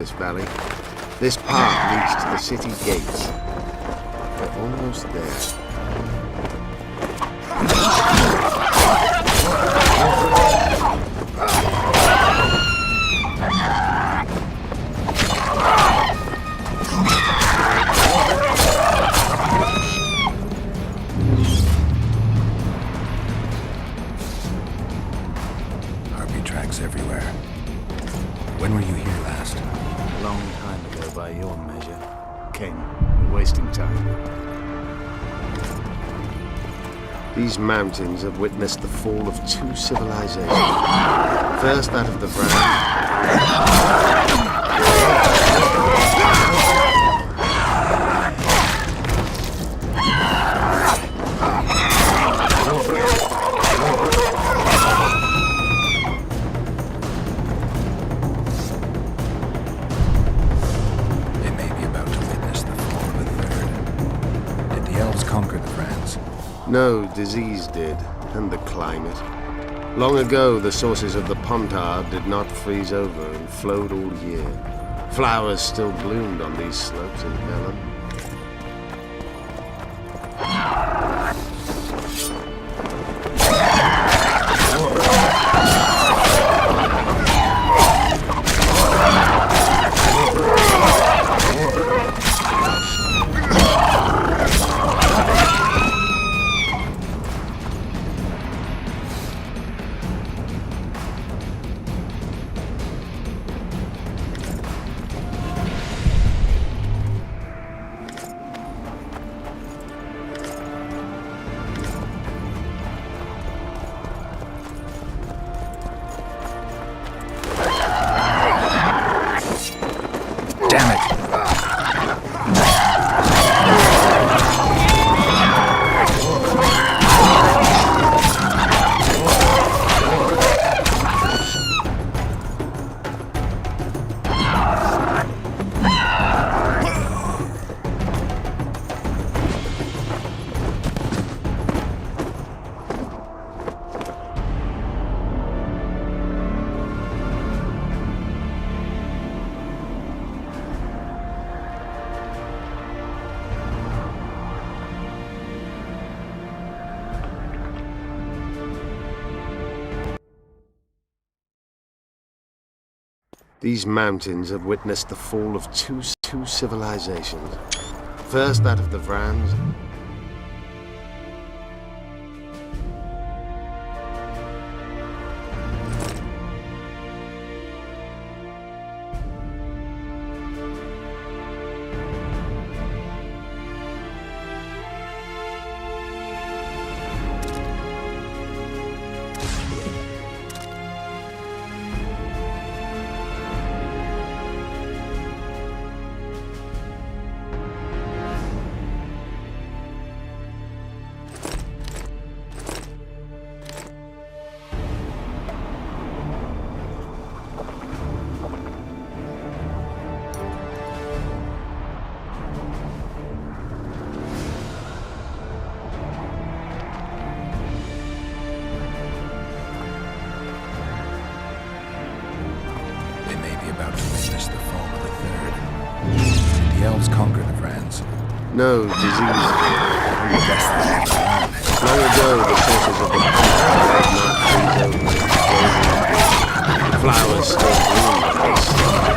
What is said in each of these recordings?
this valley. This path leads to the city gates. We're almost there. Harpy tracks everywhere. When were you here last? A long time ago by your measure. King, you're wasting time. These mountains have witnessed the fall of two civilizations. First that of the Brand. They may be about to witness the fall of a third. Did the elves conquer the Franz? No, disease did, and the climate. Long ago, the sources of the Pontard did not freeze over and flowed all year. Flowers still bloomed on these slopes in Velen. Damn it! These mountains have witnessed the fall of two civilizations. First that of the Vrans. They may be about to witness the fall of the third. Did the elves conquer the Franz? No, disease did. Best they ever learned. Long ago, the sources of the Pontard did not freeze over and flow. Flowers still bloomed on these slopes.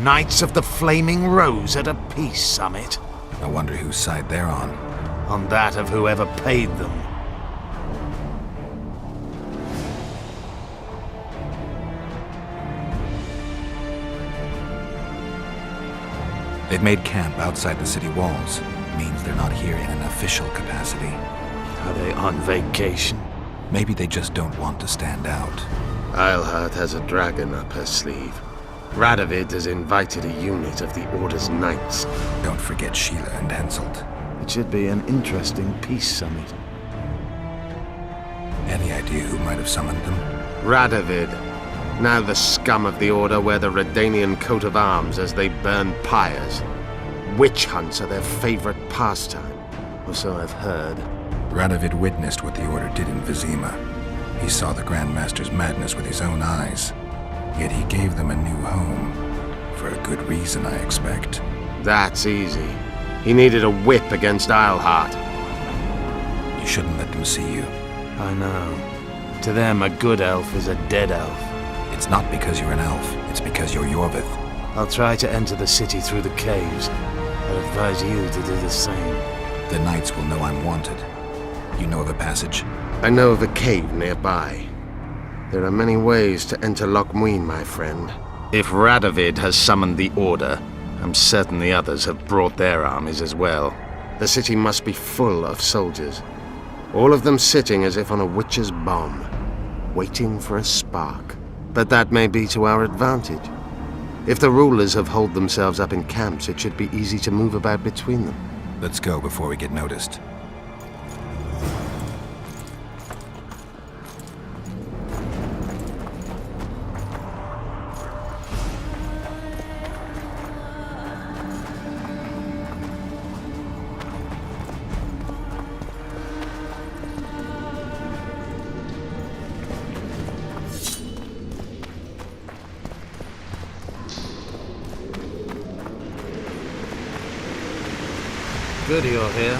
Knights of the Flaming Rose at a peace summit. I wonder whose side they're on. On that of whoever paid them. They've made camp outside the city walls. Means they're not here in an official capacity. Are they on vacation? Maybe they just don't want to stand out. Eilhart has a dragon up her sleeve. Radovid has invited a unit of the Order's knights. Don't forget Sheila and Henselt. It should be an interesting peace summit. Any idea who might have summoned them? Radovid. Now the scum of the Order wear the Redanian coat of arms as they burn pyres. Witch hunts are their favorite pastime. Or so I've heard. Radovid witnessed what the Order did in Vizima. He saw the Grand Master's madness with his own eyes. Yet he gave them a new home. For a good reason, I expect. That's easy. He needed a whip against Eilhart. You shouldn't let them see you. I know. To them, a good elf is a dead elf. It's not because you're an elf. It's because you're Yorvith. I'll try to enter the city through the caves. I'd advise you to do the same. The knights will know I'm wanted. You know of a passage? I know of a cave nearby. There are many ways to enter Loch Muin, my friend. If Radovid has summoned the Order, I'm certain the others have brought their armies as well. The city must be full of soldiers. All of them sitting as if on a witch's bomb, waiting for a spark. But that may be to our advantage. If the rulers have holed themselves up in camps, it should be easy to move about between them. Let's go before we get noticed. Good you're here.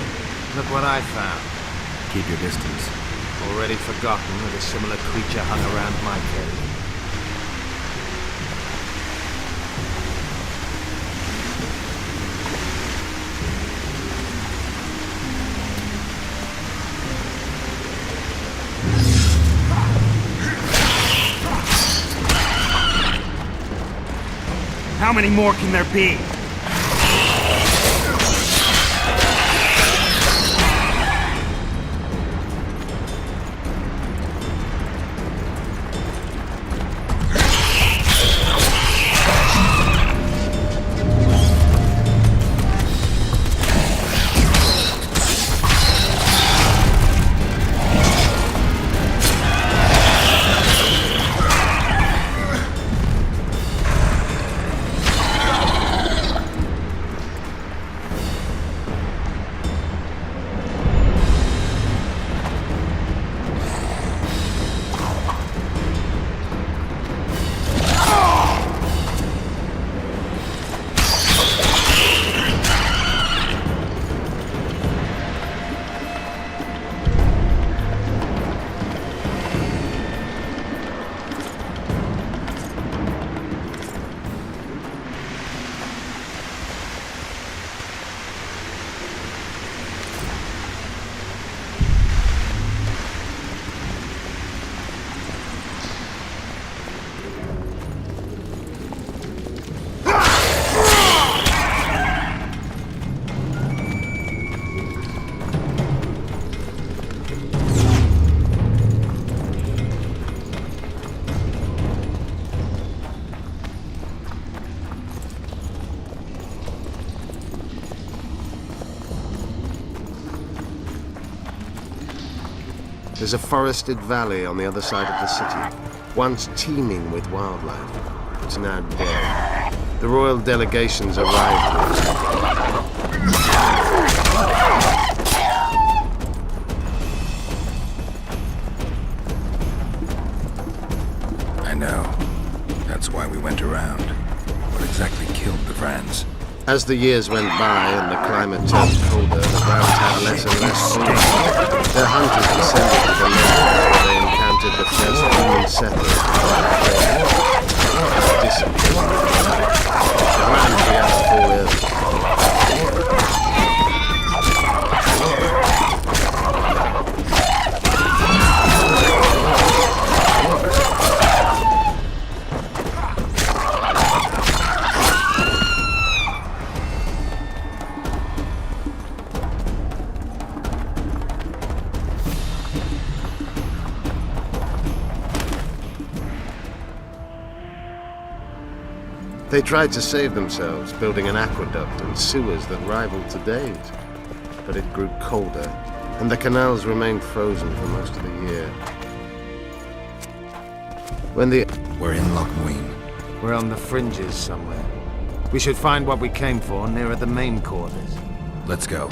Look what I found. Keep your distance. Already forgotten that a similar creature hung around my cave. How many more can there be? There's a forested valley on the other side of the city, once teeming with wildlife. It's now dead. The royal delegations arrived. I know. That's why we went around. What exactly killed the Vrans? As the years went by and the climate turned colder, the Browns had less and less food. Their hunters descended to the land where they encountered the first human settlers. Disappeared. They tried to save themselves, building an aqueduct and sewers that rivaled today's. But it grew colder, and the canals remained frozen for most of the year. We're in Loch Muin. We're on the fringes somewhere. We should find what we came for nearer the main quarters. Let's go.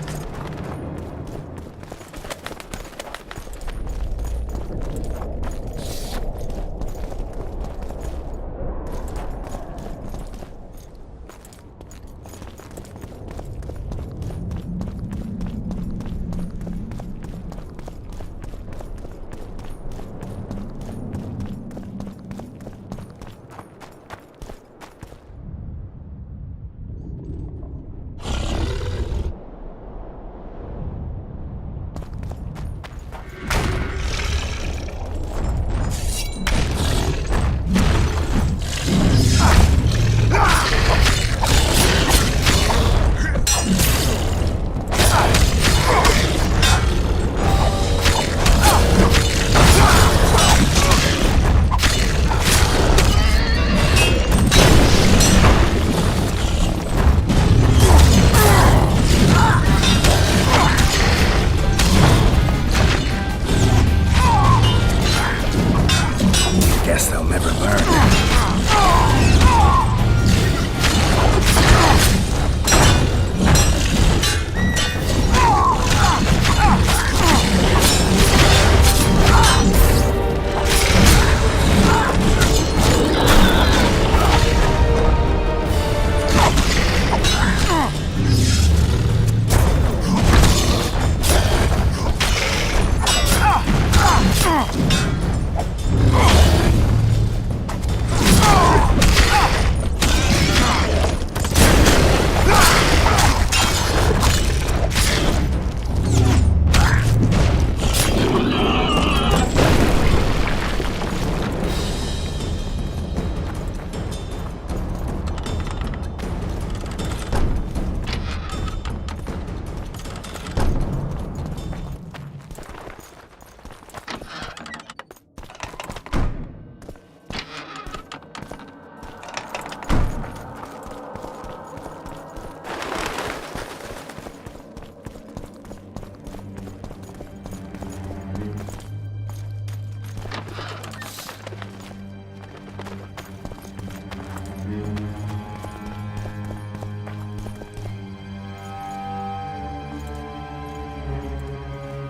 Guess they'll never learn.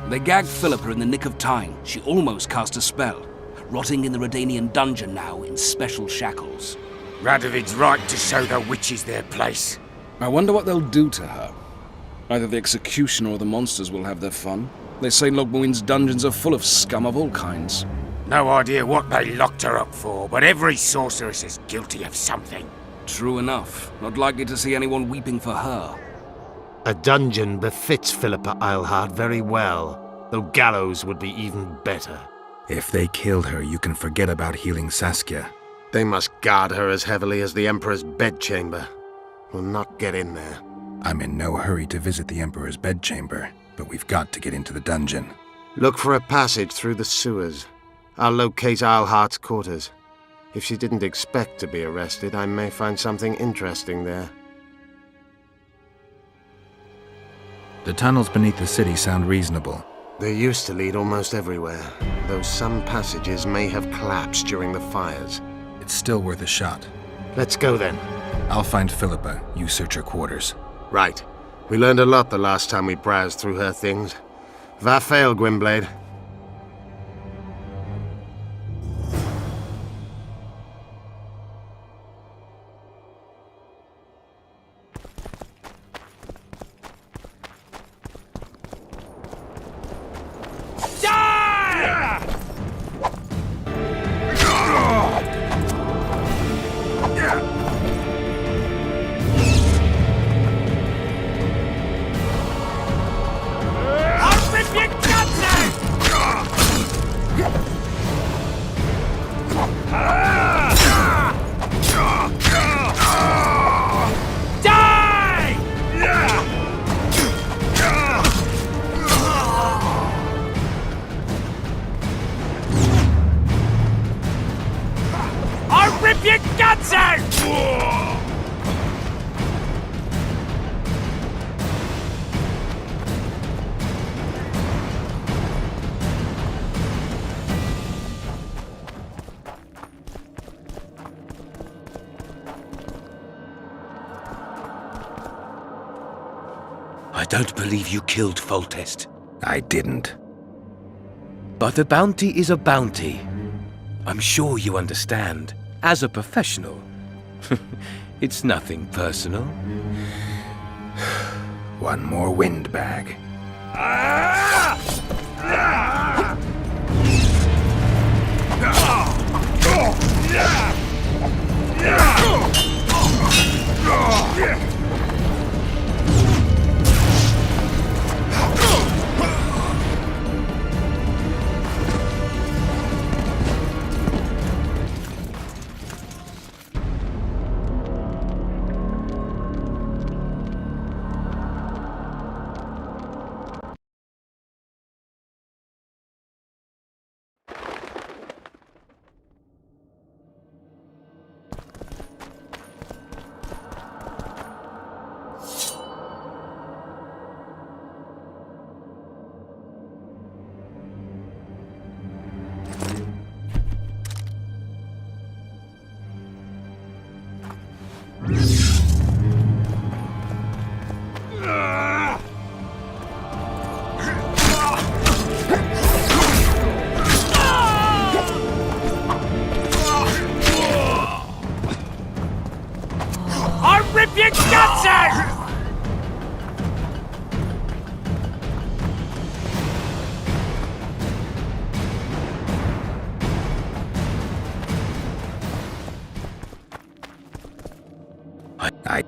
They gagged Philippa in the nick of time. She almost cast a spell, rotting in the Redanian dungeon now in special shackles. Radovid's right to show the witches their place. I wonder what they'll do to her. Either the executioner or the monsters will have their fun. They say Loch Muin's dungeons are full of scum of all kinds. No idea what they locked her up for, but every sorceress is guilty of something. True enough. Not likely to see anyone weeping for her. A dungeon befits Philippa Eilhart very well, though gallows would be even better. If they killed her, you can forget about healing Saskia. They must guard her as heavily as the Emperor's bedchamber. We'll not get in there. I'm in no hurry to visit the Emperor's bedchamber, but we've got to get into the dungeon. Look for a passage through the sewers. I'll locate Eilhart's quarters. If she didn't expect to be arrested, I may find something interesting there. The tunnels beneath the city sound reasonable. They used to lead almost everywhere, though some passages may have collapsed during the fires. It's still worth a shot. Let's go then. I'll find Philippa. You search her quarters. Right. We learned a lot the last time we browsed through her things. Va fail, Gwynblade. Rip your guts out! don't believe you killed Foltest. I didn't. But a bounty is a bounty. I'm sure you understand. As a professional, it's nothing personal. One more windbag. I'll rip your guts out! I...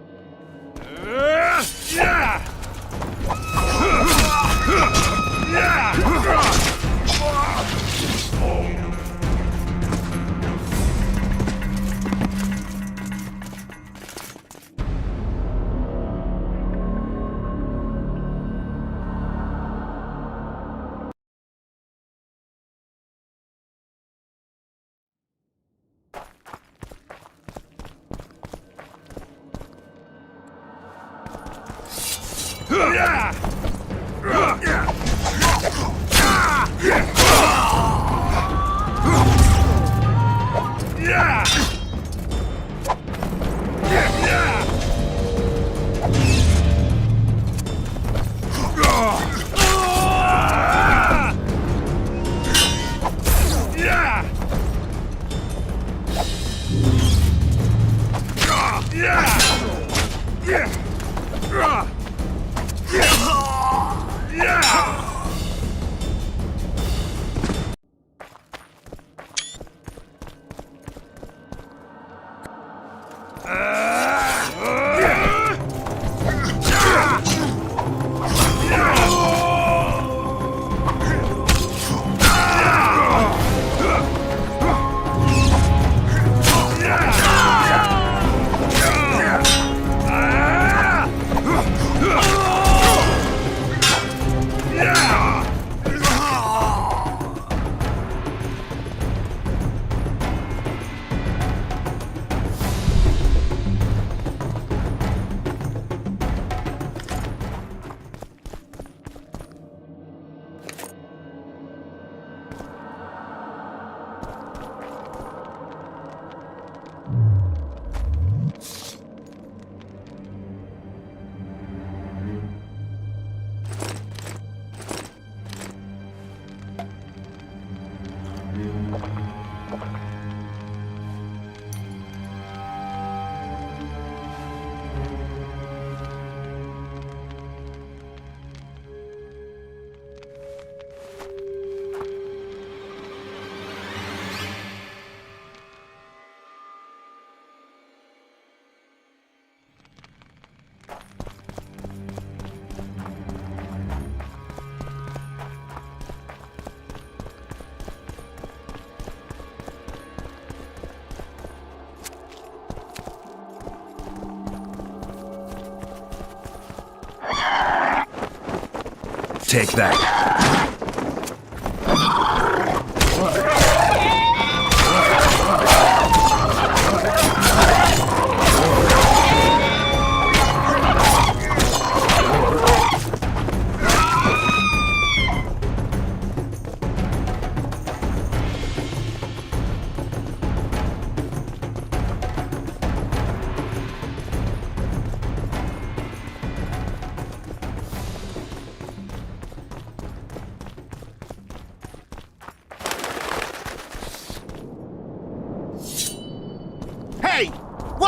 Take that.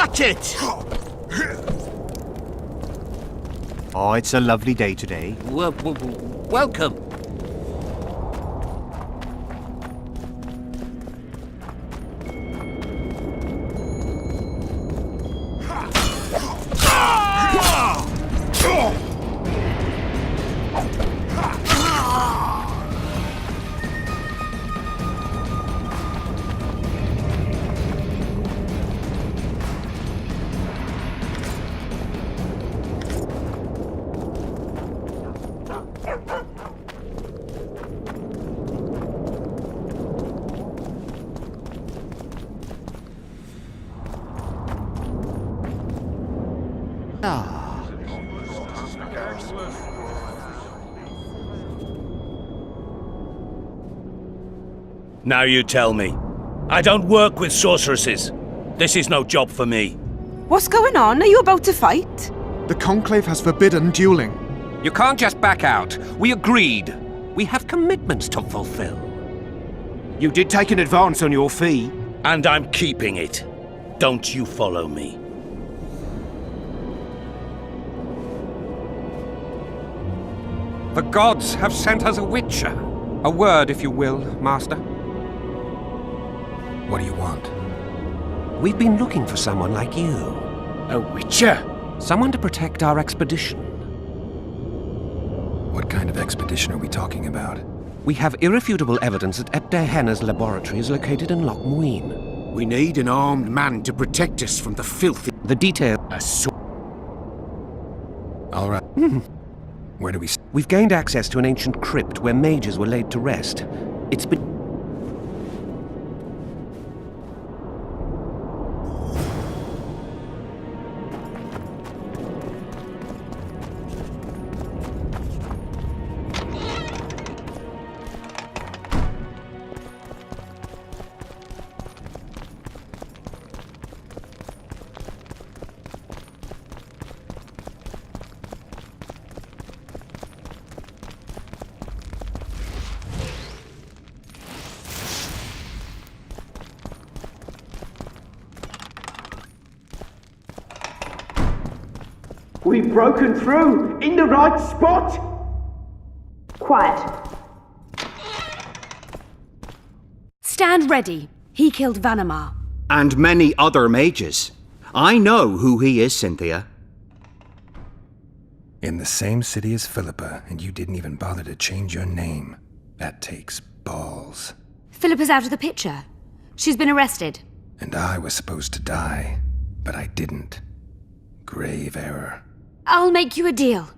Watch it! Oh, it's a lovely day today. Welcome. Now you tell me. I don't work with sorceresses. This is no job for me. What's going on? Are you about to fight? The Conclave has forbidden dueling. You can't just back out. We agreed. We have commitments to fulfill. You did take an advance on your fee. And I'm keeping it. Don't you follow me. The gods have sent us a witcher. A word, if you will, Master. What do you want? We've been looking for someone like you. A witcher? Someone to protect our expedition. What kind of expedition are we talking about? We have irrefutable evidence that Epte Henna's laboratory is located in Loch Muin. We need an armed man to protect us from the filthy... The detail... All right. Where do we... We've gained access to an ancient crypt where mages were laid to rest. It's been... We've broken through! In the right spot! Quiet. Stand ready. He killed Vanamar. And many other mages. I know who he is, Cynthia. In the same city as Philippa, and you didn't even bother to change your name. That takes balls. Philippa's out of the picture. She's been arrested. And I was supposed to die, but I didn't. Grave error. I'll make you a deal.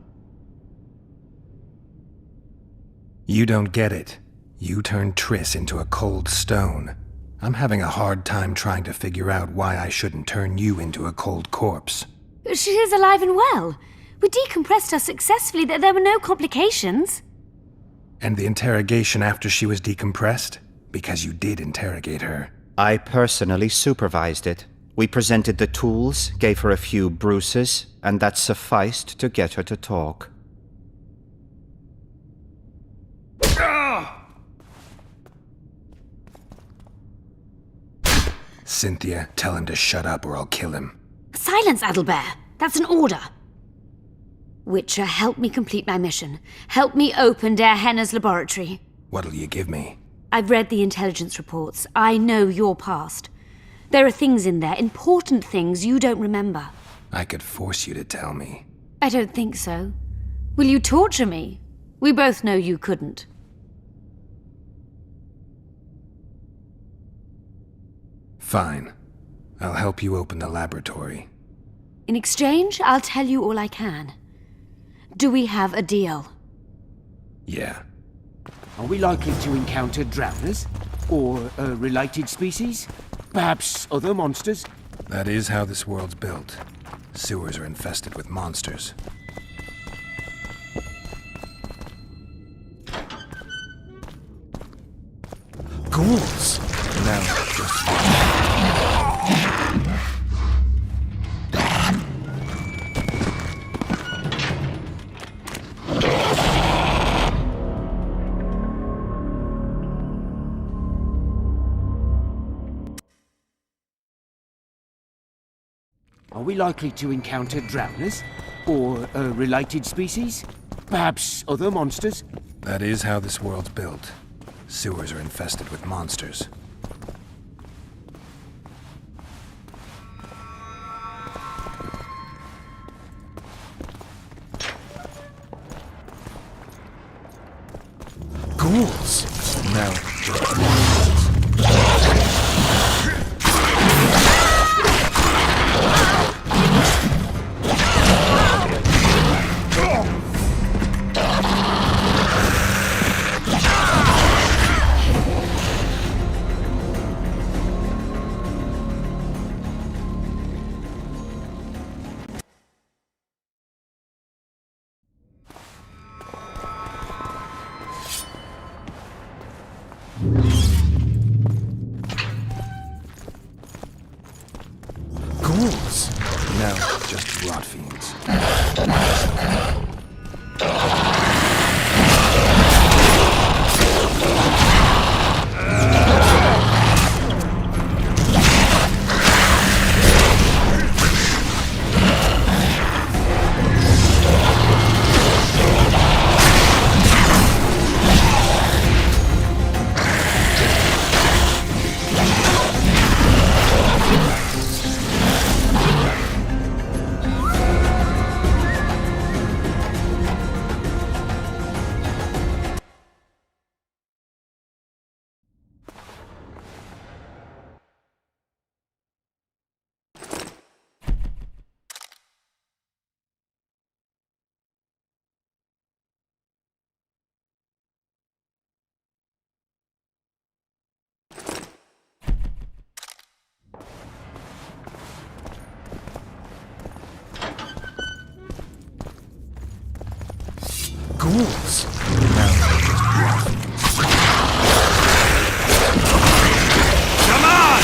You don't get it. You turned Triss into a cold stone. I'm having a hard time trying to figure out why I shouldn't turn you into a cold corpse. She is alive and well. We decompressed her successfully. There were no complications. And the interrogation after she was decompressed? Because you did interrogate her. I personally supervised it. We presented the tools, gave her a few bruises, and that sufficed to get her to talk. Cynthia, tell him to shut up or I'll kill him. Silence, Adelbert. That's an order. Witcher, help me complete my mission. Help me open Der Henna's laboratory. What'll you give me? I've read the intelligence reports. I know your past. There are things in there, important things you don't remember. I could force you to tell me. I don't think so. Will you torture me? We both know you couldn't. Fine. I'll help you open the laboratory. In exchange, I'll tell you all I can. Do we have a deal? Yeah. Are we likely to encounter drowners? Or a related species? Perhaps other monsters? That is how this world's built. Sewers are infested with monsters. Ghouls! No, just... Are we likely to encounter drowners? Or a related species? Perhaps other monsters? That is how this world's built. Sewers are infested with monsters. Ghouls! No. Ghouls? No, just rot fiends. Ghouls? No, just rot fiends. Come on!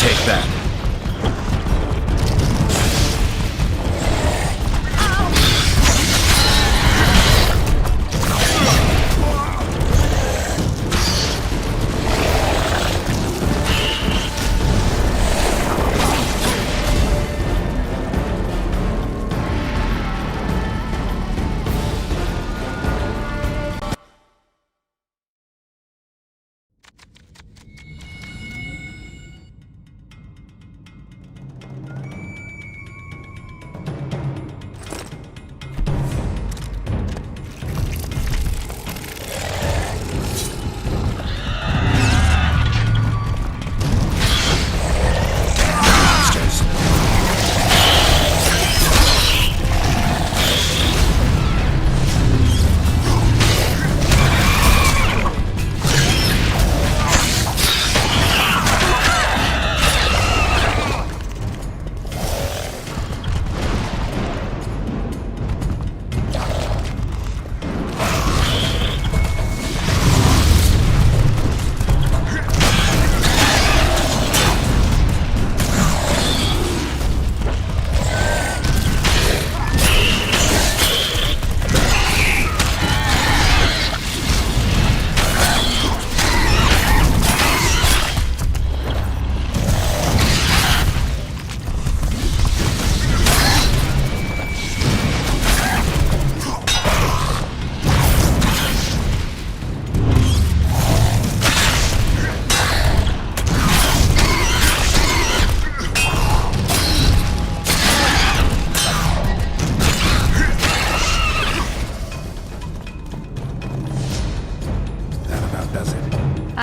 Take that.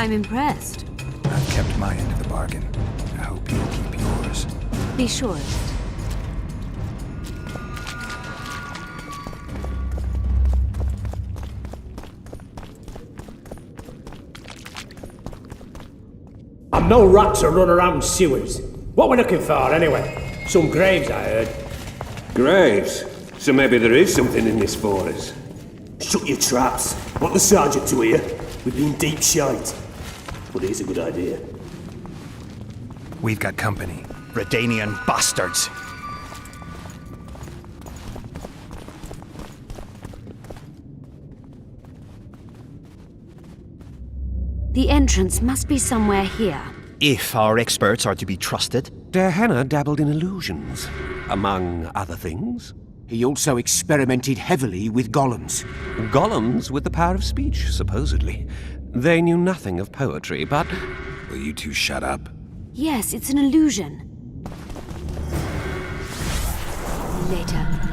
I'm impressed. I've kept my end of the bargain. I hope you'll keep yours. Be sure of it. I'm no rat to run around sewers. What we're looking for, anyway? Some graves, I heard. Graves? So maybe there is something in this for us. Shut your traps. Want the sergeant to hear? We've been deep shite. But here's a good idea. We've got company. Redanian bastards! The entrance must be somewhere here. If our experts are to be trusted. Dehenna dabbled in illusions, among other things. He also experimented heavily with golems. Golems with the power of speech, supposedly. They knew nothing of poetry, but... Will you two shut up? Yes, it's an illusion.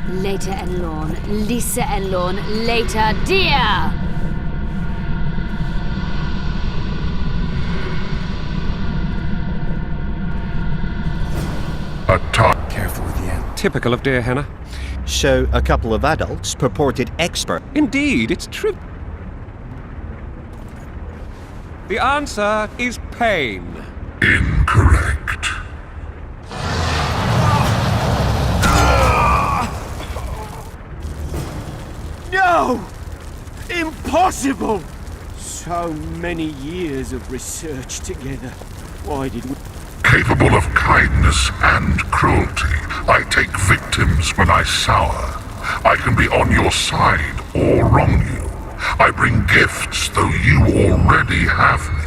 Later and Lorn. Lisa and Lorn. Later, dear! Attack. Careful with the end. Typical of Dehenna. So, a couple of adults, purported expert. Indeed, it's true. The answer is pain. Incorrect. No! Impossible! So many years of research together. Why did we... Capable of kindness and cruelty, I take victims when I sour. I can be on your side or wrong you. I bring gifts though you already have me.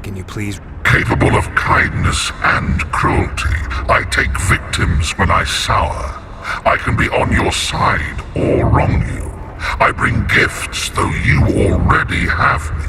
Can you please... Capable of kindness and cruelty, I take victims when I sour. I can be on your side or wrong you. I bring gifts though you already have me.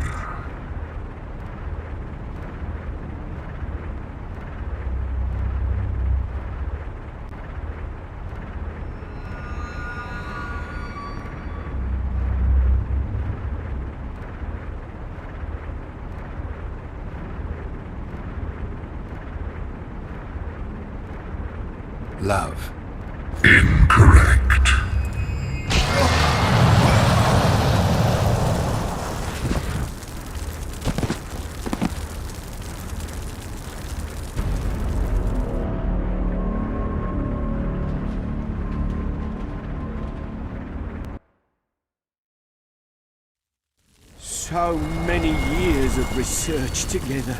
Love. Incorrect. So many years of research together.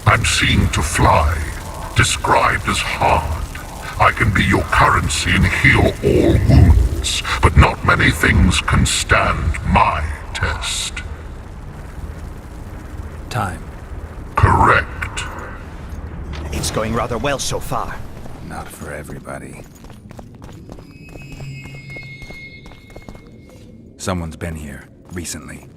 I'm seen to fly, described as hard. I can be your currency and heal all wounds, but not many things can stand my test. Time. Correct. It's going rather well so far. Not for everybody. Someone's been here, recently.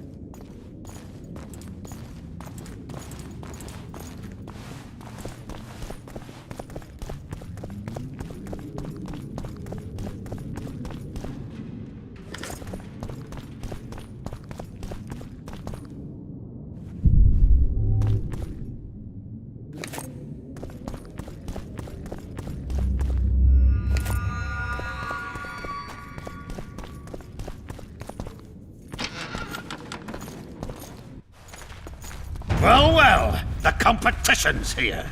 Well, the competition's here.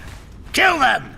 Kill them!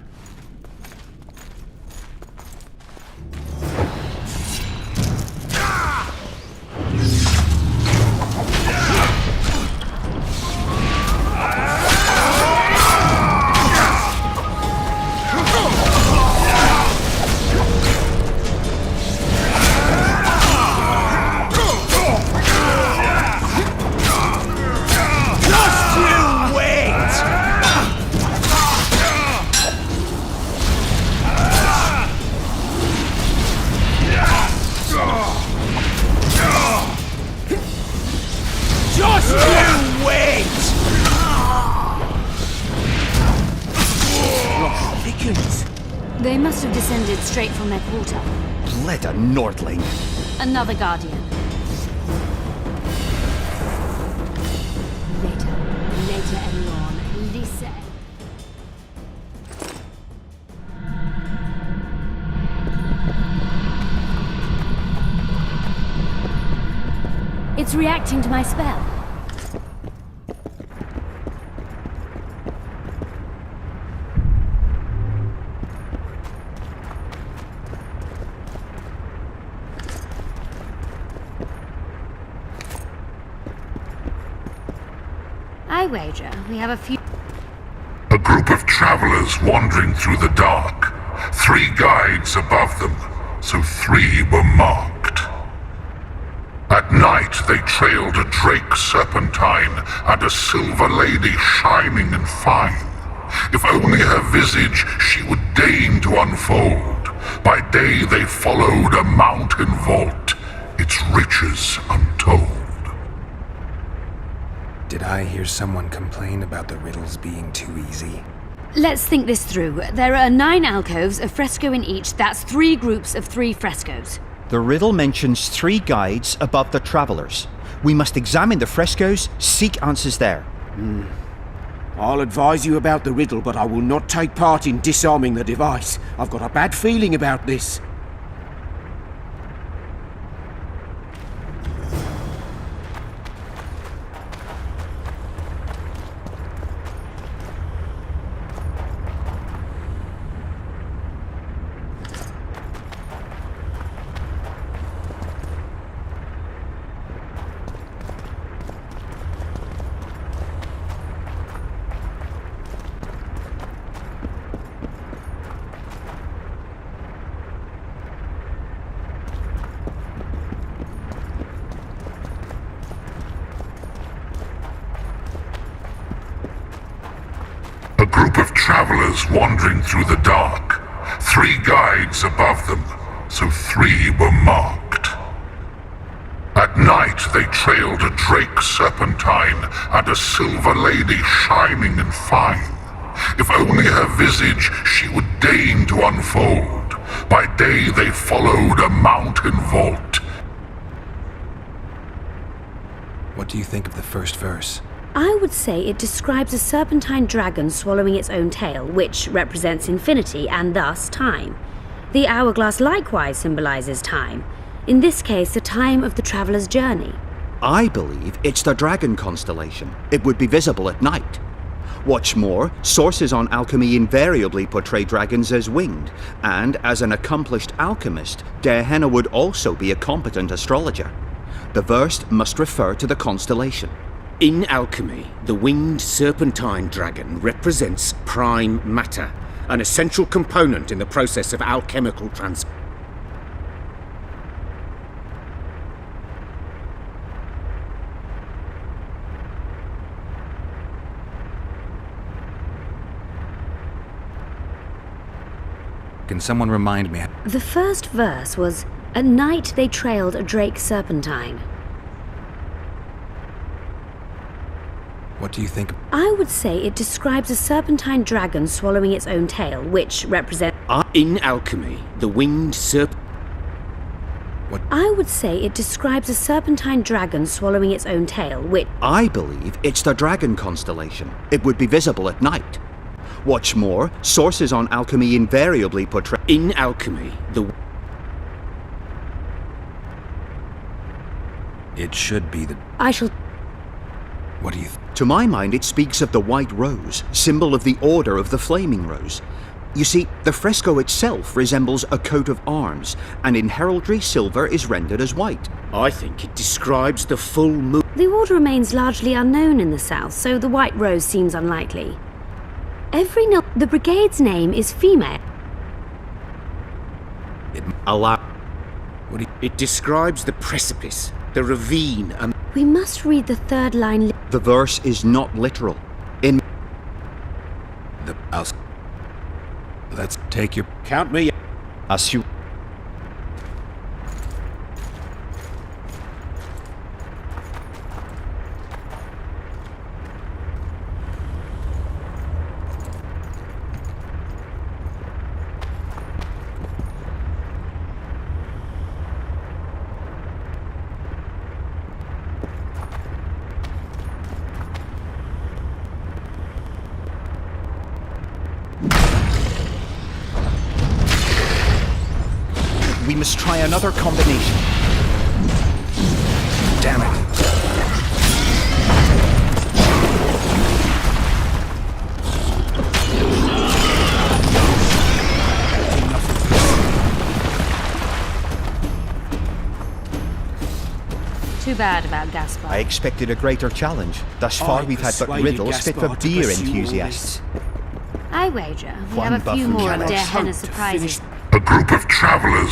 Just you wait! Rock thickens. They must have descended straight from their quarter. Let a Nordling. Another Guardian. Later, Elyon. Lisa. It's reacting to my spell. I wager we have a few... A group of travelers wandering through the dark. 3 guides above them, so 3 were marked. At night they trailed a drake serpentine and a silver lady shining and fine. If only her visage she would deign to unfold. By day they followed a mountain vault, its riches untold. Did I hear someone complain about the riddles being too easy? Let's think this through. There are 9 alcoves, a fresco in each. That's 3 groups of 3 frescoes. The riddle mentions 3 guides above the travelers. We must examine the frescoes, seek answers there. I'll advise you about the riddle, but I will not take part in disarming the device. I've got a bad feeling about this. A group of travelers wandering through the dark. 3 guides above them, so 3 were marked. At night they trailed a drake serpentine and a silver lady shining and fine. If only her visage she would deign to unfold. By day they followed a mountain vault. What do you think of the first verse? I would say it describes a serpentine dragon swallowing its own tail, which represents infinity and thus time. The hourglass likewise symbolizes time. In this case, the time of the traveler's journey. I believe it's the dragon constellation. It would be visible at night. What's more, sources on alchemy invariably portray dragons as winged, and as an accomplished alchemist, Dehenna would also be a competent astrologer. The verse must refer to the constellation. In alchemy, the winged serpentine dragon represents prime matter, an essential component in the process of alchemical transformation. Can someone remind me? The first verse was, "At night they trailed a drake serpentine." What do you think? I would say it describes a serpentine dragon swallowing its own tail, which represents... In alchemy, the winged I would say it describes a serpentine dragon swallowing its own tail, which... I believe it's the dragon constellation. It would be visible at night. What's more, sources on alchemy invariably portray... In alchemy, the... It should be the... I shall... What do you To my mind, it speaks of the white rose, symbol of the Order of the Flaming Rose. You see, the fresco itself resembles a coat of arms, and in heraldry, silver is rendered as white. I think it describes the full moon. The order remains largely unknown in the south, so the white rose seems unlikely. The brigade's name is female. It describes the precipice, the ravine, and... We must read the third line. The verse is not literal. In the house. Let's take your... Count me. As you... must try another combination. Damn it. Too bad about Gaspar. I expected a greater challenge. Thus far, we've had but riddles fit for beer enthusiasts. I wager we One have a few buffoon more of cannot Der hope Henne's to surprises. A group of travelers.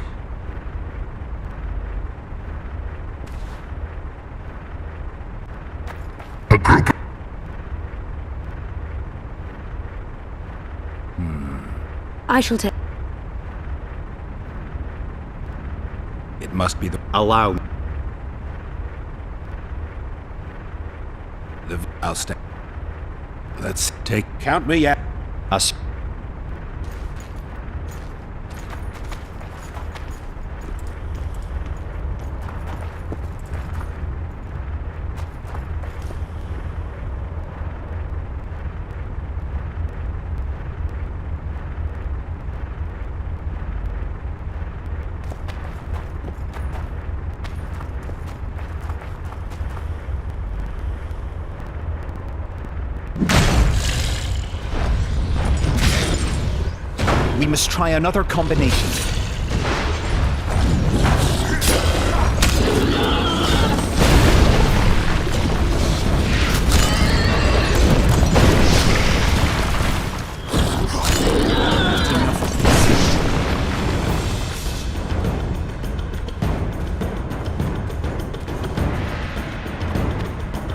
A group. I shall take. It must be the... Allow. I'll stay. Let's take... Count me out. Us. We must try another combination.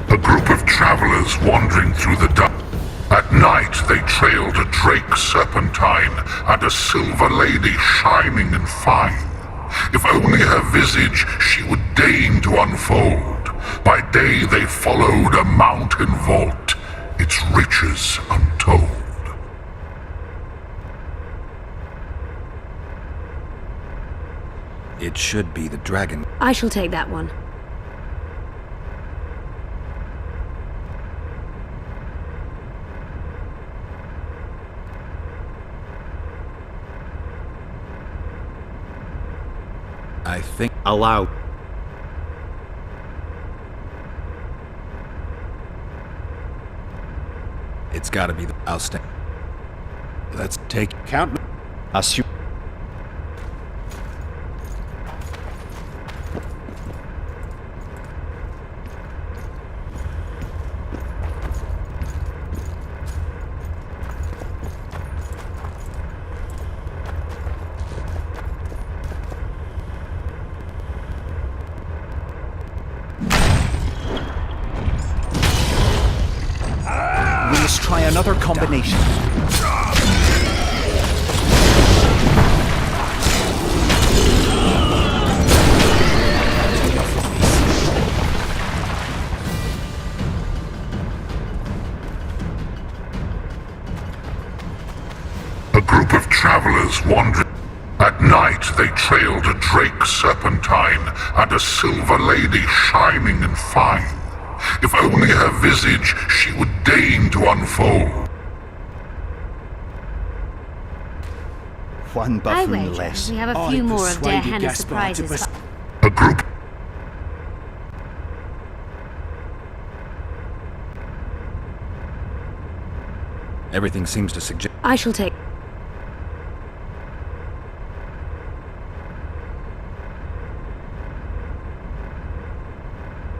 A group of travelers wandering through the dark. At night they trailed a drake serpentine and a silver lady shining and fine. If only her visage she would deign to unfold. By day they followed a mountain vault, its riches untold. It should be the dragon. I shall take that one. I think... Allow. It's gotta be the... I'll stay. Let's take... Count me. Assume. We must try another combination. A group of travelers wandering. At night they trailed a drake serpentine and a silver lady shining and fine. If only her visage she would deign to unfold. One I buffoon wager less. we have a few more of Der Henne's surprises. A group. Everything seems to suggest... I shall take.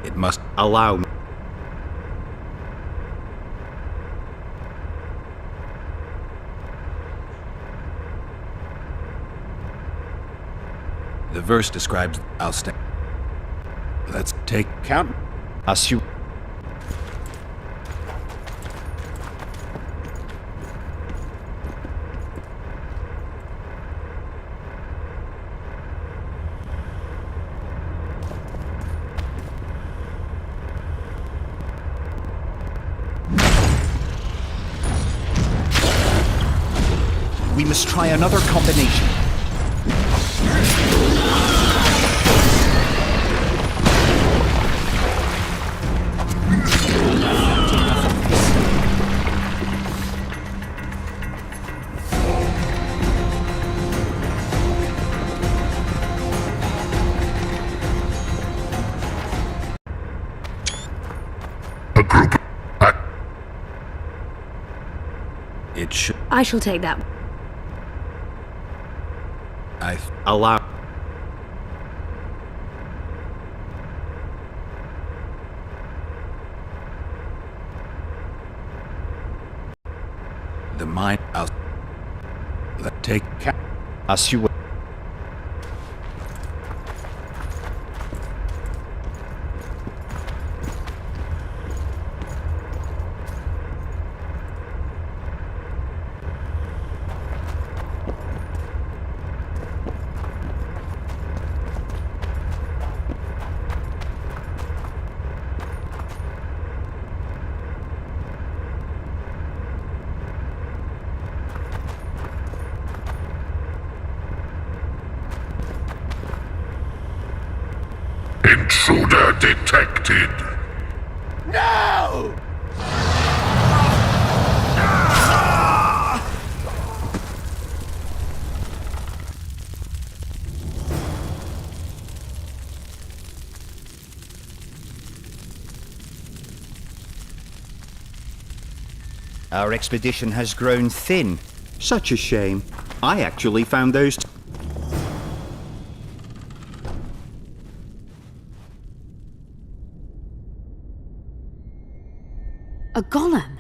It must... Allow. The verse describes... I'll stay. Let's take... Count. Assume. We must try another combination. It should... I shall take that. Allow... The mine... I'll... Take... As you will. Intruder detected. No! Our expedition has grown thin. Such a shame. I actually found those... A golem?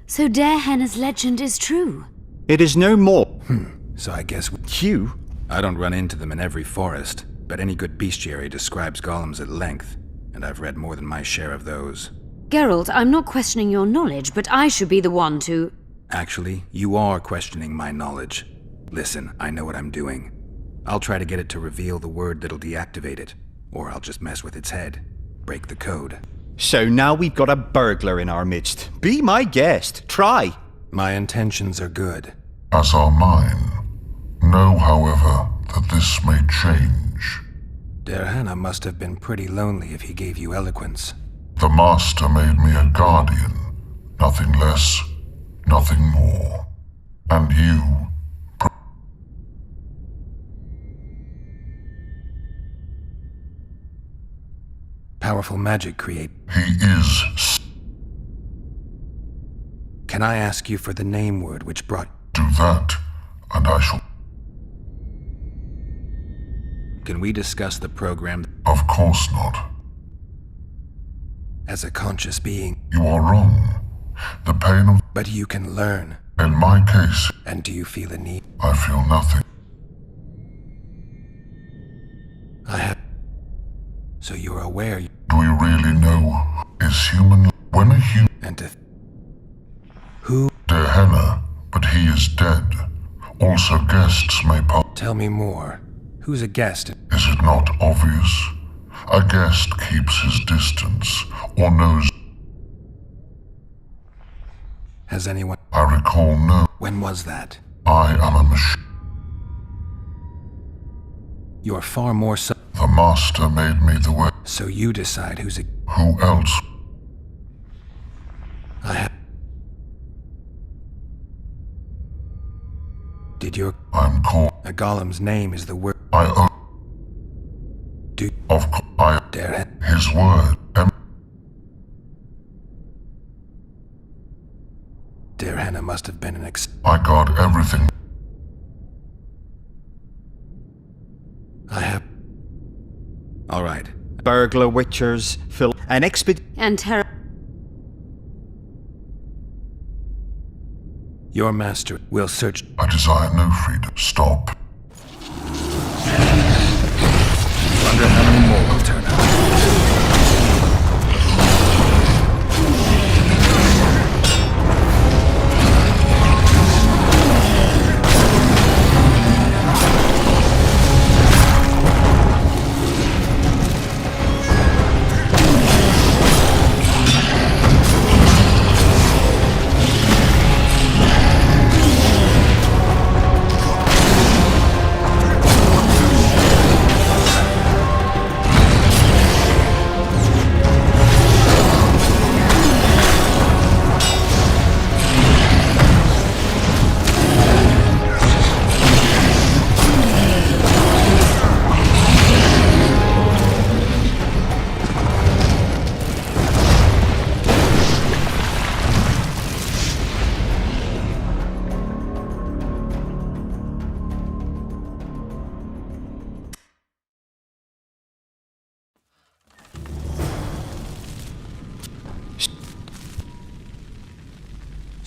So Darehenna's legend is true? It is no more. So I guess... You? I don't run into them in every forest, but any good bestiary describes golems at length, and I've read more than my share of those. Geralt, I'm not questioning your knowledge, but I should be the one to... Actually, you are questioning my knowledge. Listen, I know what I'm doing. I'll try to get it to reveal the word that'll deactivate it, or I'll just mess with its head. Break the code. So now we've got a burglar in our midst. Be my guest. Try. My intentions are good. As are mine. Know, however, that this may change. Darehenna must have been pretty lonely if he gave you eloquence. The Master made me a guardian. Nothing less, nothing more. And you... Powerful magic create... He is... Can I ask you for the name word which brought... Do that, and I shall... Can we discuss the program... Of course not. As a conscious being... You are wrong. The pain of... But you can learn. In my case... And do you feel a need? I feel nothing. I have... So you're aware... Do we really know? Is human... When a human... And to... Who? Darehenna, but he is dead. Also guests may pass... Tell me more. Who's a guest? Is it not obvious? A guest keeps his distance, or knows... Has anyone... I recall no... When was that? I am a machine. You're far more so... The Master made me the way. So you decide who's a... Who else? I have... Did your... I'm called... A golem's name is the word... I owe... Do... Of course, I... Darehenna. His word... Darehenna must have been an I got everything. I have... All right. Burglar, witchers, Phil... An And terror... Your master will search... I desire no freedom. Stop. Wonder how many more will turn up.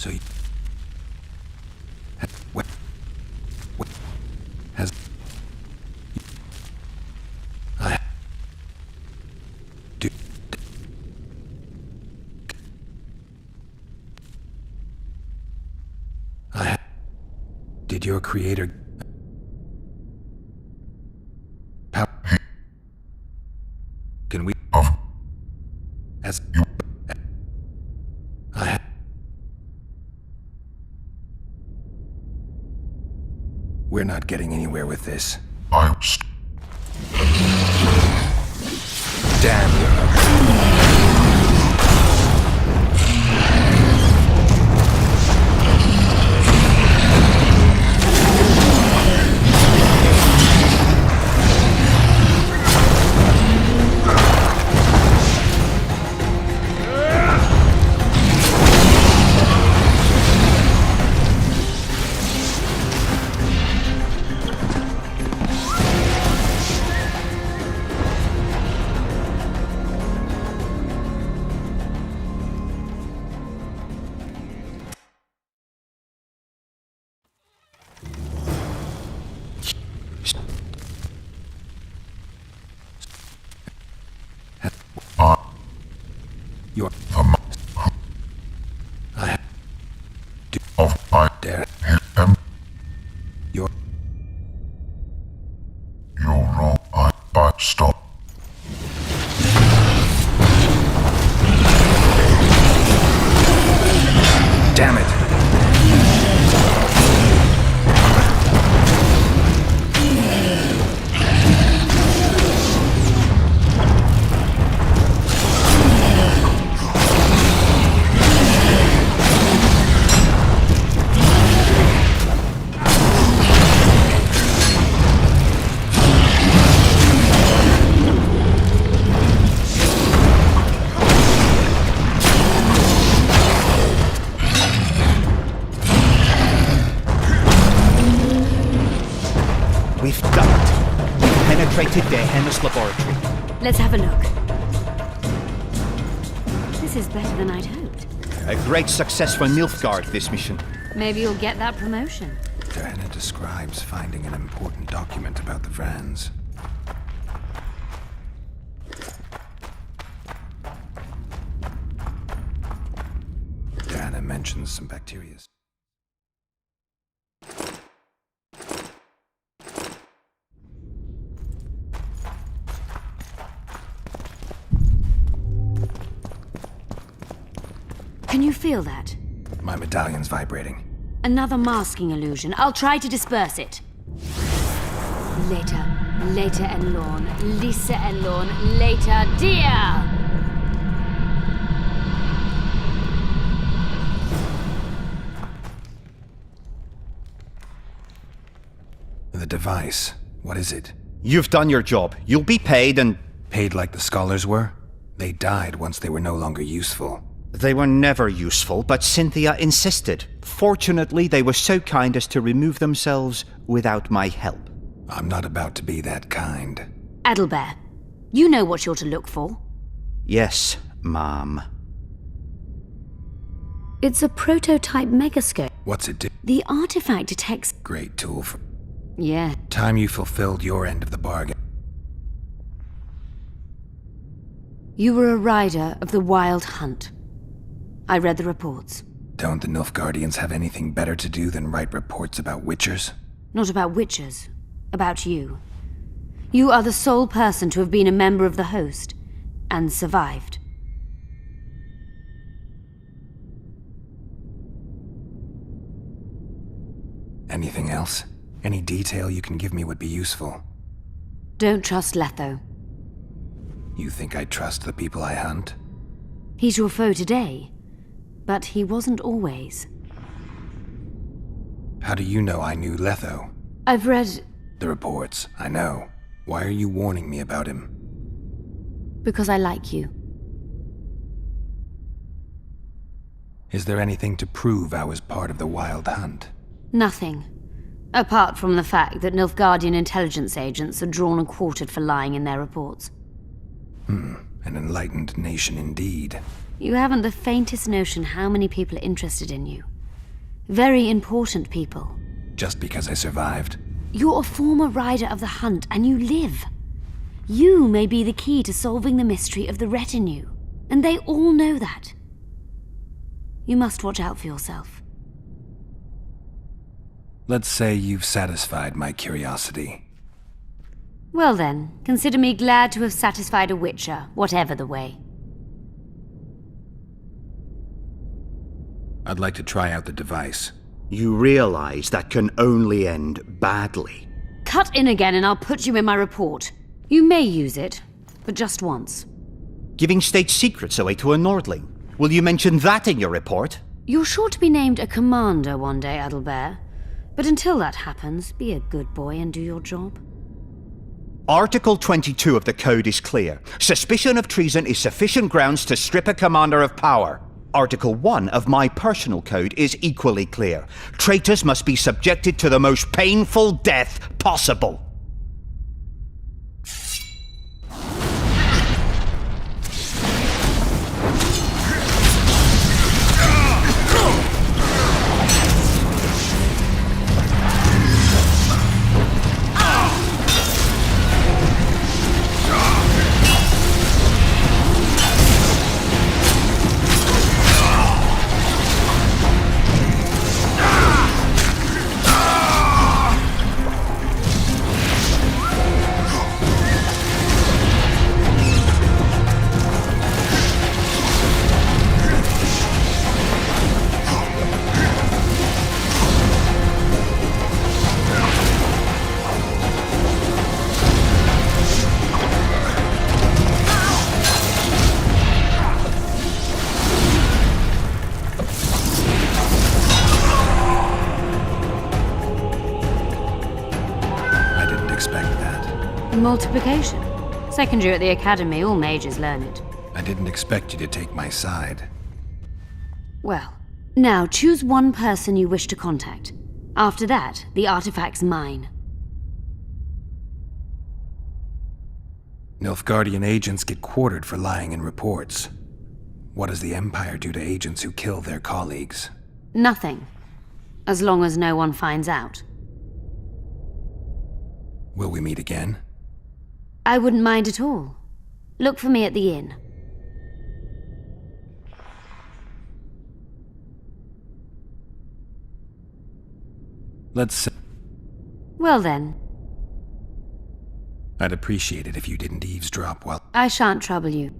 So you... What? Has... I... Do... I... Did your creator... Can we... As... I... We're not getting anywhere with this. Damn. You're... I... Do... I dare... him. You're... You're wrong. I... stop. Damn it. We've done it. We've penetrated Dehenna's laboratory. Let's have a look. This is better than I'd hoped. A great success for Nilfgaard, this mission. Maybe you'll get that promotion. Dehenna describes finding an important document about the Vrans. Dehenna mentions some bacteria. Can you feel that? My medallion's vibrating. Another masking illusion. I'll try to disperse it. Later. Later and Lorn. Lisa and Lorn. Later, dear! The device. What is it? You've done your job. You'll be paid and... Paid like the scholars were? They died once they were no longer useful. They were never useful, but Cynthia insisted. Fortunately, they were so kind as to remove themselves without my help. I'm not about to be that kind. Adalbert, you know what you're to look for. Yes, Mom. It's a prototype megascope. What's it do? The artifact detects... Great tool for... Yeah. Time you fulfilled your end of the bargain. You were a rider of the Wild Hunt. I read the reports. Don't the Nilfgaardians have anything better to do than write reports about witchers? Not about witchers. About you. You are the sole person to have been a member of the host, and survived. Anything else? Any detail you can give me would be useful. Don't trust Letho. You think I trust the people I hunt? He's your foe today, but he wasn't always. How do you know I knew Letho? I've read... The reports, I know. Why are you warning me about him? Because I like you. Is there anything to prove I was part of the Wild Hunt? Nothing. Apart from the fact that Nilfgaardian intelligence agents are drawn and quartered for lying in their reports. An enlightened nation indeed. You haven't the faintest notion how many people are interested in you. Very important people. Just because I survived? You're a former rider of the hunt, and you live. You may be the key to solving the mystery of the retinue, and they all know that. You must watch out for yourself. Let's say you've satisfied my curiosity. Well then, consider me glad to have satisfied a Witcher, whatever the way. I'd like to try out the device. You realize that can only end badly. Cut in again and I'll put you in my report. You may use it, but just once. Giving state secrets away to a Nordling. Will you mention that in your report? You're sure to be named a commander one day, Adalbert. But until that happens, be a good boy and do your job. Article 22 of the Code is clear. Suspicion of treason is sufficient grounds to strip a commander of power. Article 1 of my personal code is equally clear. Traitors must be subjected to the most painful death possible. Multiplication. Second year at the academy, all mages learn it. I didn't expect you to take my side. Well, now choose one person you wish to contact. After that, the artifact's mine. Nilfgaardian agents get quartered for lying in reports. What does the Empire do to agents who kill their colleagues? Nothing. As long as no one finds out. Will we meet again? I wouldn't mind at all. Look for me at the inn. Let's... Well then. I'd appreciate it if you didn't eavesdrop while... I shan't trouble you.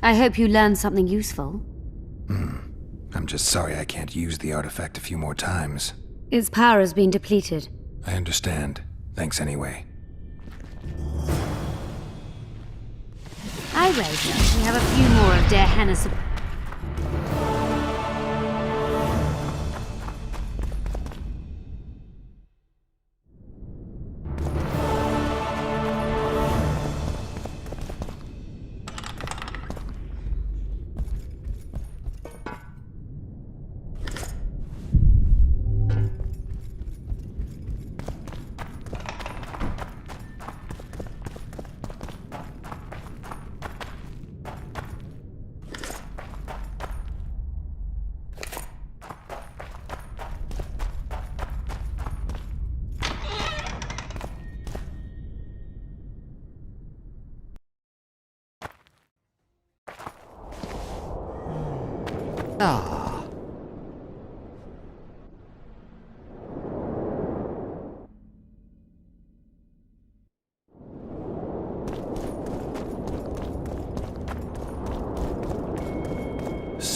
I hope you learned something useful. I'm just sorry I can't use the artifact a few more times. Its power has been depleted. I understand. Thanks anyway. I wager we have a few more of Der Hennes.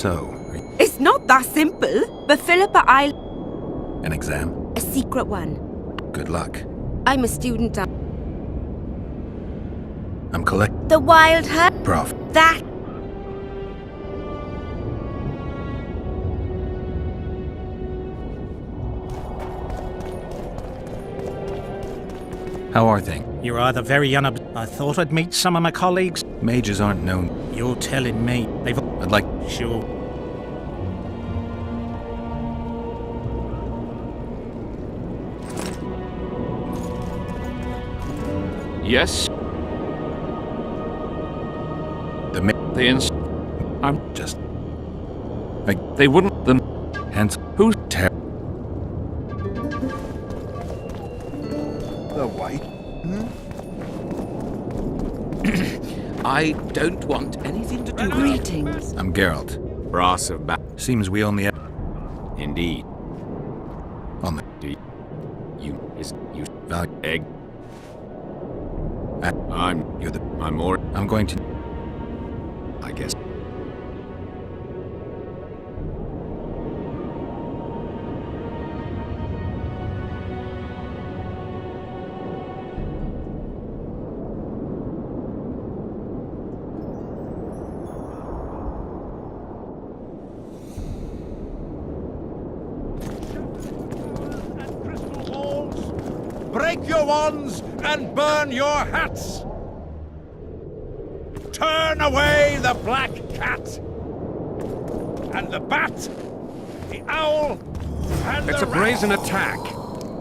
So... It's not that simple, but Philippa, An exam? A secret one. Good luck. I'm a student of I'm collect. the Wild Hunt. Prof. That. How are things? You're either very I thought I'd meet some of my colleagues. Mages aren't known. You're telling me. They've... I'd like... Sure. Yes? I'm just... They wouldn't... Them... Hence... Who's... The white? I don't want anything to do with Greetings. I'm Geralt. Brass of Seems we only have... Indeed. On the... You Value... egg. You're the... I'm more... I'm going to... I guess. Break your wands and burn your hats! Turn away the black cat! And the bat, the owl, and It's the a brazen attack.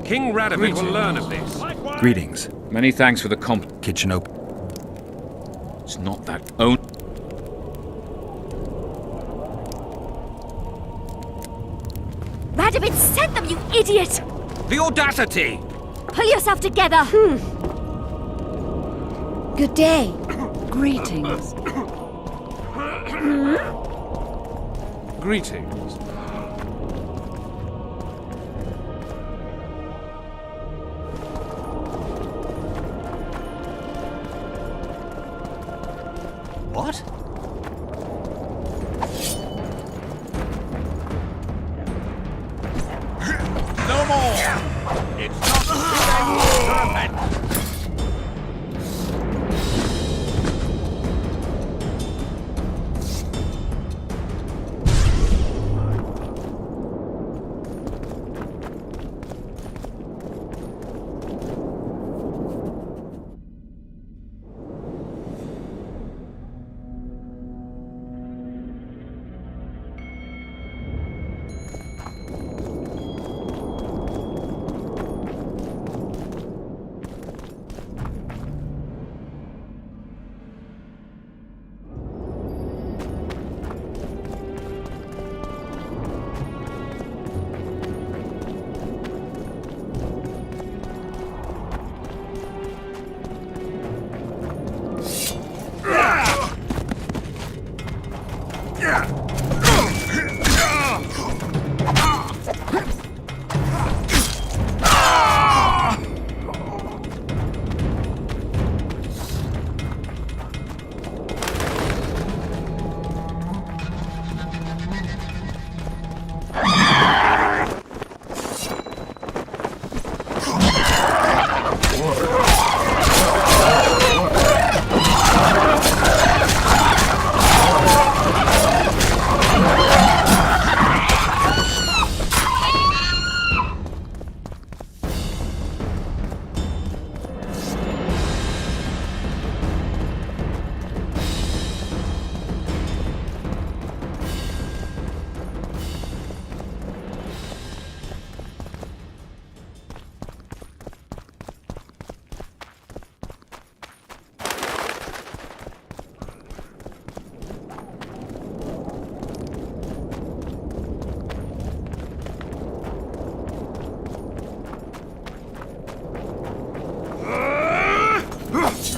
King Radovid will learn of this. Greetings. Many thanks for the comp... Kitchen open. It's not that own... Radovid sent them, you idiot! The audacity! Pull yourself together! Good day. Greetings. Greetings. What? No more! It's not too late to repent!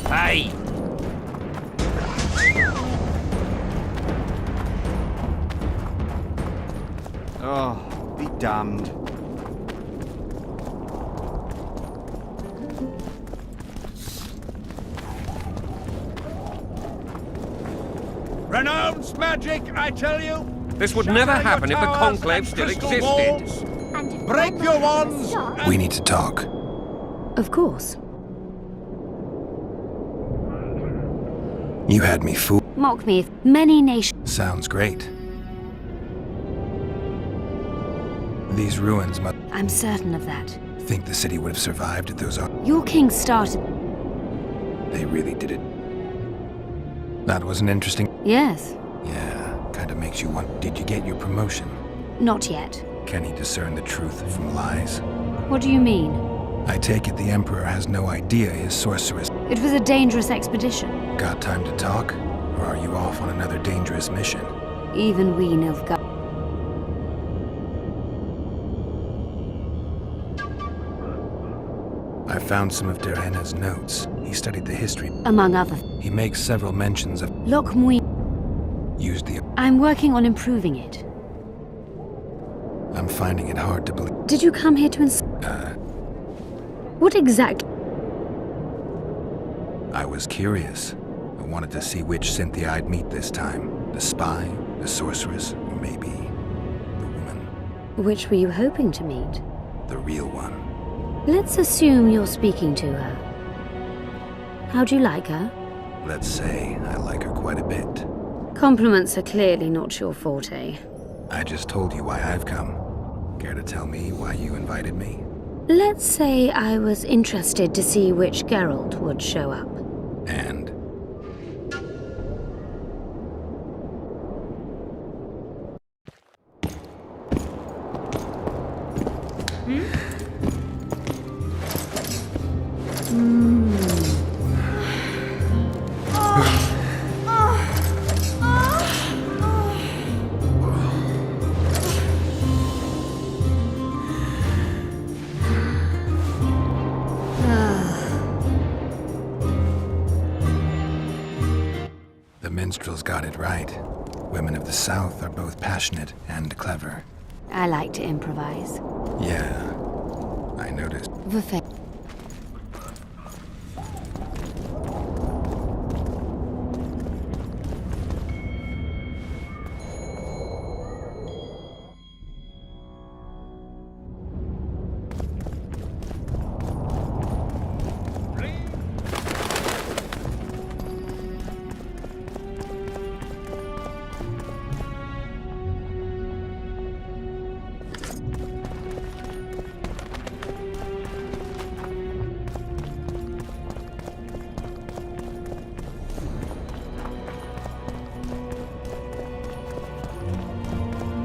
Hey! Oh, be damned. Renounce magic, I tell you! This would never happen if the Conclave still existed. And Break your wands! We need to talk. Of course. You had me fooled. Mock me if many nations. Sounds great. These ruins must I'm certain of that. think the city would have survived if those are. Your king started. They really did it. That was an interesting. Yes. Yeah, kind of makes you want. Did you get your promotion? Not yet. Can he discern the truth from lies? What do you mean? I take it the Emperor has no idea his sorceress. It was a dangerous expedition. Got time to talk? Or are you off on another dangerous mission? Even we, Nilfgaard. I found some of Derhenna's notes. He studied the history. Among other. He makes several mentions of Loch Muin. used the. I'm working on improving it. I'm finding it hard to believe. Did you come here to What exactly? I was curious. I wanted to see which Cynthia I'd meet this time. The spy, the sorceress, or maybe the woman. Which were you hoping to meet? The real one. Let's assume you're speaking to her. How do you like her? Let's say I like her quite a bit. Compliments are clearly not your forte. I just told you why I've come. Care to tell me why you invited me? Let's say I was interested to see which Geralt would show up. And? The minstrels got it right. Women of the South are both passionate and clever. I like to improvise. Yeah, I noticed.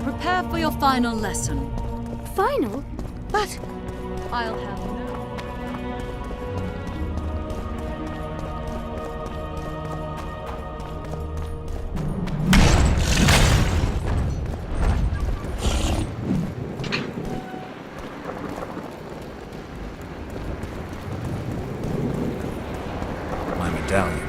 Prepare for your final lesson. Final? But I'll have no. My medallion.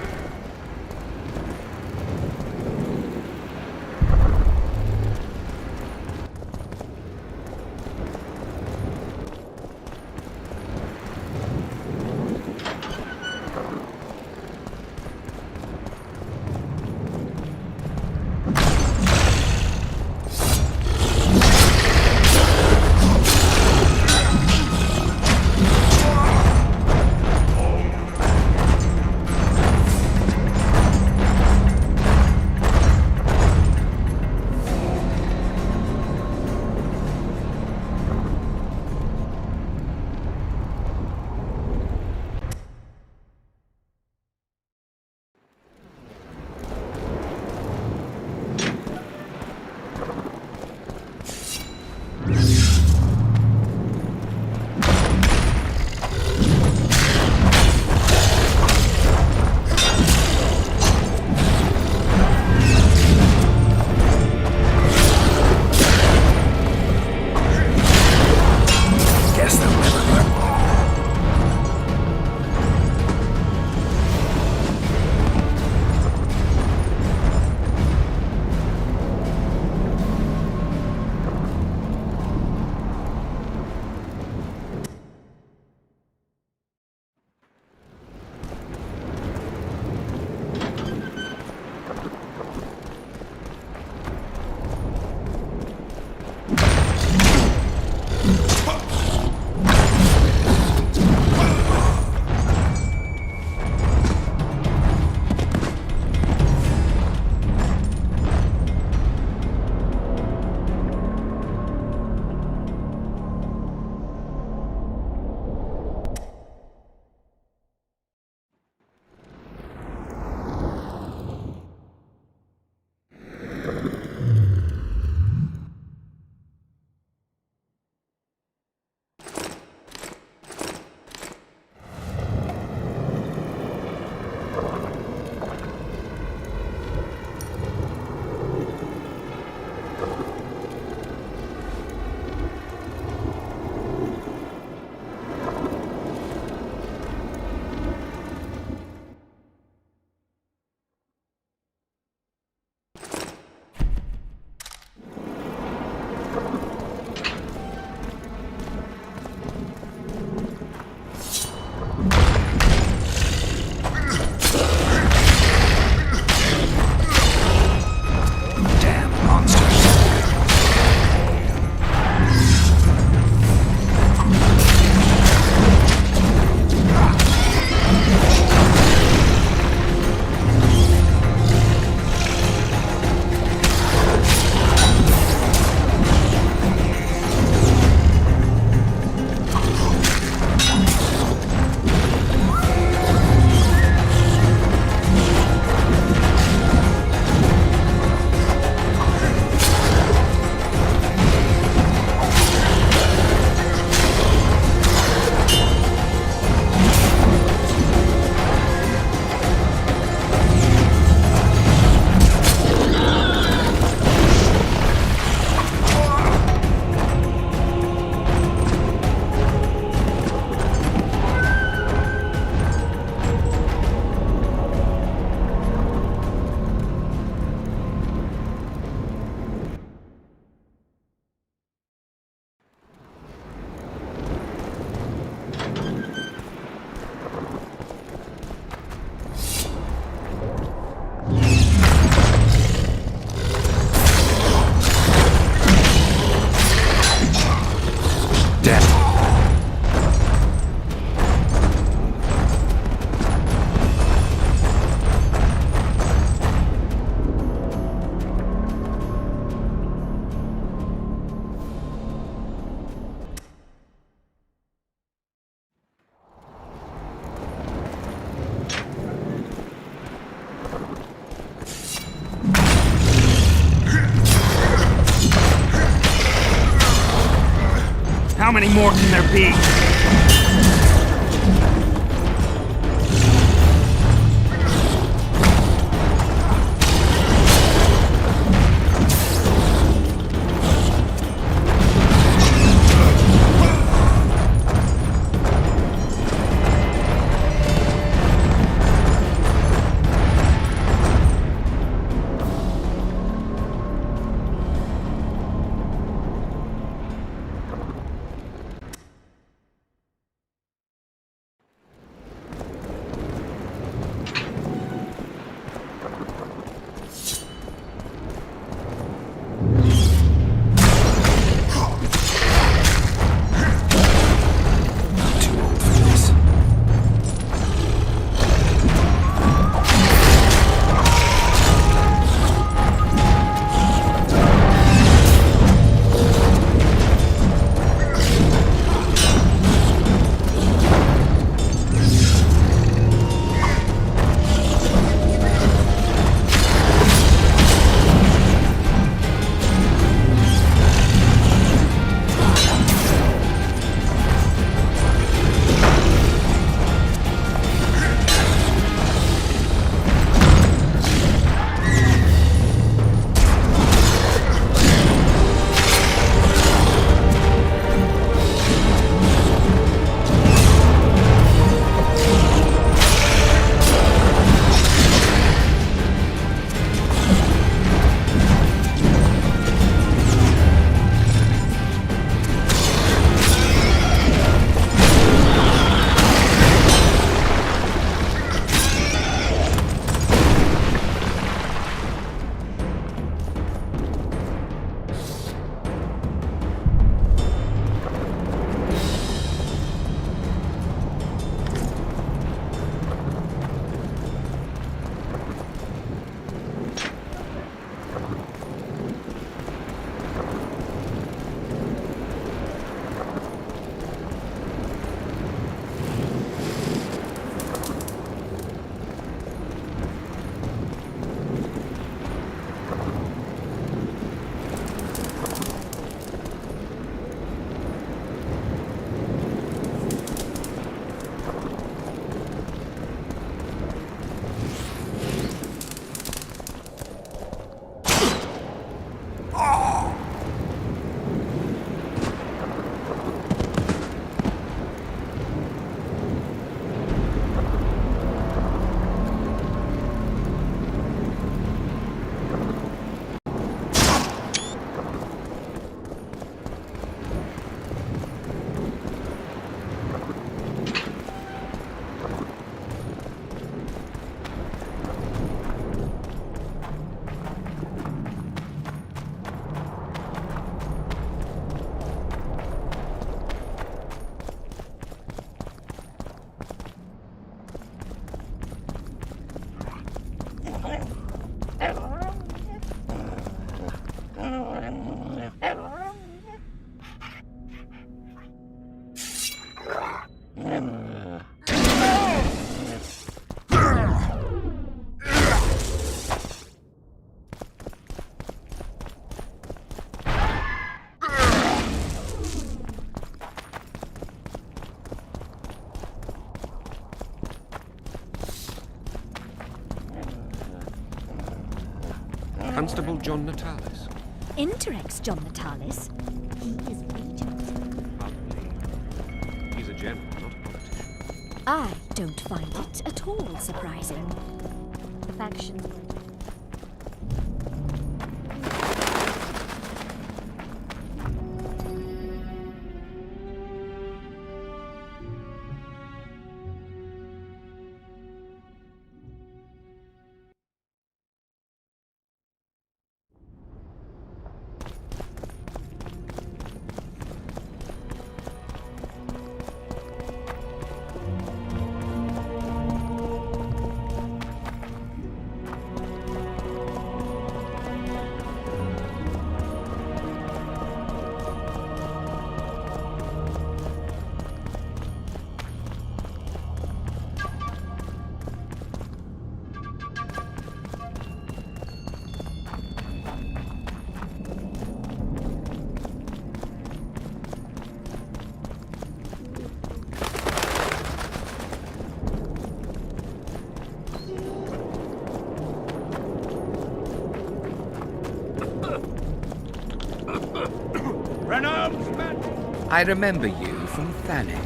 How many more can there be? Constable John Natalis. Interrex John Natalis. He is regent. He's a general, not a politician. I don't find it at all surprising. The factions were... Renarm's men! I remember you from Thanet.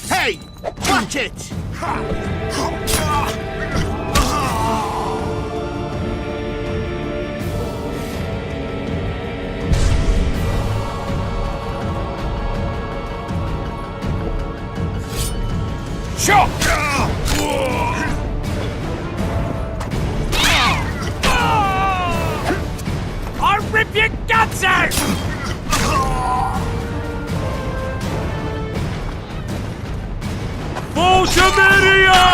Hey! Watch it! Shot! I'll rip your guts out! Ultimedia!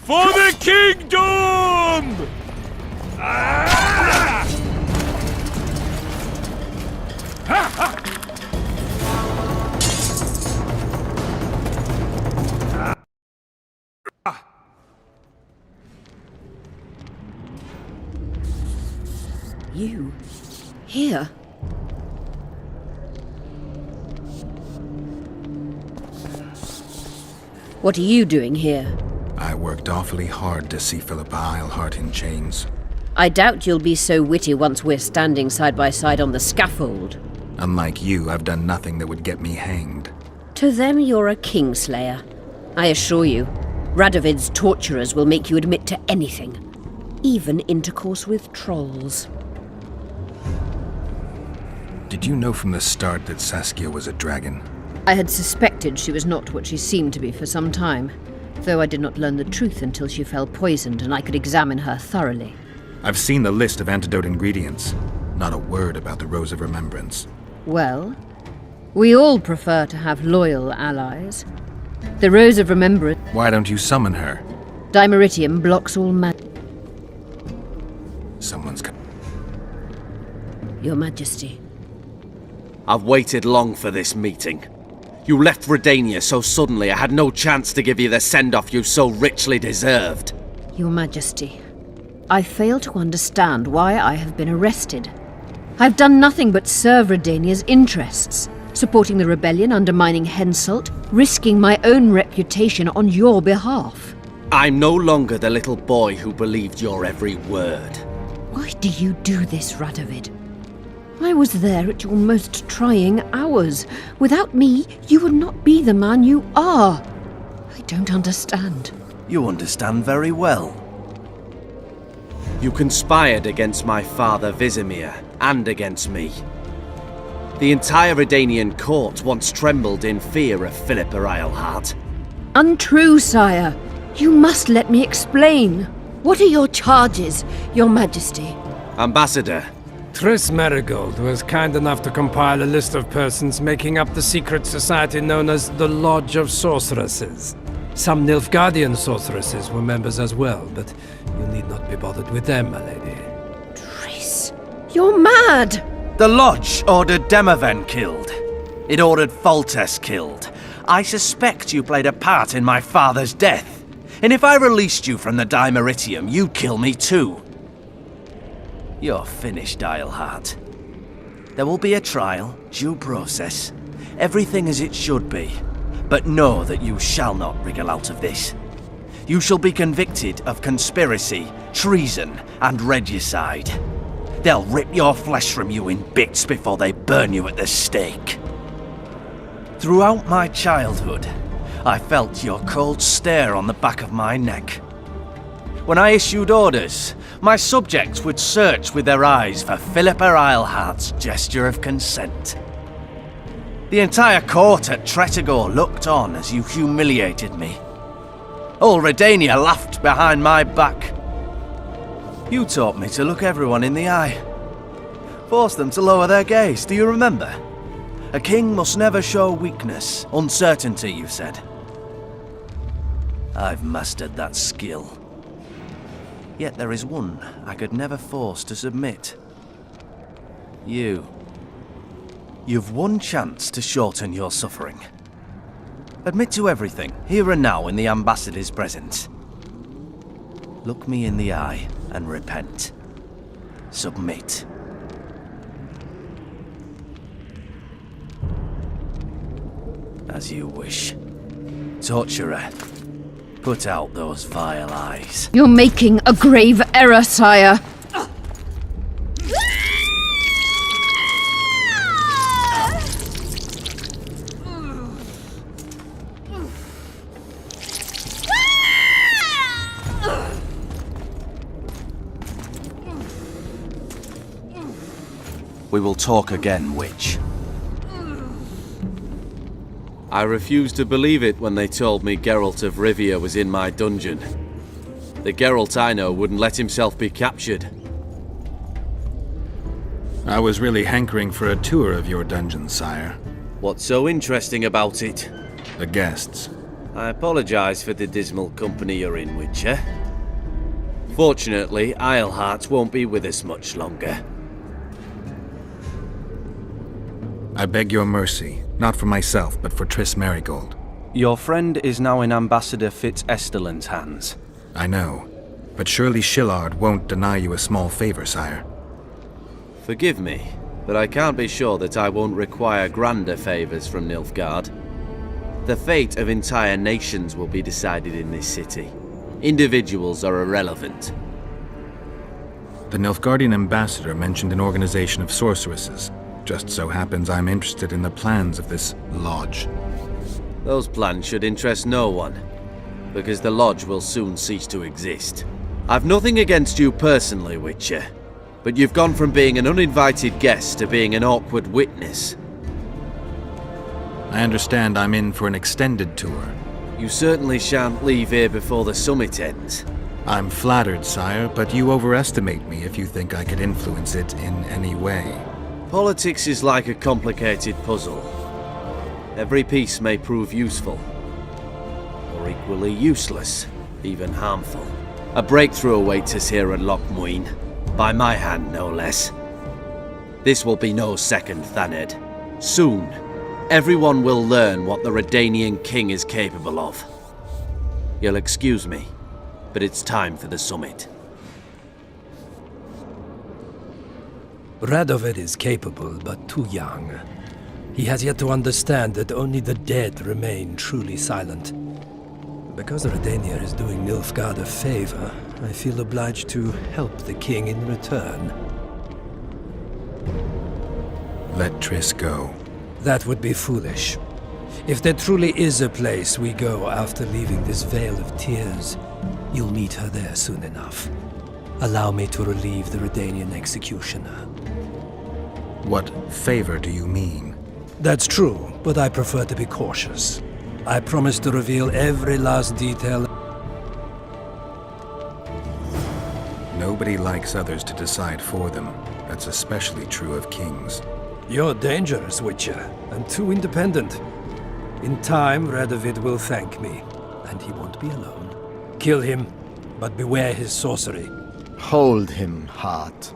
For the kingdom! Ah! Ha, ha. You? Here? What are you doing here? I worked awfully hard to see Philippa Eilhart in chains. I doubt you'll be so witty once we're standing side by side on the scaffold. Unlike you, I've done nothing that would get me hanged. To them, you're a kingslayer. I assure you, Radovid's torturers will make you admit to anything. Even intercourse with trolls. Did you know from the start that Saskia was a dragon? I had suspected she was not what she seemed to be for some time, though I did not learn the truth until she fell poisoned and I could examine her thoroughly. I've seen the list of antidote ingredients. Not a word about the Rose of Remembrance. Well, we all prefer to have loyal allies. The Rose of Remembrance... Why don't you summon her? Dimeritium blocks all Someone's... Your Majesty. I've waited long for this meeting. You left Redania so suddenly I had no chance to give you the send-off you so richly deserved. Your Majesty, I fail to understand why I have been arrested. I've done nothing but serve Redania's interests, supporting the rebellion, undermining Henselt, risking my own reputation on your behalf. I'm no longer the little boy who believed your every word. Why do you do this, Radovid? I was there at your most trying hours. Without me, you would not be the man you are. I don't understand. You understand very well. You conspired against my father Vizimir, and against me. The entire Redanian court once trembled in fear of Philippa Eilhart. Untrue, sire. You must let me explain. What are your charges, your Majesty? Ambassador. Triss Merigold was kind enough to compile a list of persons making up the secret society known as the Lodge of Sorceresses. Some Nilfgaardian sorceresses were members as well, but you need not be bothered with them, my lady. Triss, you're mad! The Lodge ordered Demoven killed. It ordered Foltest killed. I suspect you played a part in my father's death. And if I released you from the Dimeritium, you'd kill me too. You're finished, Eilhart. There will be a trial, due process, everything as it should be. But know that you shall not wriggle out of this. You shall be convicted of conspiracy, treason, and regicide. They'll rip your flesh from you in bits before they burn you at the stake. Throughout my childhood, I felt your cold stare on the back of my neck. When I issued orders, my subjects would search with their eyes for Philippa Eilhart's gesture of consent. The entire court at Tretogor looked on as you humiliated me. All Redania laughed behind my back. You taught me to look everyone in the eye. Forced them to lower their gaze, do you remember? A king must never show weakness, uncertainty, you said. I've mastered that skill. Yet there is one I could never force to submit. You. You've one chance to shorten your suffering. Admit to everything, here and now in the Ambassador's presence. Look me in the eye and repent. Submit. As you wish. Torturer, put out those vile eyes. You're making a grave error, sire. We will talk again, witch. I refused to believe it when they told me Geralt of Rivia was in my dungeon. The Geralt I know wouldn't let himself be captured. I was really hankering for a tour of your dungeon, sire. What's so interesting about it? The guests. I apologize for the dismal company you're in, Witcher. Fortunately, Eilhart won't be with us much longer. I beg your mercy, not for myself, but for Triss Merigold. Your friend is now in Ambassador Fitz-Esterlin's hands. I know, but surely Shillard won't deny you a small favor, sire. Forgive me, but I can't be sure that I won't require grander favors from Nilfgaard. The fate of entire nations will be decided in this city. Individuals are irrelevant. The Nilfgaardian ambassador mentioned an organization of sorceresses. Just so happens I'm interested in the plans of this lodge. Those plans should interest no one, because the lodge will soon cease to exist. I've nothing against you personally, Witcher, but you've gone from being an uninvited guest to being an awkward witness. I understand I'm in for an extended tour. You certainly shan't leave here before the summit ends. I'm flattered, sire, but you overestimate me if you think I could influence it in any way. Politics is like a complicated puzzle. Every piece may prove useful, or equally useless, even harmful. A breakthrough awaits us here at Loch Muin, by my hand no less. This will be no second Thaned. Soon, everyone will learn what the Redanian king is capable of. You'll excuse me, but it's time for the summit. Radovid is capable, but too young. He has yet to understand that only the dead remain truly silent. Because Redania is doing Nilfgaard a favor, I feel obliged to help the king in return. Let Triss go. That would be foolish. If there truly is a place we go after leaving this Vale of Tears, you'll meet her there soon enough. Allow me to relieve the Redanian executioner. What favor do you mean? That's true, but I prefer to be cautious. I promise to reveal every last detail. Nobody likes others to decide for them. That's especially true of kings. You're dangerous, Witcher, and too independent. In time, Radovid will thank me. and he won't be alone. Kill him, but beware his sorcery. Hold him, Hart.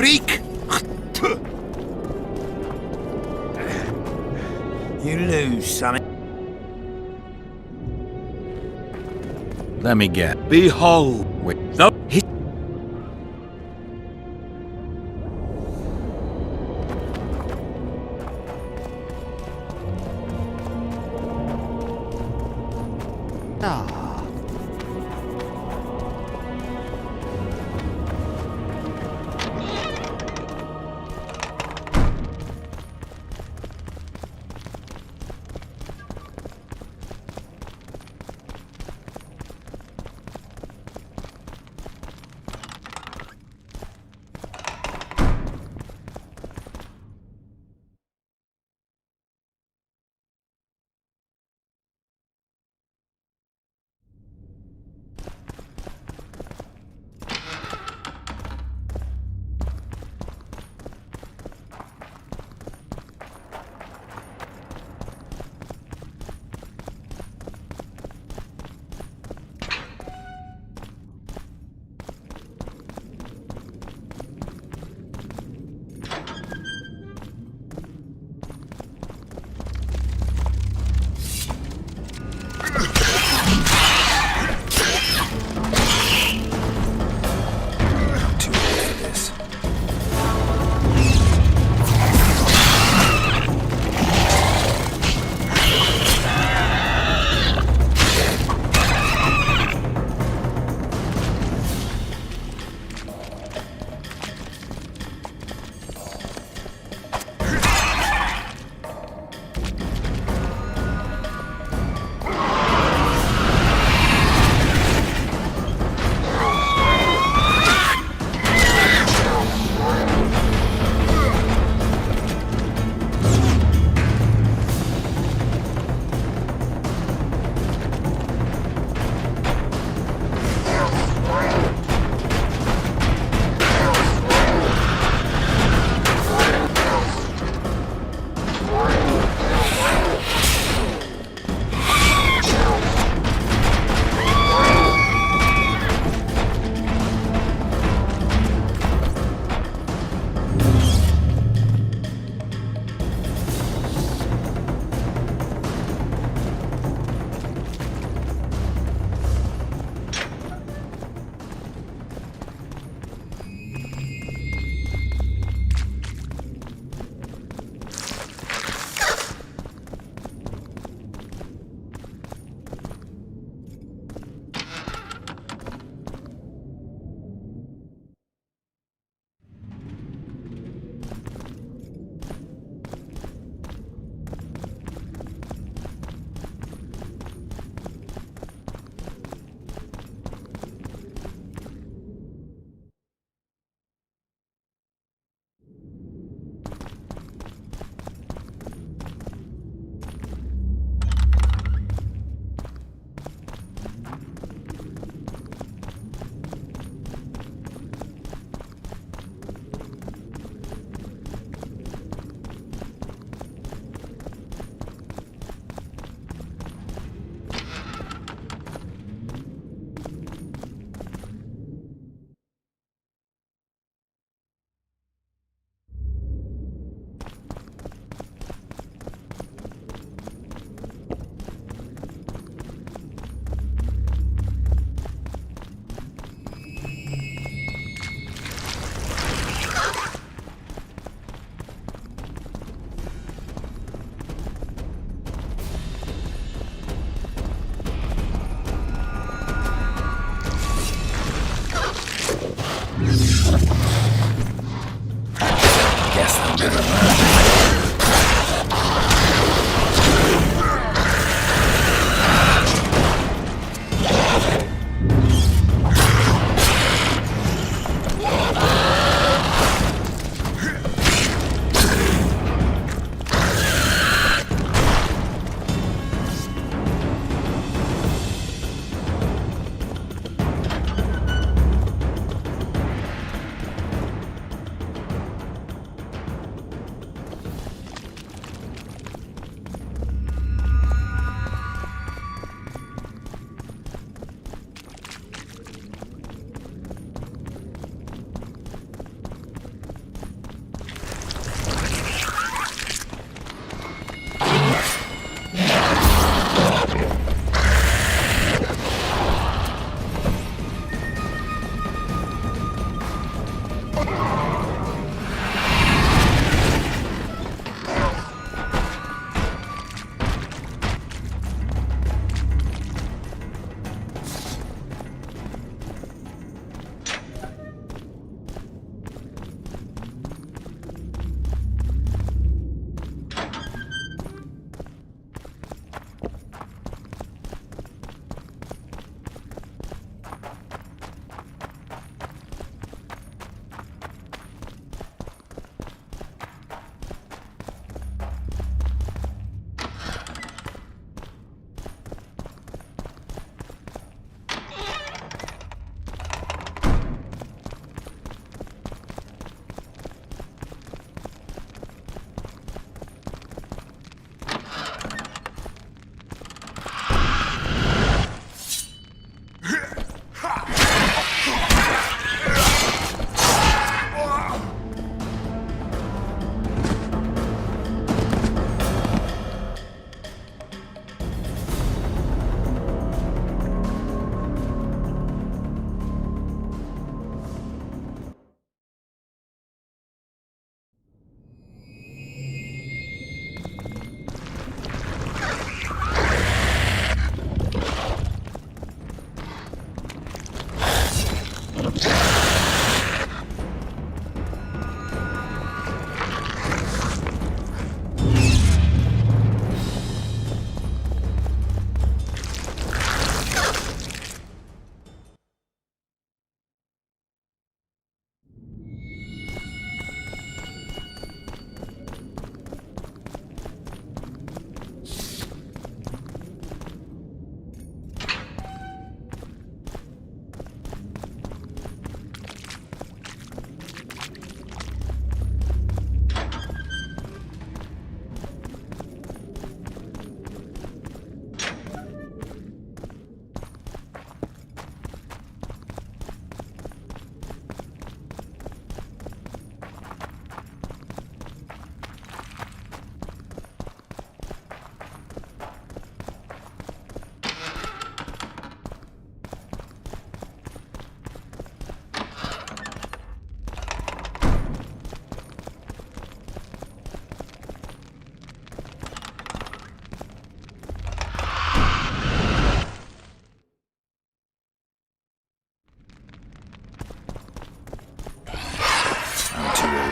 Freak! You lose, Sonny. Let me get. Behold! Wait. The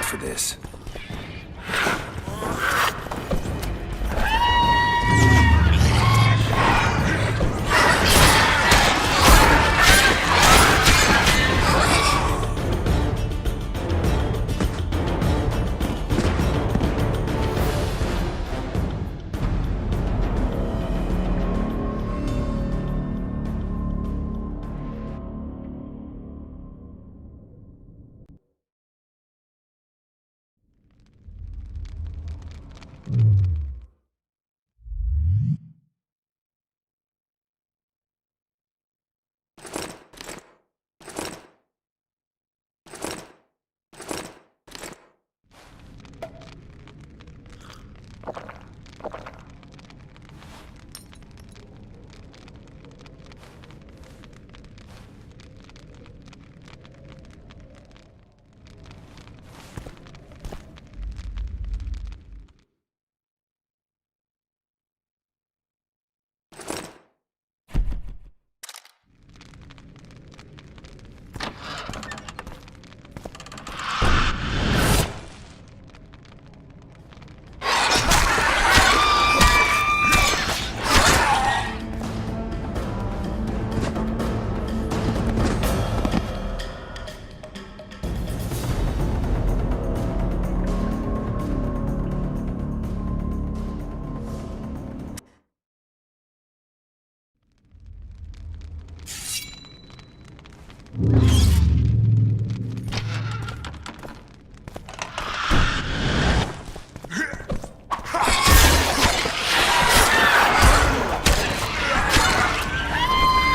for this.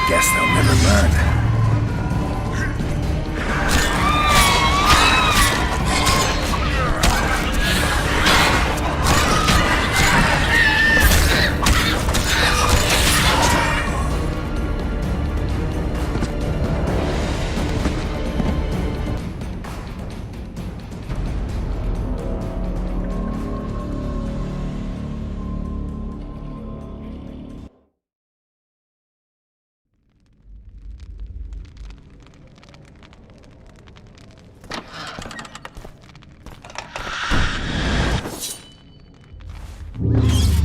Guess they'll never learn.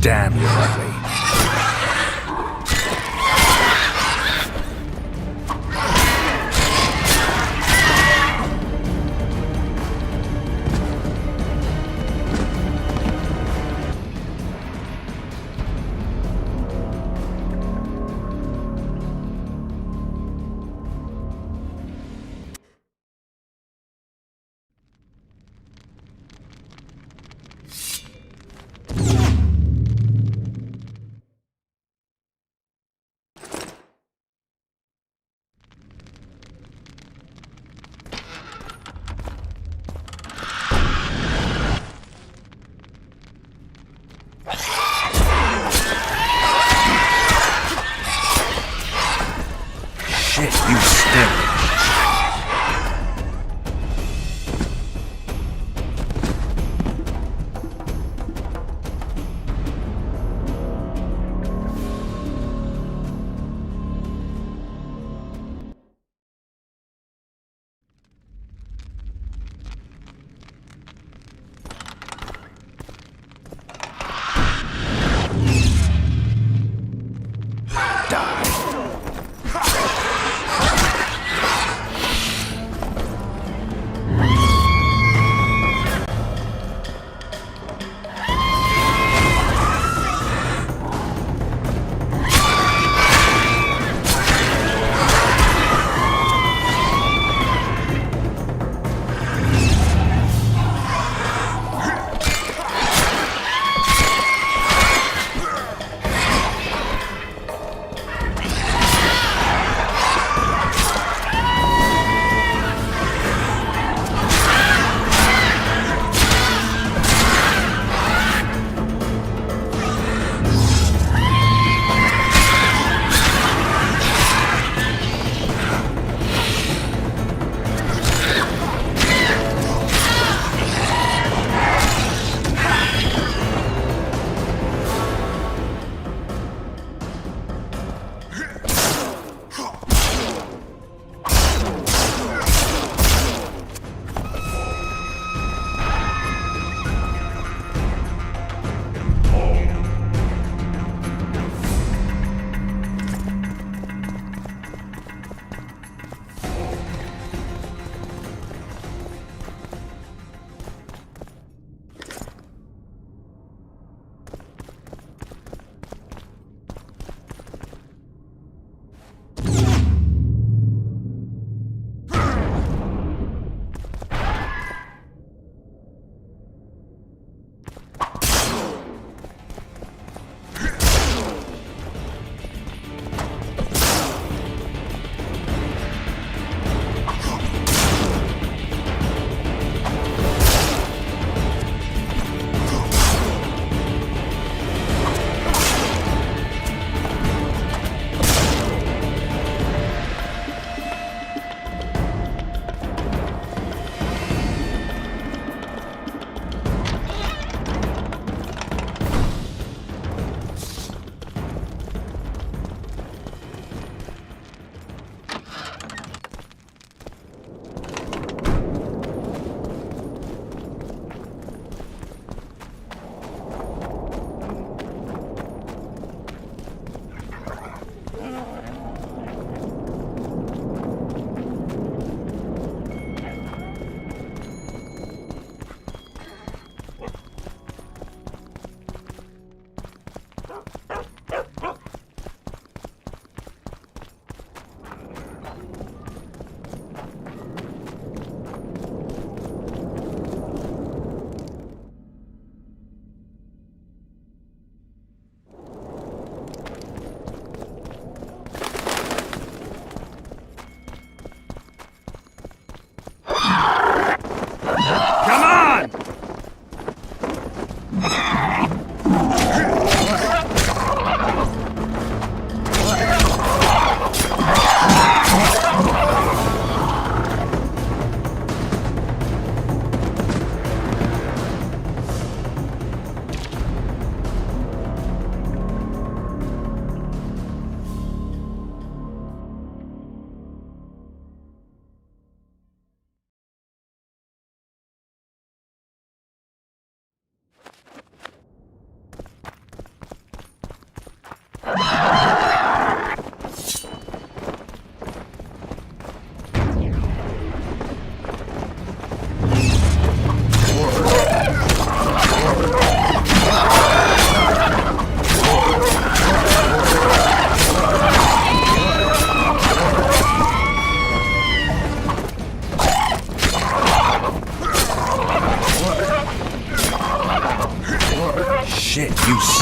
Damn, you're ugly.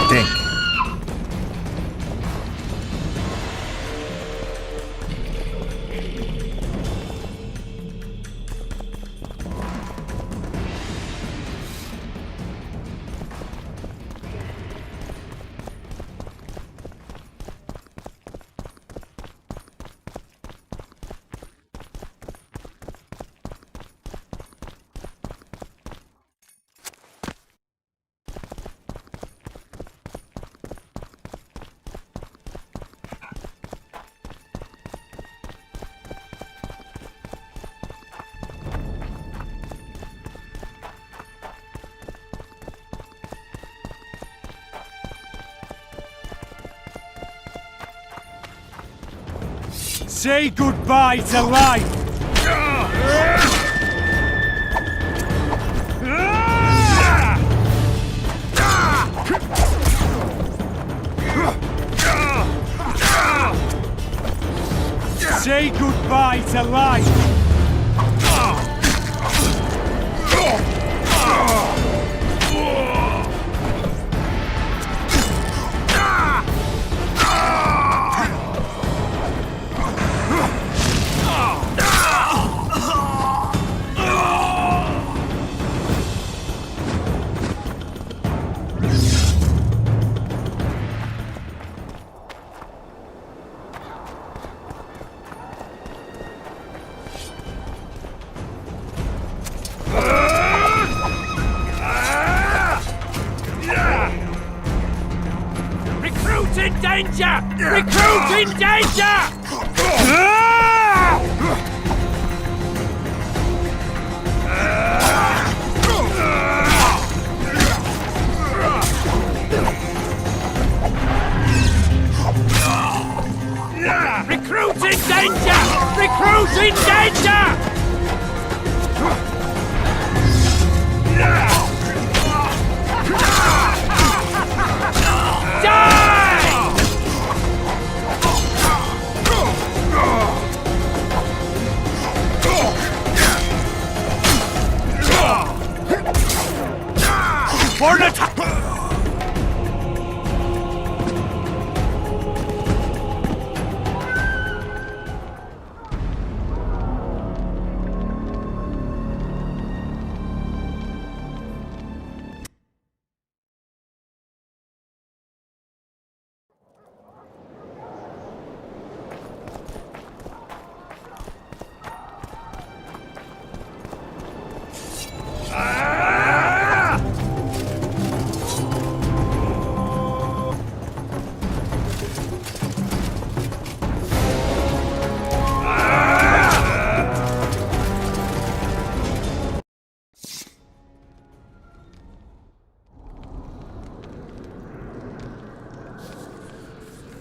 Think. Say goodbye to life! Say goodbye to life! Recruit in danger! Recruit in danger! Recruit in danger! Recruit in danger! For the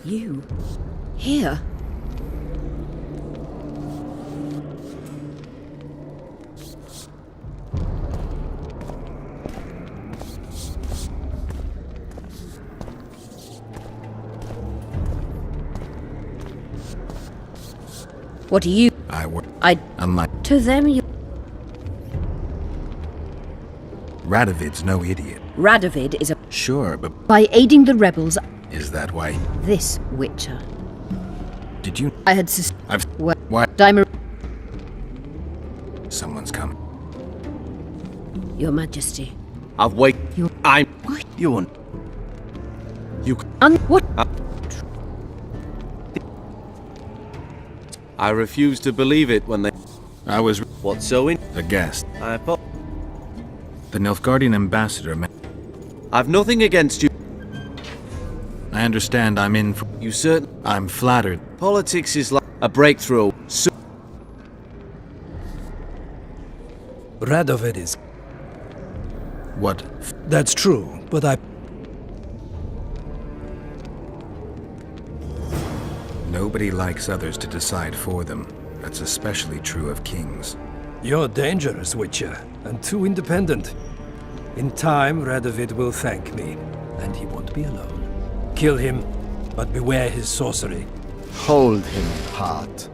You? Here? What do you... To them you... Radovid's no idiot. Radovid is a... Sure, but... By aiding the rebels... Is that why? This Witcher. Did you... I had Why? Dimer... Someone's come. Your Majesty. I've waited. I'm... What? You want... You... What? I refuse to believe it when they... I was... What's so in... A guest. I... The Nilfgaardian ambassador... I've nothing against you. I understand I'm in for... You certain... I'm flattered. Politics is like a breakthrough. So Radovid is... What? That's true, but I... Nobody likes others to decide for them. That's especially true of kings. You're dangerous, Witcher, and too independent. In time, Radovid will thank me, and he won't be alone. Kill him, but beware his sorcery. Hold him, Hart.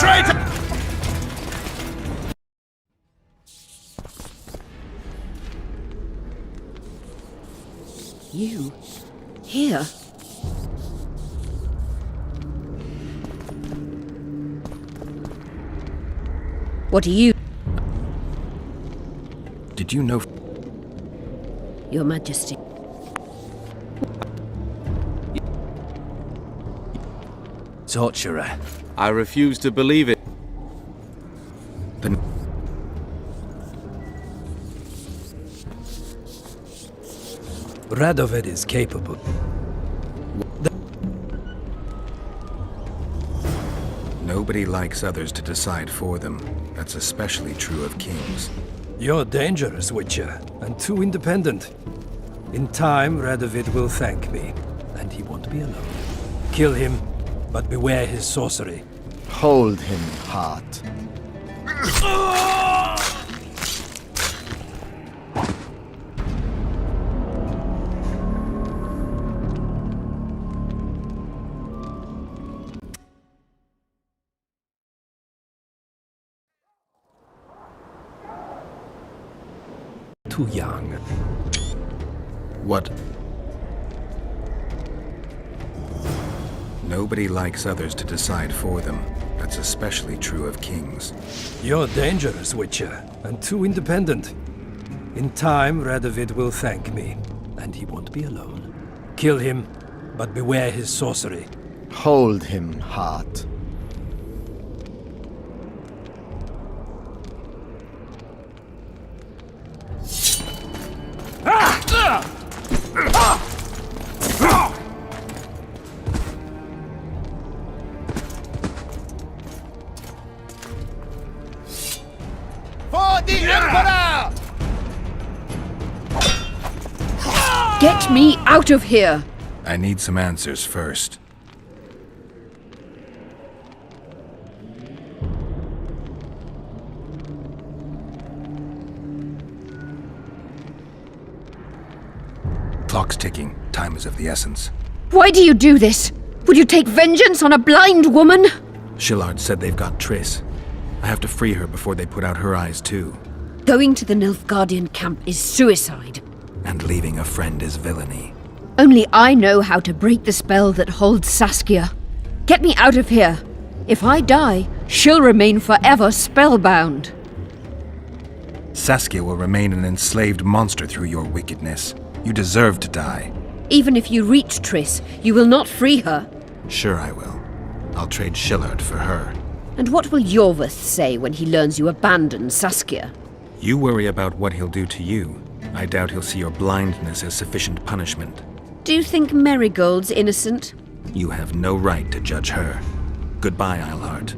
traitor! You? Here? What are you? Did you know... Your Majesty. Torturer. I refuse to believe it. Then... Radovid is capable. Nobody likes others to decide for them. That's especially true of kings. You're dangerous, Witcher, and too independent. In time, Radovid will thank me, and he won't be alone. Kill him, but beware his sorcery. Hold him, Hart. Too young. What? Nobody likes others to decide for them. That's especially true of kings. You're dangerous, Witcher, and too independent. In time, Radovid will thank me, and he won't be alone. Kill him, but beware his sorcery. Hold him, Hart. For the Emperor! Get me out of here! I need some answers first. Clock's ticking. Time is of the essence. Why do you do this? Would you take vengeance on a blind woman? Shillard said they've got Triss. I have to free her before they put out her eyes, too. Going to the Nilfgaardian camp is suicide. And leaving a friend is villainy. Only I know how to break the spell that holds Saskia. Get me out of here. If I die, she'll remain forever spellbound. Saskia will remain an enslaved monster through your wickedness. You deserve to die. Even if you reach Triss, you will not free her. Sure I will. I'll trade Shillard for her. And what will Yorveth say when he learns you abandoned Saskia? You worry about what he'll do to you. I doubt he'll see your blindness as sufficient punishment. Do you think Marigold's innocent? You have no right to judge her. Goodbye, Eilhart.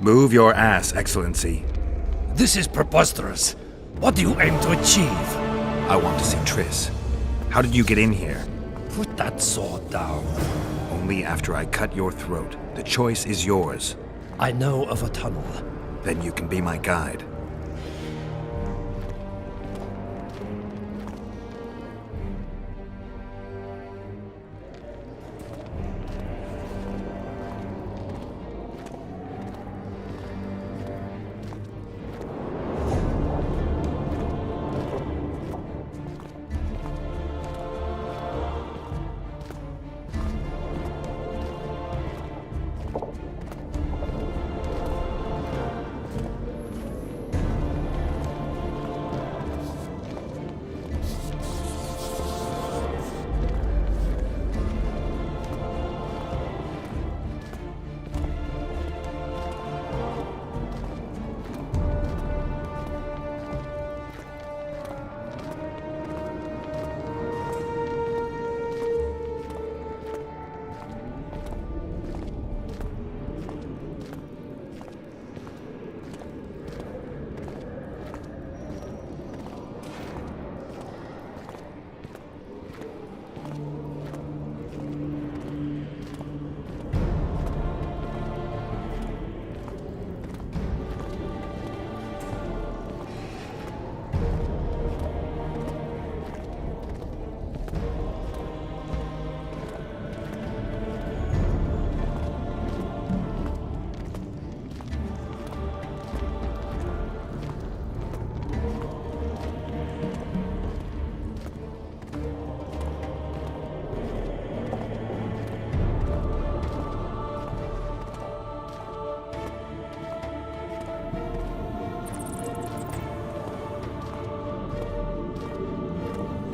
Move your ass, Excellency. This is preposterous. What do you aim to achieve? I want to see Triss. How did you get in here? Put that sword down. Only after I cut your throat. The choice is yours. I know of a tunnel. Then you can be my guide.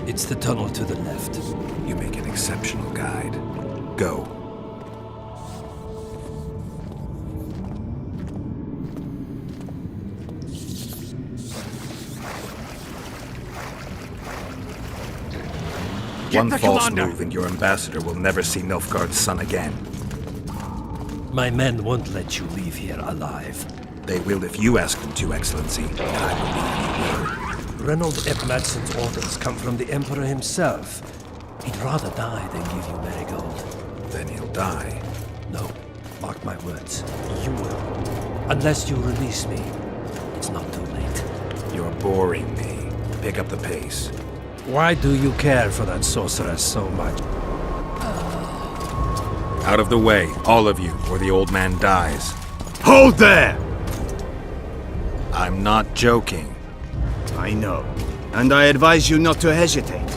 It's the tunnel to the left. You make an exceptional guide. Go. One false move and your ambassador will never see Nilfgaard's son again. My men won't let you leave here alive. They will if you ask them to, Excellency, and I believe you will. Reynold Ep Madsen's orders come from the Emperor himself. He'd rather die than give you Marigold. Then he'll die. No, mark my words. You will. Unless you release me, it's not too late. You're boring me. Pick up the pace. Why do you care for that sorceress so much? Out of the way, all of you, or the old man dies. Hold there! I'm not joking. I know. And I advise you not to hesitate.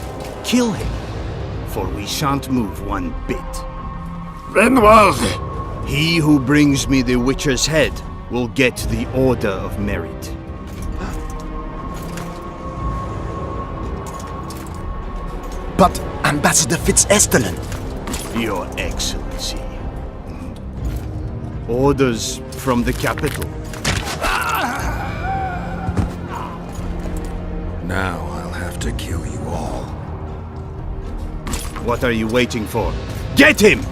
Kill him, for we shan't move one bit. Renoir! He who brings me the Witcher's head will get the Order of Merit. But Ambassador Fitz-Estellen... Your Excellency. Orders from the capital. Now I'll have to kill you all. What are you waiting for? Get him!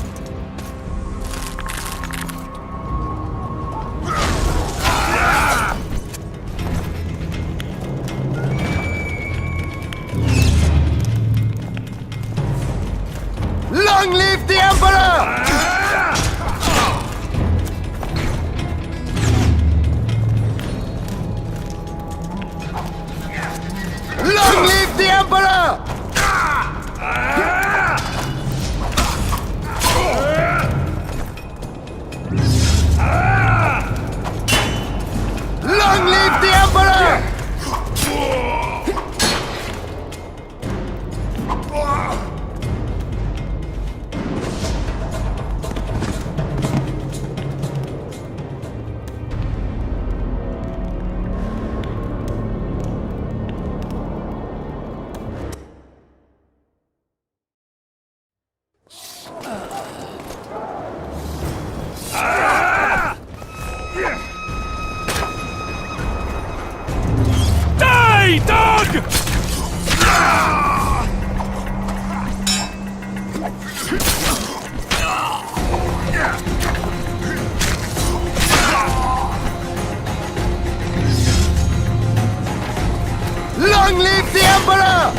Long live the Emperor! Long live the Emperor! Long live the Emperor! Die, dog! Long live the Emperor!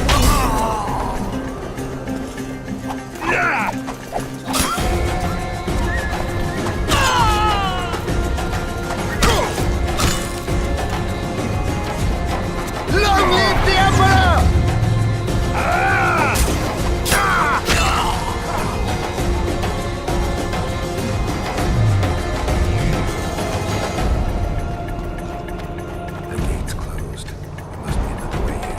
Long live the Emperor! The gate's closed. There must be another way in.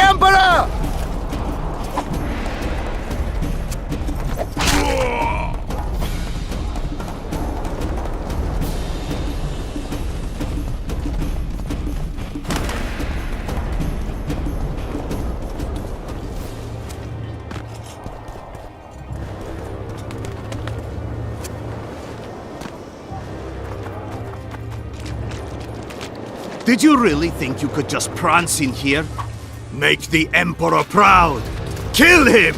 Emperor! Did you really think you could just prance in here? Make the Emperor proud! Kill him!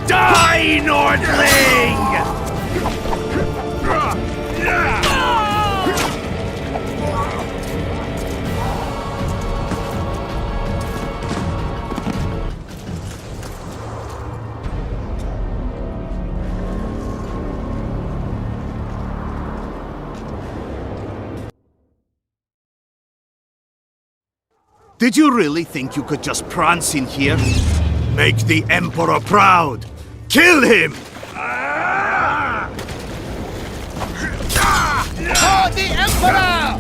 Die, Nordling! Did you really think you could just prance in here? Make the Emperor proud! Kill him! For the Emperor!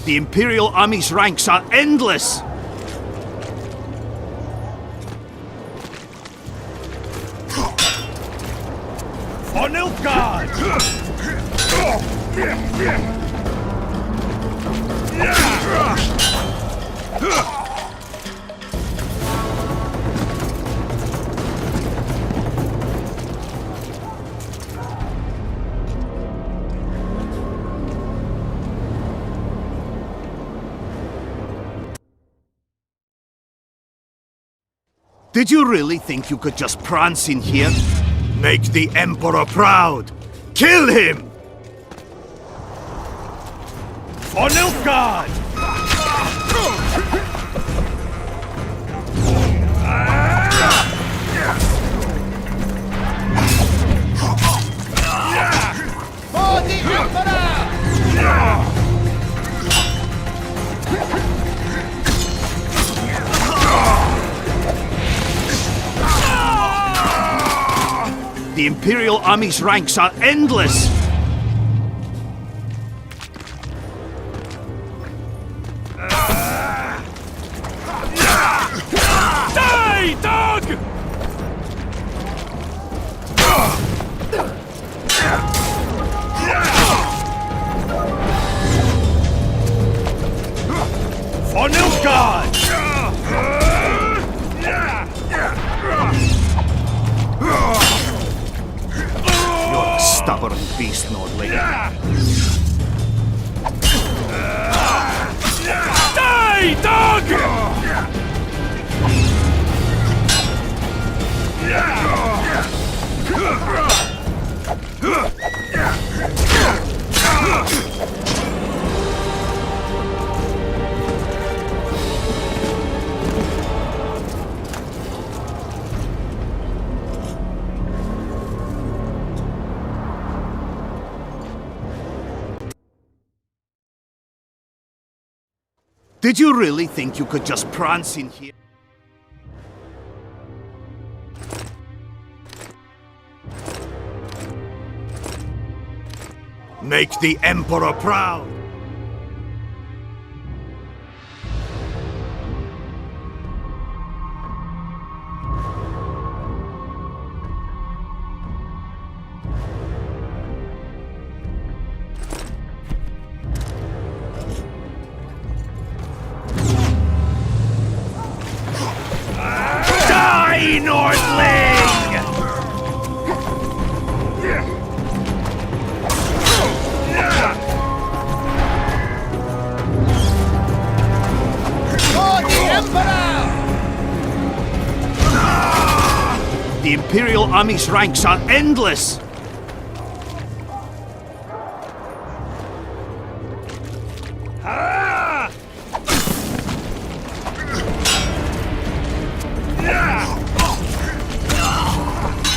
The Imperial Army's ranks are endless! For Nilfgaard! Did you really think you could just prance in here? Make the Emperor proud! Kill him! For Nilfgaard! For the Emperor! The Imperial Army's ranks are endless! Die, dog! For Nilfgaard! You're a stubborn beast, Nordling. Die, dog! Did you really think you could just prance in here? Make the Emperor proud! Die, Nordling! For the Emperor! The Imperial Army's ranks are endless!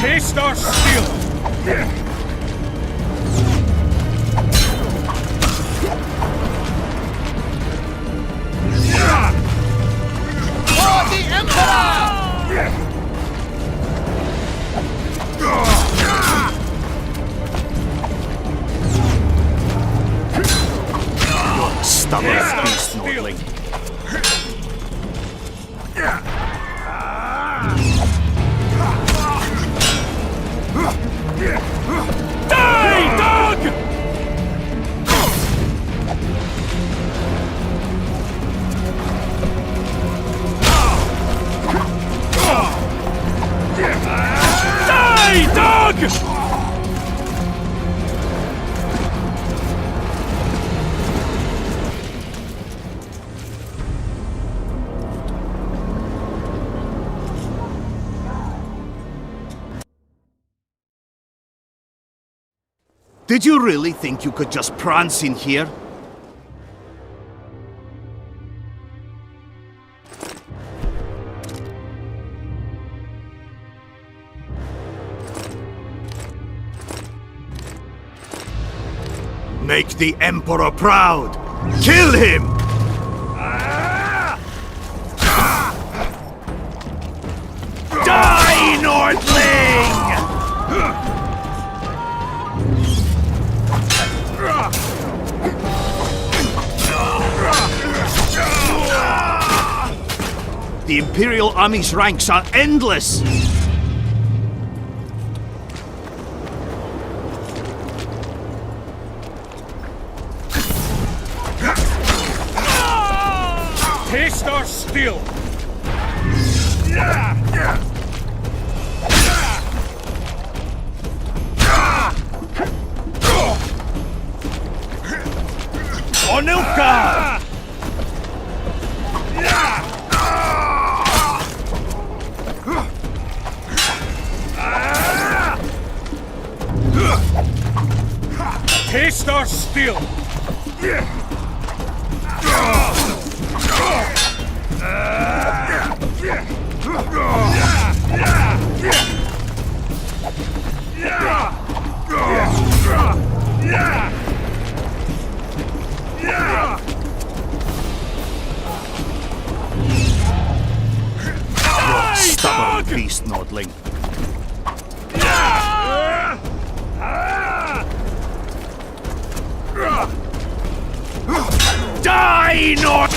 Taste our steel! stubborn beast, Nordling. Die, dog! Die, dog! Did you really think you could just prance in here? Make the Emperor proud! Kill him! Die, Nordling! The Imperial Army's ranks are endless! Taste our steel! Onilka! Taste our steel! You're a stubborn beast, Nordling. Die, Nord!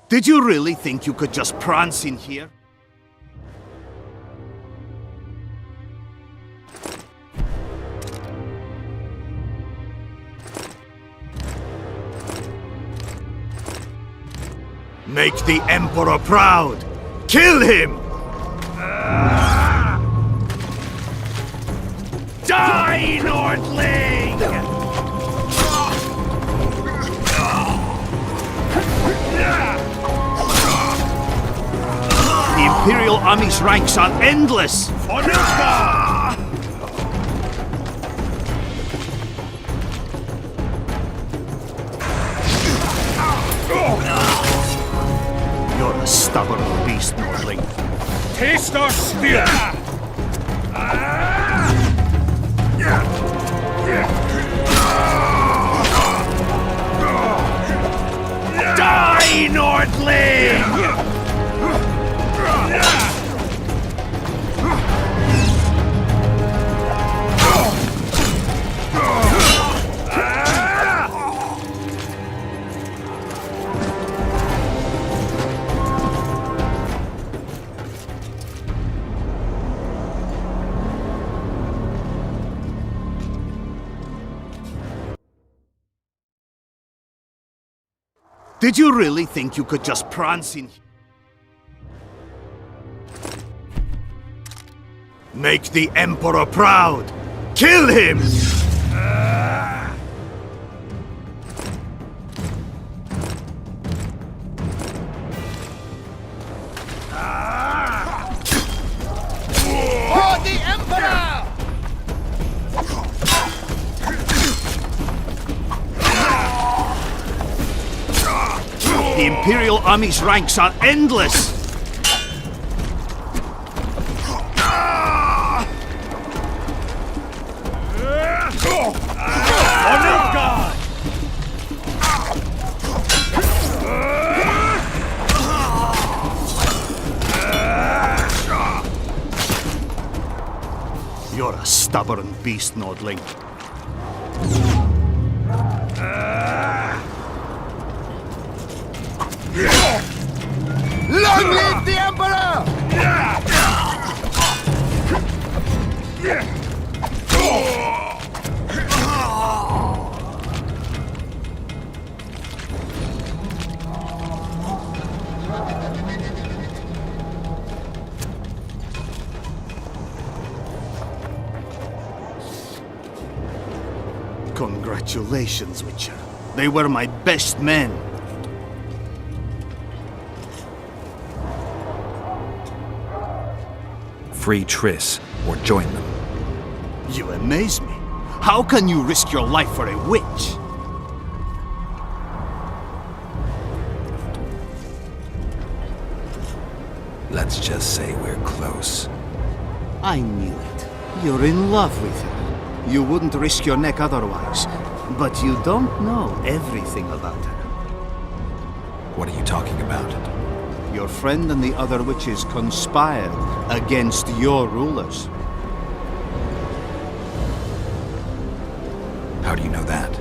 Did you really think you could just prance in here? Make the Emperor proud! Kill him! Die, Nordling! The Imperial Army's ranks are endless! You're a stubborn beast, Nordling. Taste our steel! Die, Nordling! Did you really think you could just prance in? Make the Emperor proud! Kill him! For the Emperor! The Imperial Army's ranks are endless! stubborn beast, Nordling. Long live the Emperor! Congratulations, Witcher. They were my best men. Free Triss, or join them. You amaze me. How can you risk your life for a witch? Let's just say we're close. I knew it. You're in love with her. You wouldn't risk your neck otherwise. But you don't know everything about her. What are you talking about? Your friend and the other witches conspired against your rulers. How do you know that?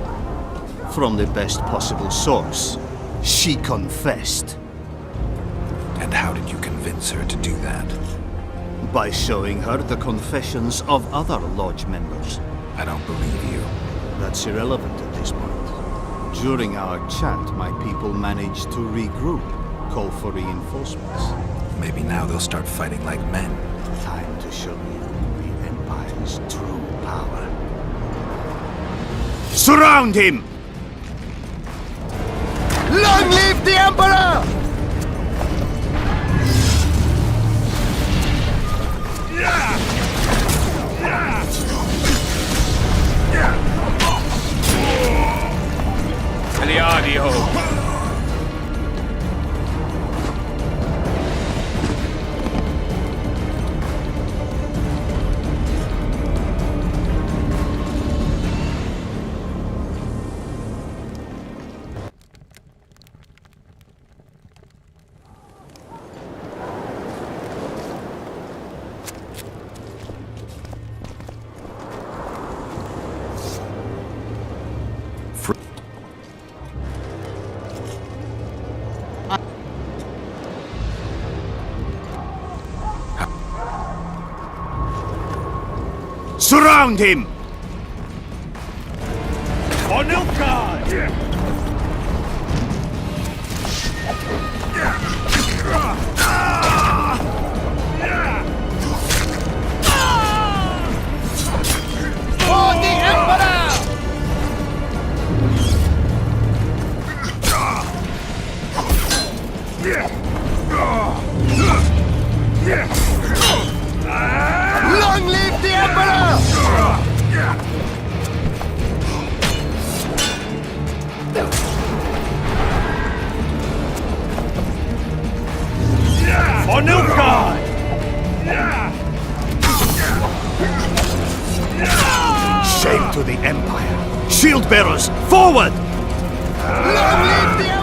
From the best possible source. She confessed. And how did you convince her to do that? By showing her the confessions of other lodge members. I don't believe you. That's irrelevant at this point. During our chat, my people managed to regroup, call for reinforcements. Maybe now they'll start fighting like men. Time to show you the Empire's true power. Surround him! Long live the Emperor! Eliadio! Surround him! For Nilfgaard! For the Emperor! Long live the Emperor! For Nilfgaard! Shame to the Empire! Shield bearers, forward! Long live the Emperor!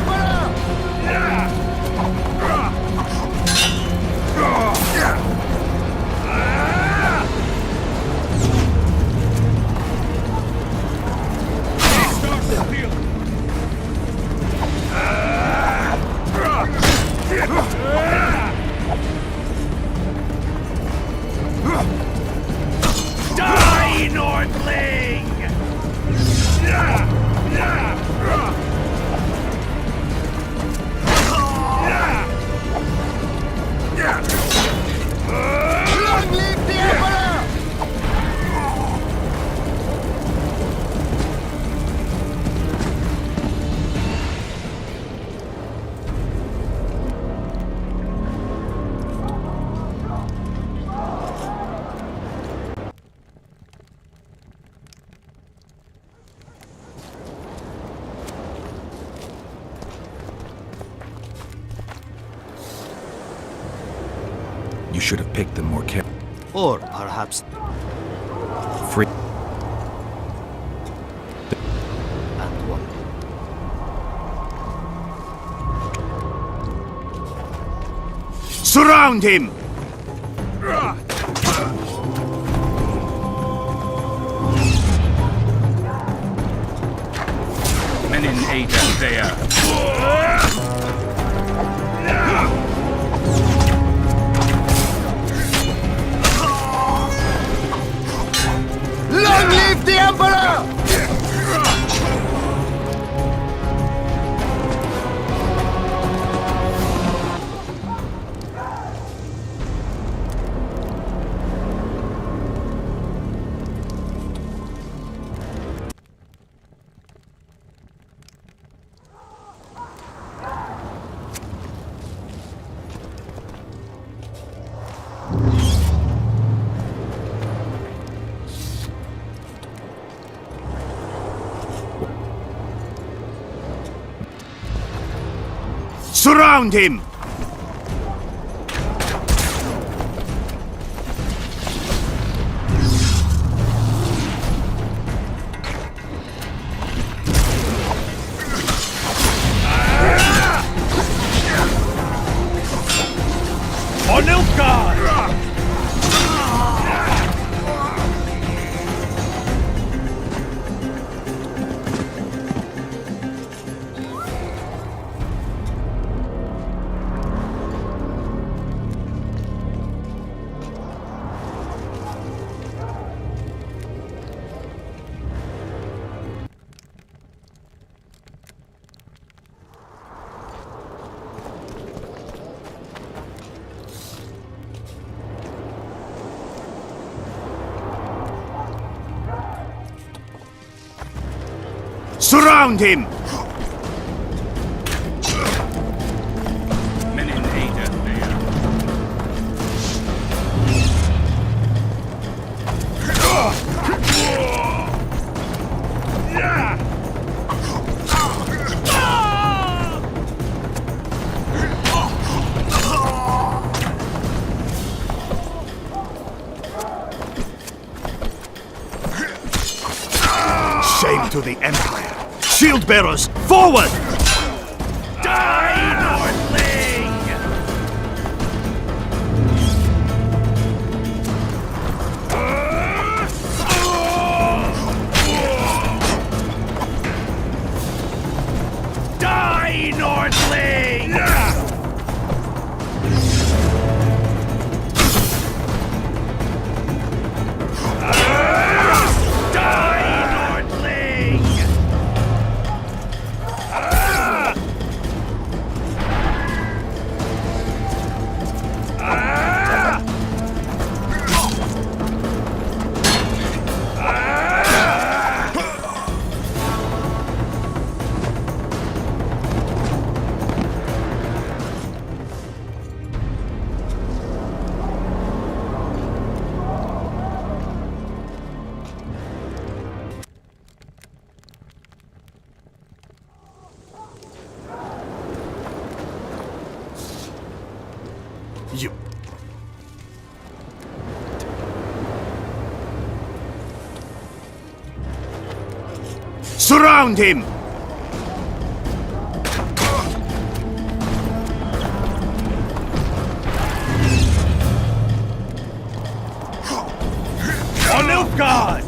Die, Nordling! Long live the Emperor! You should have picked them more carefully. Or perhaps... Free. And one. Surround him! Ada Thea. Long live the Emperor! Surround him! On Nilfgaard! Surround him! Men in Ada Thea. Shame to the Empire! Shield bearers, forward! Die, Northling! Die, Northling! You... Surround him! On Nilfgaard!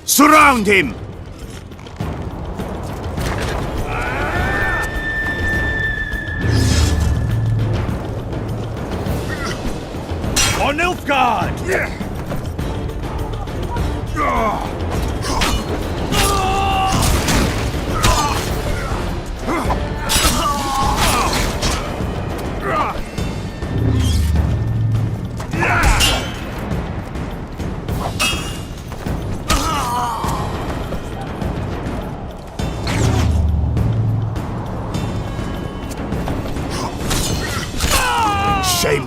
Surround him! On Nilfgaard!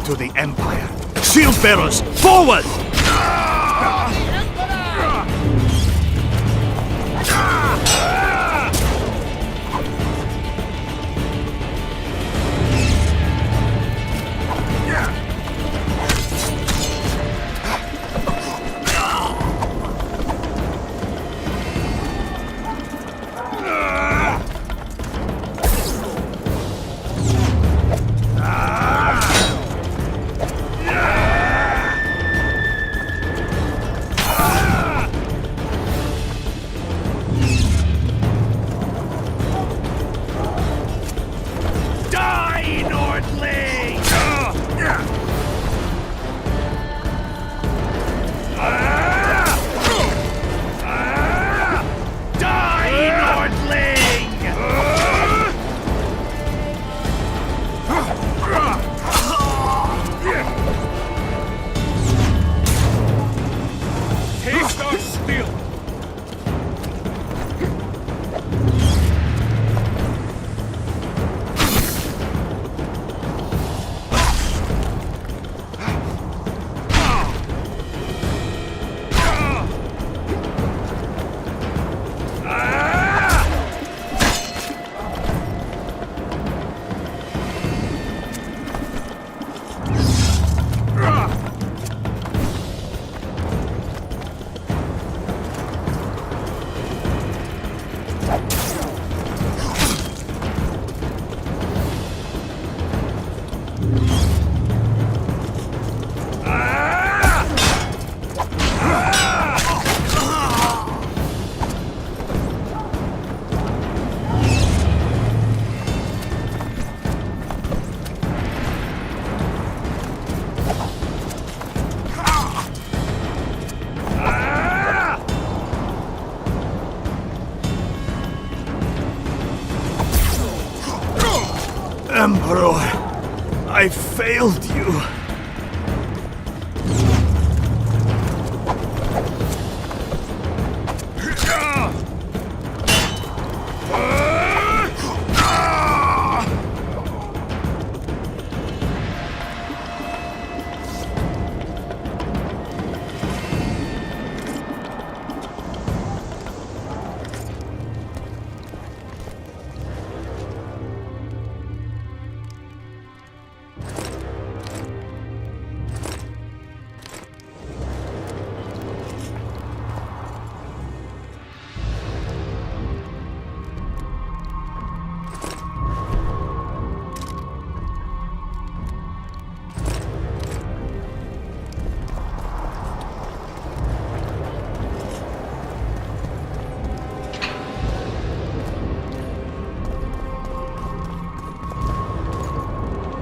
to the Empire. Shield bearers, forward! Emperor, I failed you.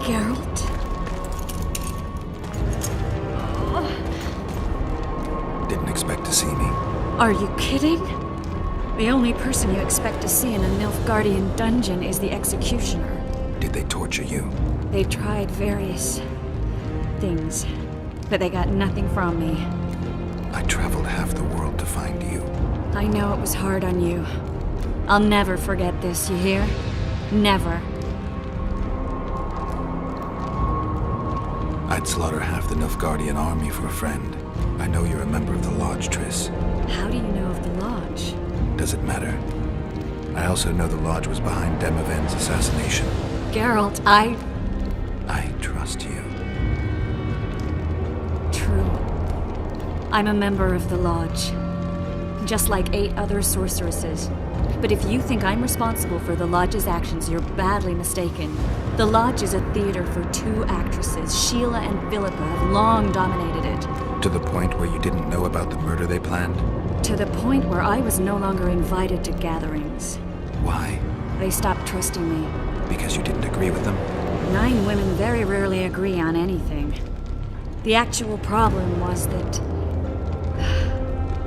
Geralt? Didn't expect to see me. Are you kidding? The only person you expect to see in a Nilfgaardian dungeon is the executioner. Did they torture you? They tried various things, but they got nothing from me. I traveled half the world to find you. I know it was hard on you. I'll never forget this, you hear? Never. I'd slaughter half the Nilfgaardian army for a friend. I know you're a member of the Lodge, Triss. How do you know of the Lodge? Does it matter? I also know the Lodge was behind Demaven's assassination. Geralt, I trust you. True. I'm a member of the Lodge. Just like 8 other sorceresses. But if you think I'm responsible for the Lodge's actions, you're badly mistaken. The Lodge is a theater for 2 actresses. Sheila and Philippa have long dominated it. To the point where you didn't know about the murder they planned? To the point where I was no longer invited to gatherings. Why? They stopped trusting me. Because you didn't agree with them? 9 women very rarely agree on anything. The actual problem was that...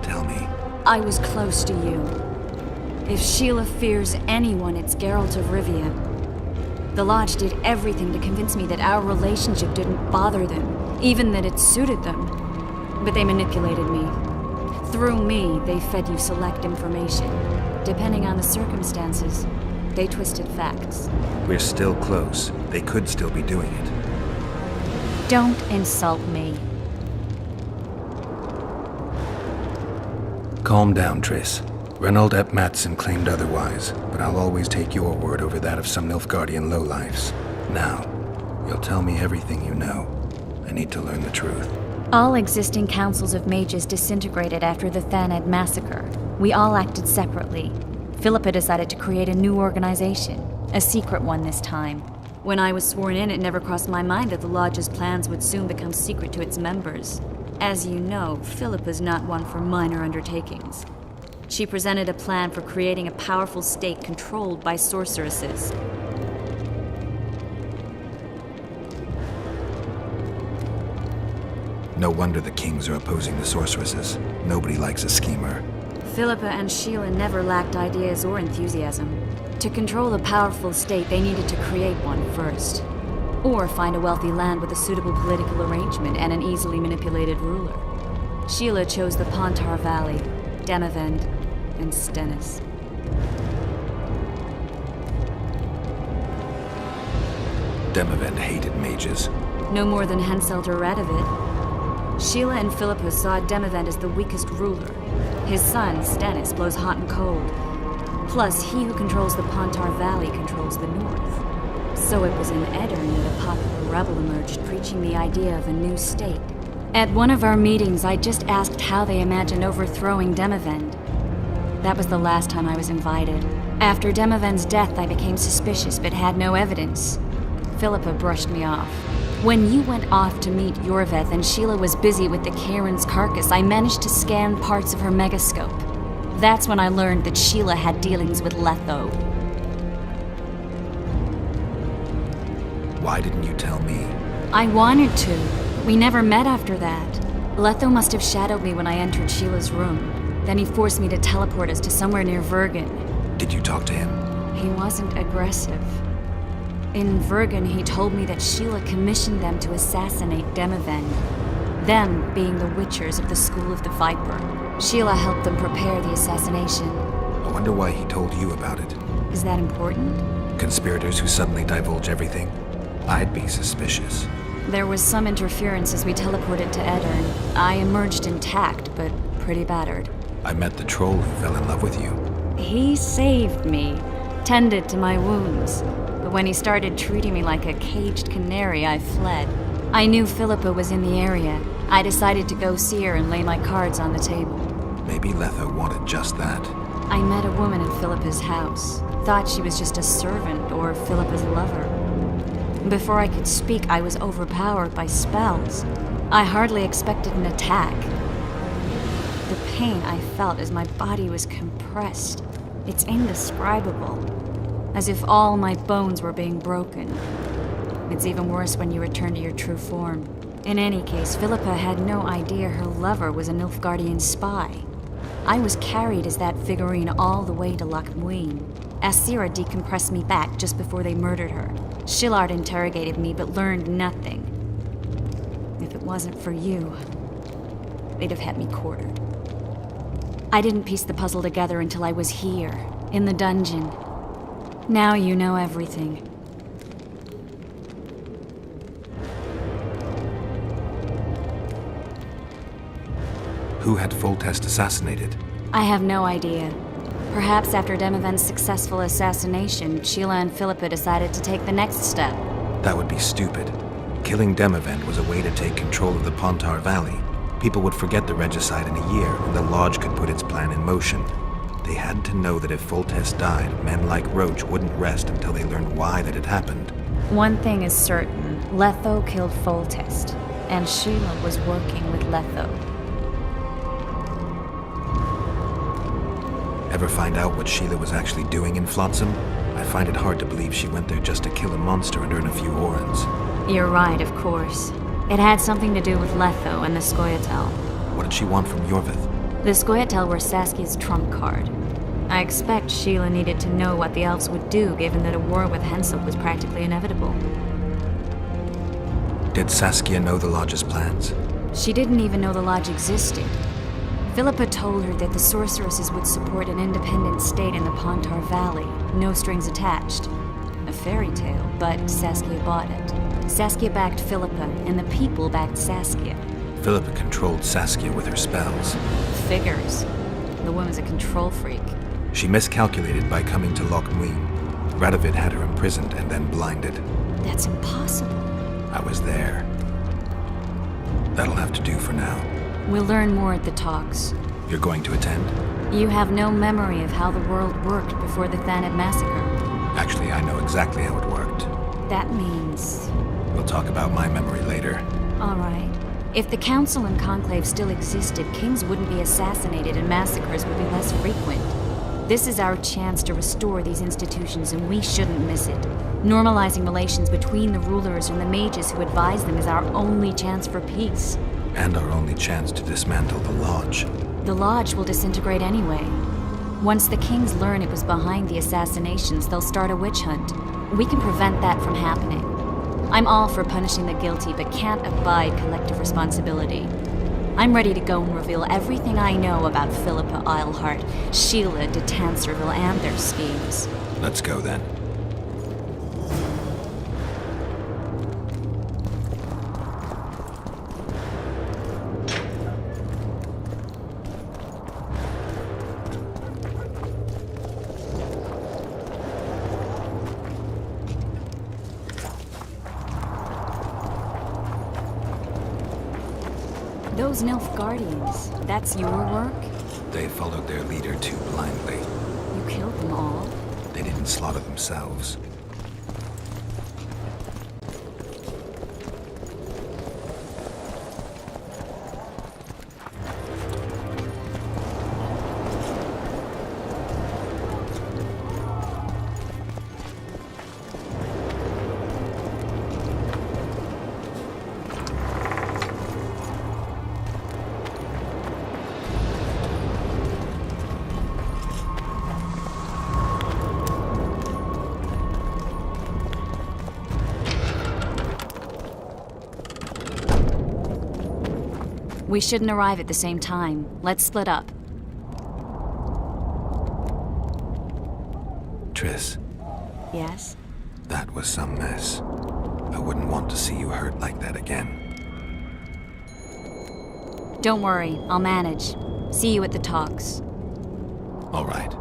Tell me. I was close to you. If Sheila fears anyone, it's Geralt of Rivia. The Lodge did everything to convince me that our relationship didn't bother them, even that it suited them. But they manipulated me. Through me, they fed you select information. Depending on the circumstances, they twisted facts. We're still close. They could still be doing it. Don't insult me. Calm down, Triss. Reynold Ep Matson claimed otherwise, but I'll always take your word over that of some Nilfgaardian lowlifes. Now, you'll tell me everything you know. I need to learn the truth. All existing councils of mages disintegrated after the Thaned massacre. We all acted separately. Philippa decided to create a new organization, a secret one this time. When I was sworn in, it never crossed my mind that the Lodge's plans would soon become secret to its members. As you know, Philippa's not one for minor undertakings. She presented a plan for creating a powerful state controlled by sorceresses. No wonder the kings are opposing the sorceresses. Nobody likes a schemer. Philippa and Sheila never lacked ideas or enthusiasm. To control the powerful state, they needed to create one first. Or find a wealthy land with a suitable political arrangement and an easily manipulated ruler. Sheila chose the Pontar Valley, Demavend, and Stennis. Demavend hated mages. No more than Henselt or Radovid. Sheila and Philippa saw Demavend as the weakest ruler. His son, Stennis, blows hot and cold. Plus, he who controls the Pontar Valley controls the north. So it was in Edirn that a popular rebel emerged, preaching the idea of a new state. At one of our meetings, I just asked how they imagined overthrowing Demavend. That was the last time I was invited. After Demavend's death, I became suspicious, but had no evidence. Philippa brushed me off. When you went off to meet Yorveth and Sheila was busy with the Karen's carcass, I managed to scan parts of her megascope. That's when I learned that Sheila had dealings with Letho. Why didn't you tell me? I wanted to. We never met after that. Letho must have shadowed me when I entered Sheila's room. Then he forced me to teleport us to somewhere near Vergen. Did you talk to him? He wasn't aggressive. In Vergen, he told me that Sheila commissioned them to assassinate Demavend. Them being the Witchers of the School of the Viper. Sheila helped them prepare the assassination. I wonder why he told you about it. Is that important? Conspirators who suddenly divulge everything? I'd be suspicious. There was some interference as we teleported to Edirn. I emerged intact, but pretty battered. I met the troll who fell in love with you. He saved me, tended to my wounds. But when he started treating me like a caged canary, I fled. I knew Philippa was in the area. I decided to go see her and lay my cards on the table. Maybe Letho wanted just that. I met a woman in Philippa's house. Thought she was just a servant or Philippa's lover. Before I could speak, I was overpowered by spells. I hardly expected an attack. The pain I felt as my body was compressed. It's indescribable. As if all my bones were being broken. It's even worse when you return to your true form. In any case, Philippa had no idea her lover was a Nilfgaardian spy. I was carried as that figurine all the way to Loch Muin. Asira decompressed me back just before they murdered her. Shillard interrogated me but learned nothing. If it wasn't for you, they'd have had me quartered. I didn't piece the puzzle together until I was here, in the dungeon. Now you know everything. Who had Foltest assassinated? I have no idea. Perhaps after Demavend's successful assassination, Sheila and Philippa decided to take the next step. That would be stupid. Killing Demavend was a way to take control of the Pontar Valley. People would forget the regicide in a year, and the Lodge could put its plan in motion. They had to know that if Foltest died, men like Roach wouldn't rest until they learned why that had happened. One thing is certain. Letho killed Foltest, and Sheila was working with Letho. Ever find out what Sheila was actually doing in Flotsam? I find it hard to believe she went there just to kill a monster and earn a few orens. You're right, of course. It had something to do with Letho and the Scoia'tael. What did she want from Yorveth? The Scoia'tael were Saskia's trump card. I expect Sheila needed to know what the elves would do, given that a war with Henselt was practically inevitable. Did Saskia know the Lodge's plans? She didn't even know the Lodge existed. Philippa told her that the sorceresses would support an independent state in the Pontar Valley, no strings attached. fairy tale, but Saskia bought it. Saskia backed Philippa, and the people backed Saskia. Philippa controlled Saskia with her spells. Figures. The woman's a control freak. She miscalculated by coming to Loch Muin. Radovid had her imprisoned and then blinded. That's impossible. I was there. That'll have to do for now. We'll learn more at the talks. You're going to attend? You have no memory of how the world worked before the Thanad massacre. Actually, I know exactly how it worked. That means... We'll talk about my memory later. All right. If the Council and Conclave still existed, kings wouldn't be assassinated and massacres would be less frequent. This is our chance to restore these institutions, and we shouldn't miss it. Normalizing relations between the rulers and the mages who advise them is our only chance for peace. And our only chance to dismantle the Lodge. The Lodge will disintegrate anyway. Once the kings learn it was behind the assassinations, they'll start a witch hunt. We can prevent that from happening. I'm all for punishing the guilty, but can't abide collective responsibility. I'm ready to go and reveal everything I know about Philippa Eilhart, Sheila de Tanserville, and their schemes. Let's go then. Those Nilfgaardians, that's your work? They followed their leader too blindly. You killed them all? They didn't slaughter themselves. We shouldn't arrive at the same time. Let's split up. Triss. Yes? That was some mess. I wouldn't want to see you hurt like that again. Don't worry, I'll manage. See you at the talks. All right.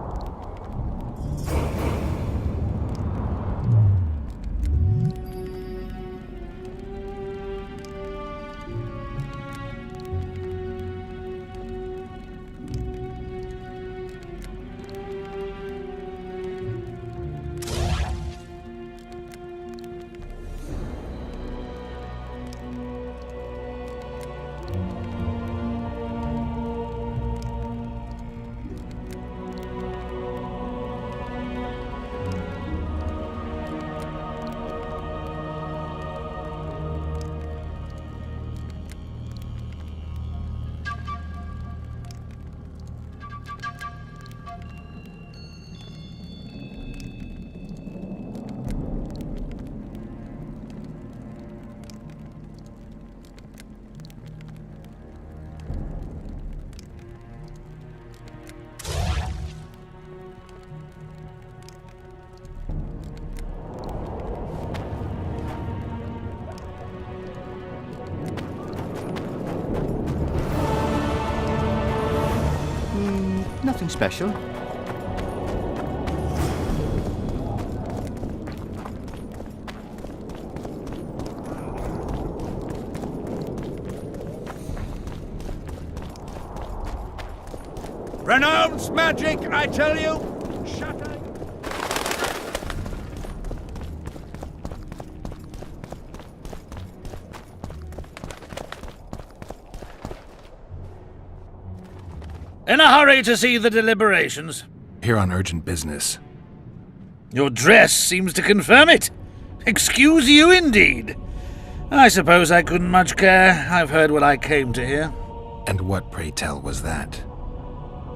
Nothing special. Renounce magic, I tell you! Shatter! In a hurry to see the deliberations? Here on urgent business. Your dress seems to confirm it. Excuse you indeed. I suppose I couldn't much care. I've heard what I came to hear. And what, pray tell, was that?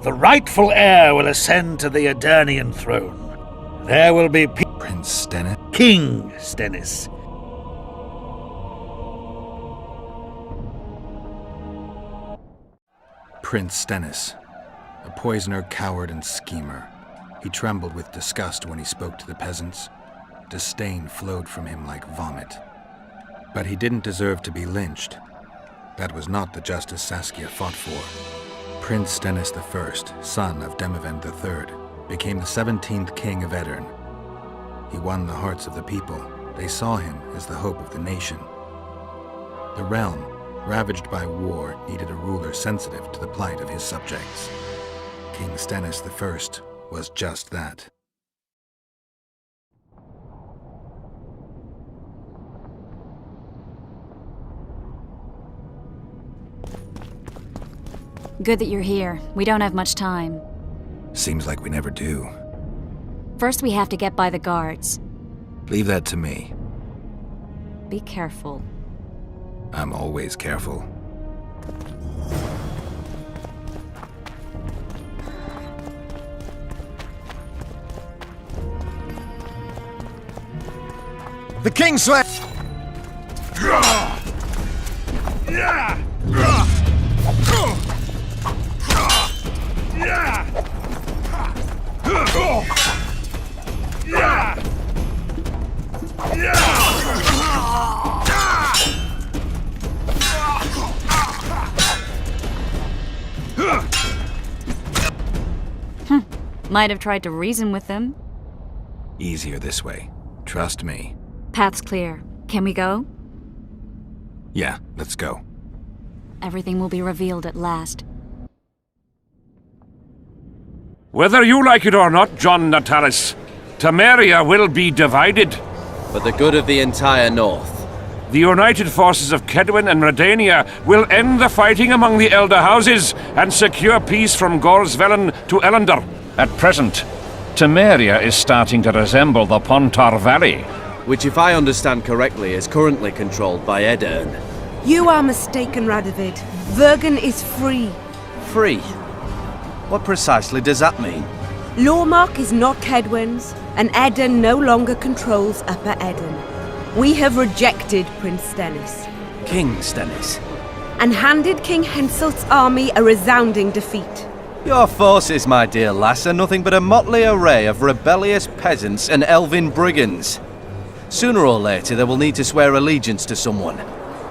The rightful heir will ascend to the Aedirnian throne. There will be Prince Stennis? King Stennis. Prince Stennis. A poisoner, coward, and schemer. He trembled with disgust when he spoke to the peasants. disdain flowed from him like vomit. But he didn't deserve to be lynched. That was not the justice Saskia fought for. Prince Stennis I, son of Demavend III, became the 17th king of Aedirn. He won the hearts of the people. They saw him as the hope of the nation. The realm, ravaged by war, needed a ruler sensitive to the plight of his subjects. King Stennis I was just that. Good that you're here. We don't have much time. Seems like we never do. First, we have to get by the guards. Leave that to me. Be careful. I'm always careful. The Kingsway! Might have tried to reason with them. Easier this way. Trust me. Path's clear. Can we go? Yeah, let's go. Everything will be revealed at last. Whether you like it or not, John Natalis, Temeria will be divided. For the good of the entire North. The united forces of Kaedwen and Redania will end the fighting among the Elder Houses and secure peace from Gorsvelen to Ellendar. At present, Temeria is starting to resemble the Pontar Valley. Which, if I understand correctly, is currently controlled by Aedirn. You are mistaken, Radovid. Vergen is free. Free? What precisely does that mean? Lormark is not Kaedwen's, and Aedirn no longer controls Upper Aedirn. We have rejected Prince Stennis. King Stennis? And handed King Henselt's army a resounding defeat. Your forces, my dear lass, are nothing but a motley array of rebellious peasants and elven brigands. Sooner or later, they will need to swear allegiance to someone,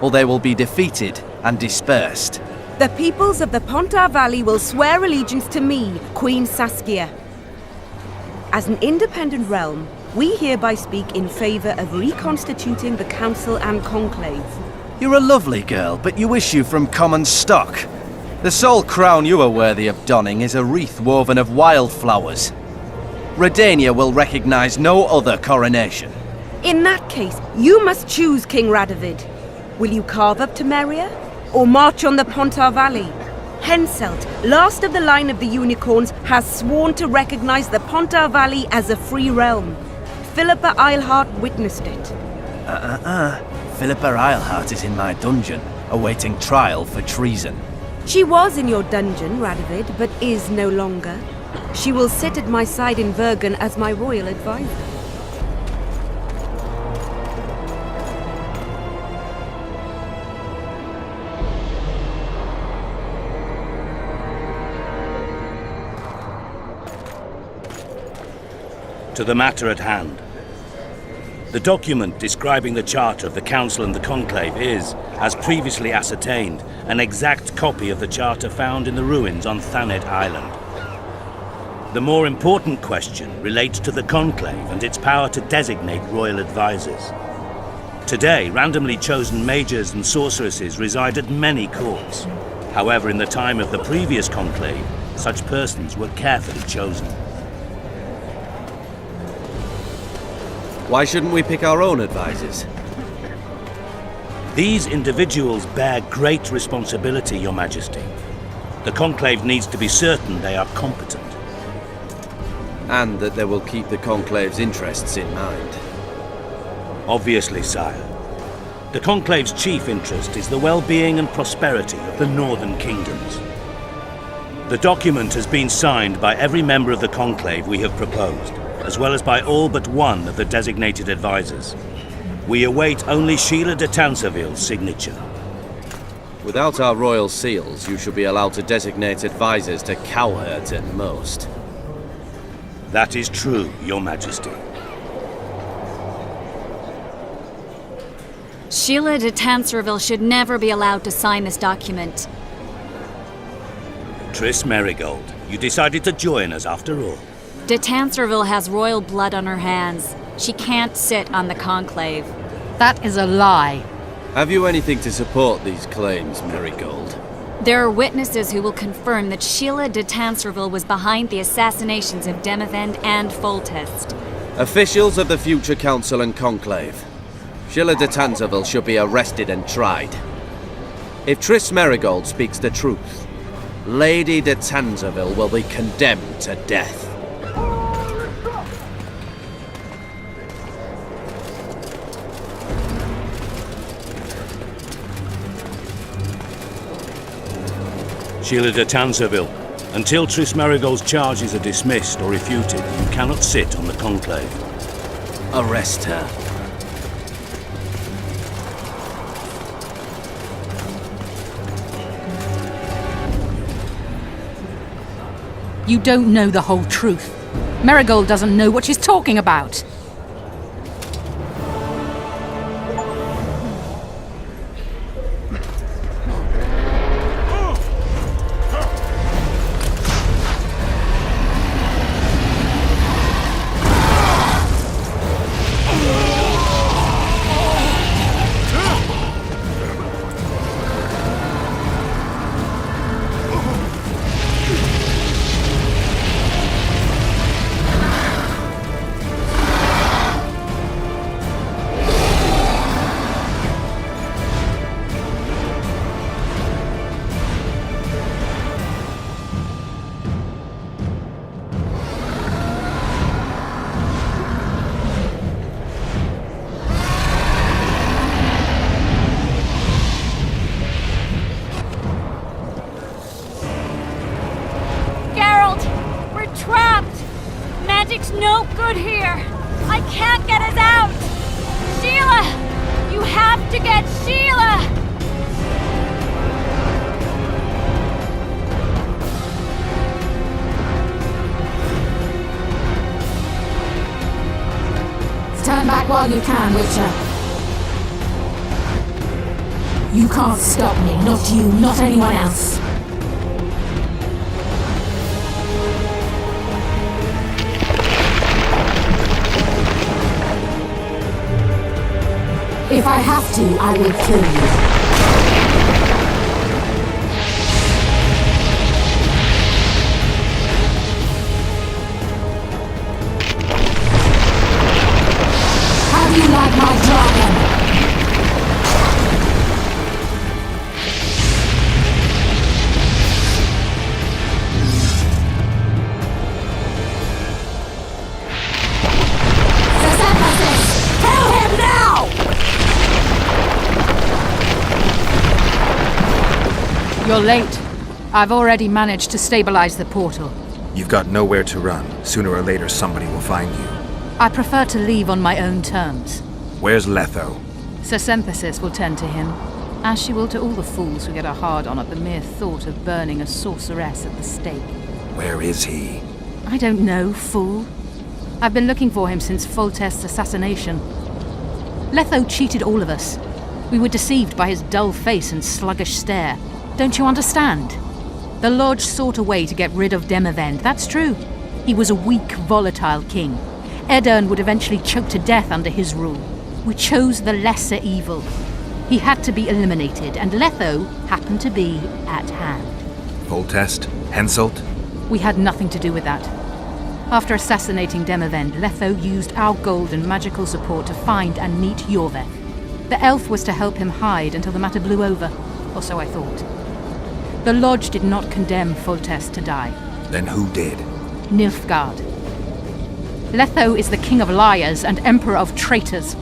or they will be defeated and dispersed. The peoples of the Pontar Valley will swear allegiance to me, Queen Saskia. As an independent realm, we hereby speak in favor of reconstituting the Council and Conclave. You're a lovely girl, but you issue from common stock. The sole crown you are worthy of donning is a wreath woven of wildflowers. Redania will recognize no other coronation. In that case, you must choose, King Radovid. Will you carve up Temeria, or march on the Pontar Valley? Henselt, last of the line of the Unicorns, has sworn to recognize the Pontar Valley as a free realm. Philippa Eilhart witnessed it. Philippa Eilhart is in my dungeon, awaiting trial for treason. She was in your dungeon, Radovid, but is no longer. She will sit at my side in Vergen as my royal advisor. To the matter at hand. The document describing the charter of the Council and the Conclave is, as previously ascertained, an exact copy of the charter found in the ruins on Thanet Island. The more important question relates to the Conclave and its power to designate royal advisors. Today, randomly chosen mages and sorceresses reside at many courts. However, in the time of the previous Conclave, such persons were carefully chosen. Why shouldn't we pick our own advisors? These individuals bear great responsibility, Your Majesty. The Conclave needs to be certain they are competent. And that they will keep the Conclave's interests in mind. Obviously, sire. The Conclave's chief interest is the well-being and prosperity of the Northern Kingdoms. The document has been signed by every member of the Conclave we have proposed, as well as by all but one of the designated advisors. We await only Sheila de Tanseville's signature. Without our royal seals, you should be allowed to designate advisors to Cowherd at most. That is true, Your Majesty. Sheila de Tanserville should never be allowed to sign this document. Triss Merigold, you decided to join us after all. De Tanserville has royal blood on her hands. She can't sit on the Conclave. That is a lie. Have you anything to support these claims, Merigold? There are witnesses who will confirm that Sheila de Tanserville was behind the assassinations of Demavend and Foltest. Officials of the future Council and Conclave. Sheila de Tanserville should be arrested and tried. If Triss Merigold speaks the truth, Lady de Tanserville will be condemned to death. Sheila de Tanserville, until Triss Merigold's charges are dismissed or refuted, you cannot sit on the Conclave. Arrest her. You don't know the whole truth. Merigold doesn't know what she's talking about. Magic's no good here. I can't get us out. Sheila! You have to get Sheila! Stand back while you can, Witcher. You can't stop me, not you, not anyone else. If I have to, I will kill you. How do you like my dragon? Kill him now! You're late. I've already managed to stabilize the portal. You've got nowhere to run. Sooner or later, somebody will find you. I prefer to leave on my own terms. Where's Letho? Sesenthesis will tend to him, as she will to all the fools who get a hard-on at the mere thought of burning a sorceress at the stake. Where is he? I don't know, fool. I've been looking for him since Foltest's assassination. Letho cheated all of us. We were deceived by his dull face and sluggish stare. Don't you understand? The Lodge sought a way to get rid of Demavend, that's true. He was a weak, volatile king. Aedirn would eventually choke to death under his rule. We chose the lesser evil. He had to be eliminated, and Letho happened to be at hand. Foltest? Henselt? We had nothing to do with that. After assassinating Demavend, Letho used our gold and magical support to find and meet Yorveth. The elf was to help him hide until the matter blew over, or so I thought. The Lodge did not condemn Foltest to die. Then who did? Nilfgaard. Letho is the king of liars and emperor of traitors.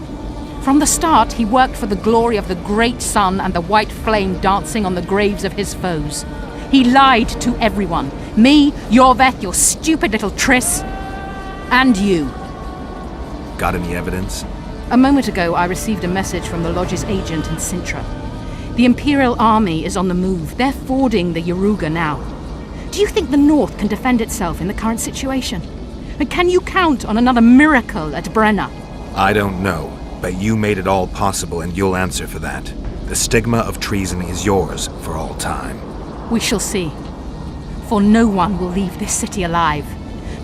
From the start, he worked for the glory of the great sun and the white flame dancing on the graves of his foes. He lied to everyone. Me, Yorveth, your stupid little Triss, and you. Got any evidence? A moment ago, I received a message from the Lodge's agent in Sintra. The Imperial Army is on the move. They're fording the Yaruga now. Do you think the North can defend itself in the current situation? And can you count on another miracle at Brenna? I don't know. But you made it all possible, and you'll answer for that. The stigma of treason is yours for all time. We shall see. For no one will leave this city alive.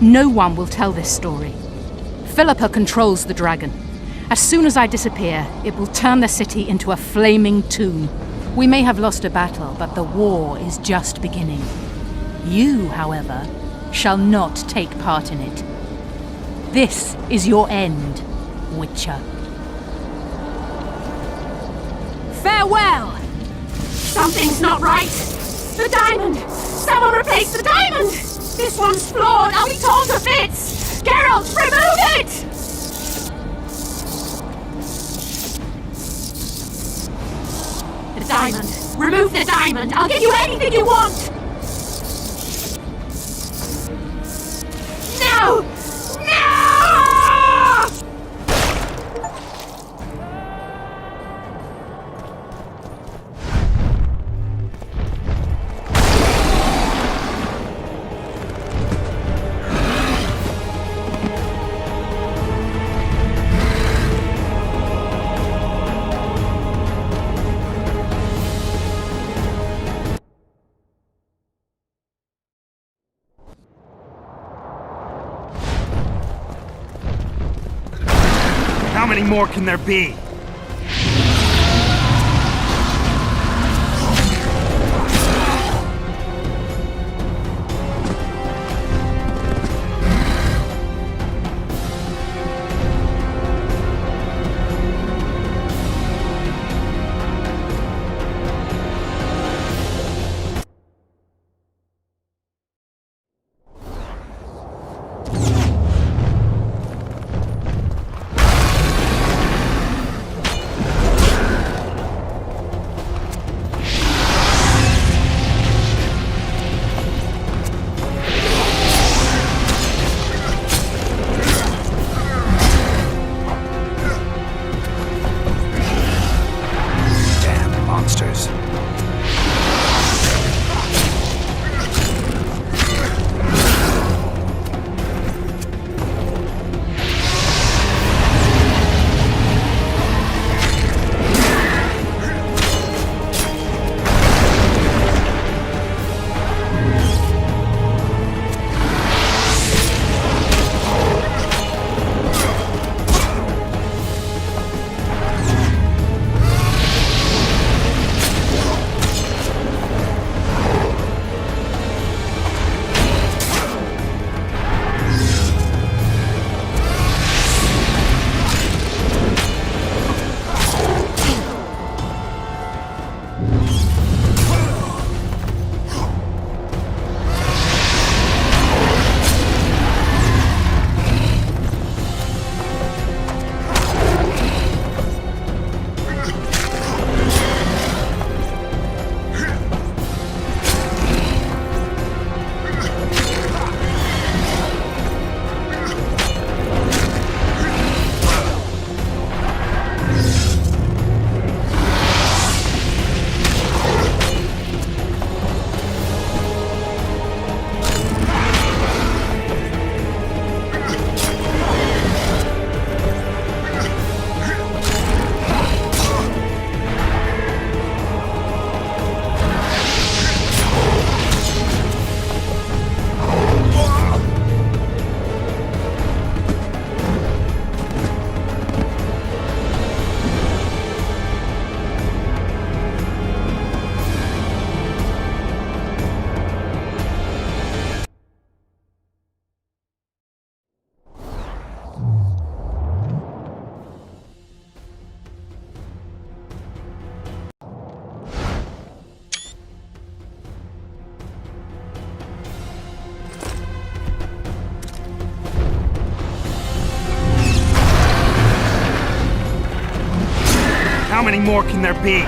No one will tell this story. Philippa controls the dragon. As soon as I disappear, it will turn the city into a flaming tomb. We may have lost a battle, but the war is just beginning. You, however, shall not take part in it. This is your end, Witcher. Farewell! Something's not right! The diamond! Someone replace the diamond! This one's flawed! I'll be torn to bits! Geralt, remove it! The diamond! Remove the diamond! I'll give you anything you want! No! No! How many more can there be? How many more can there be?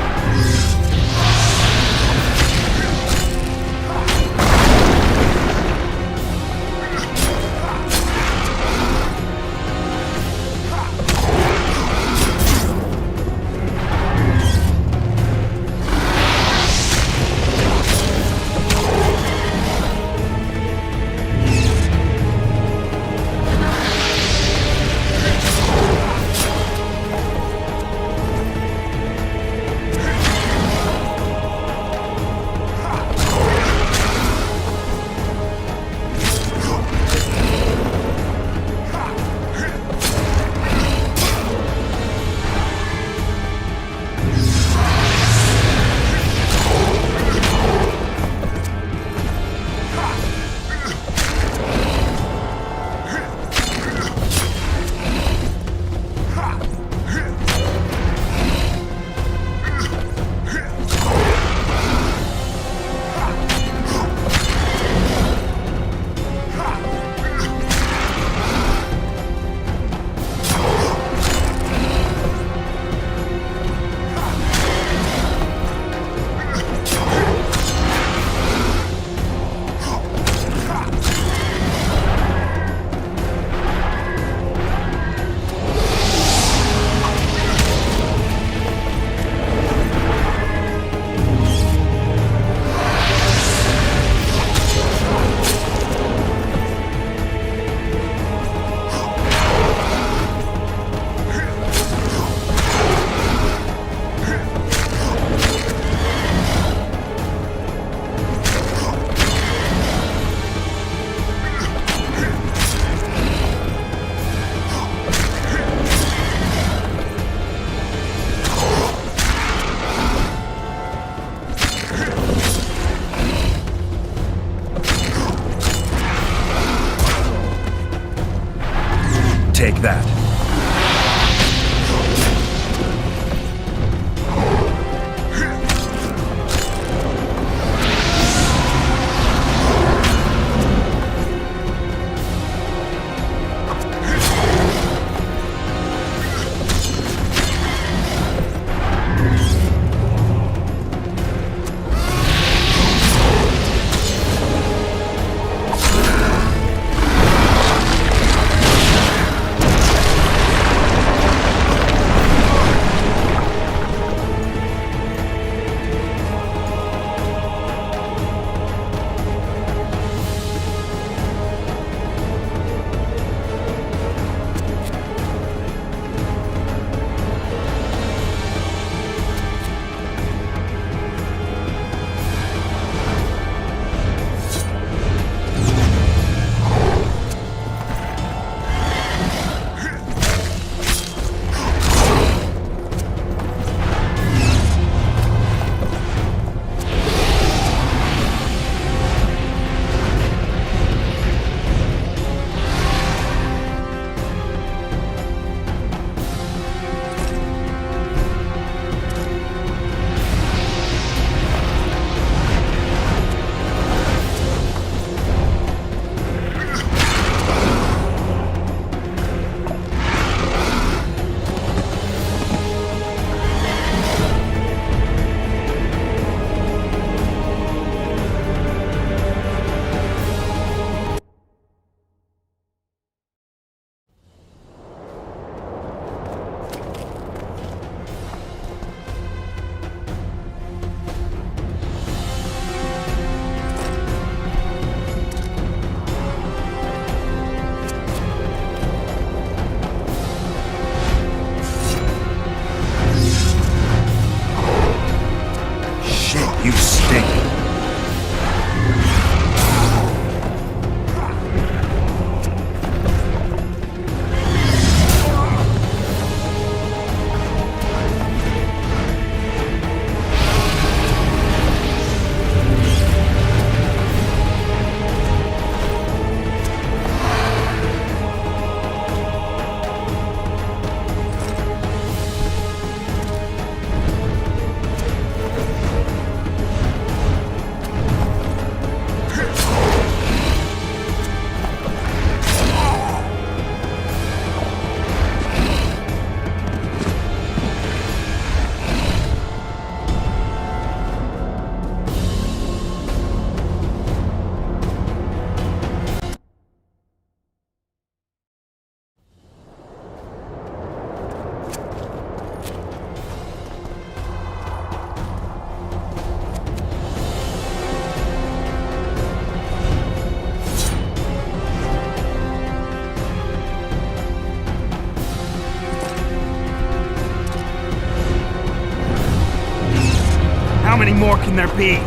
How many more can there be?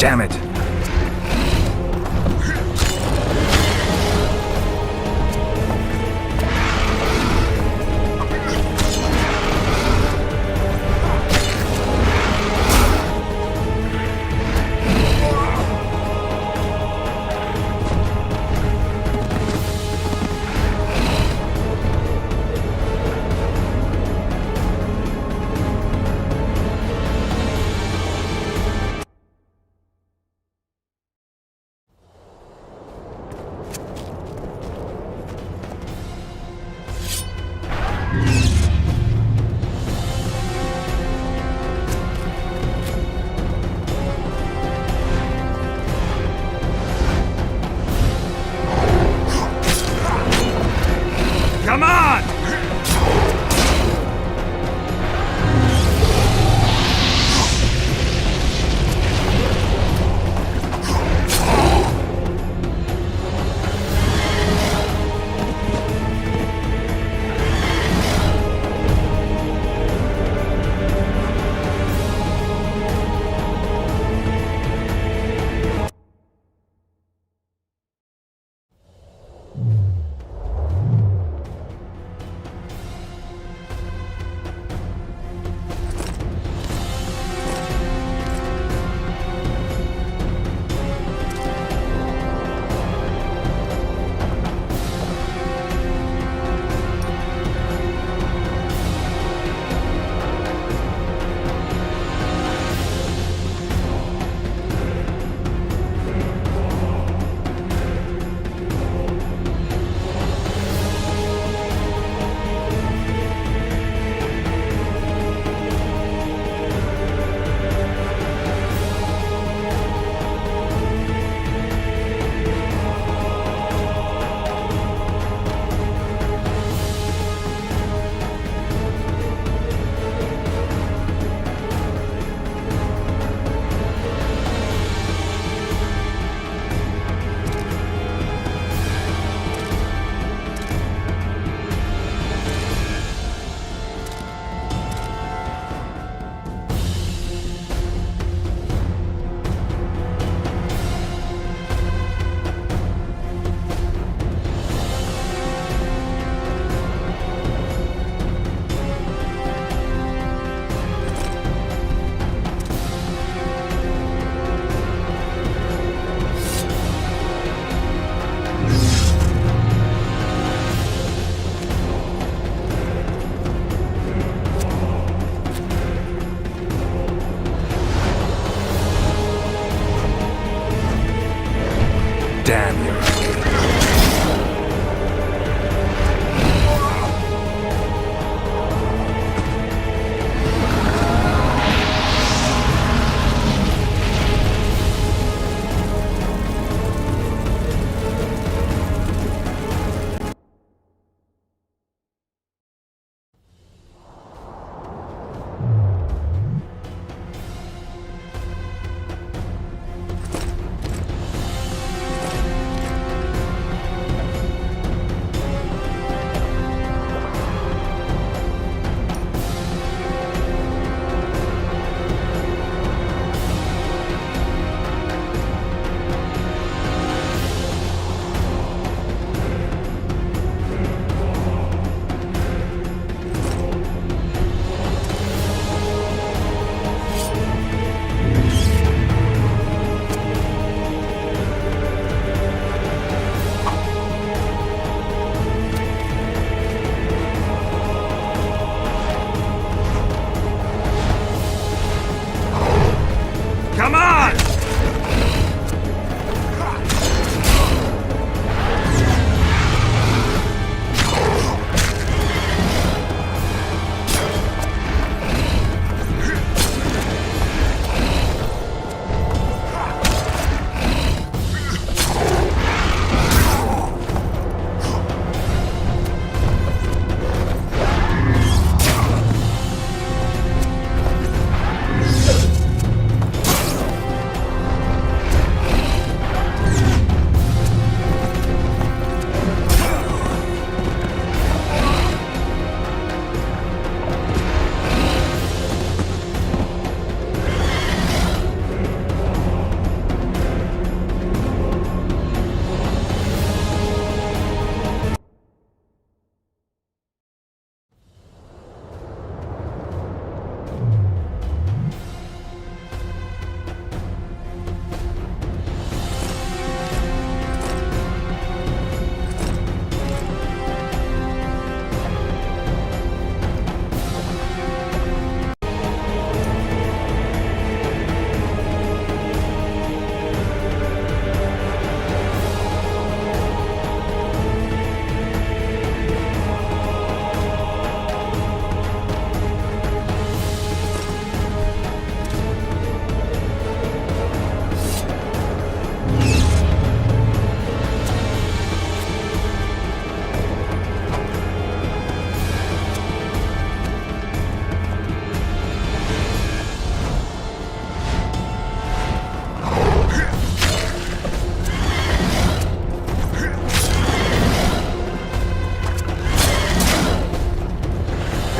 Damn it!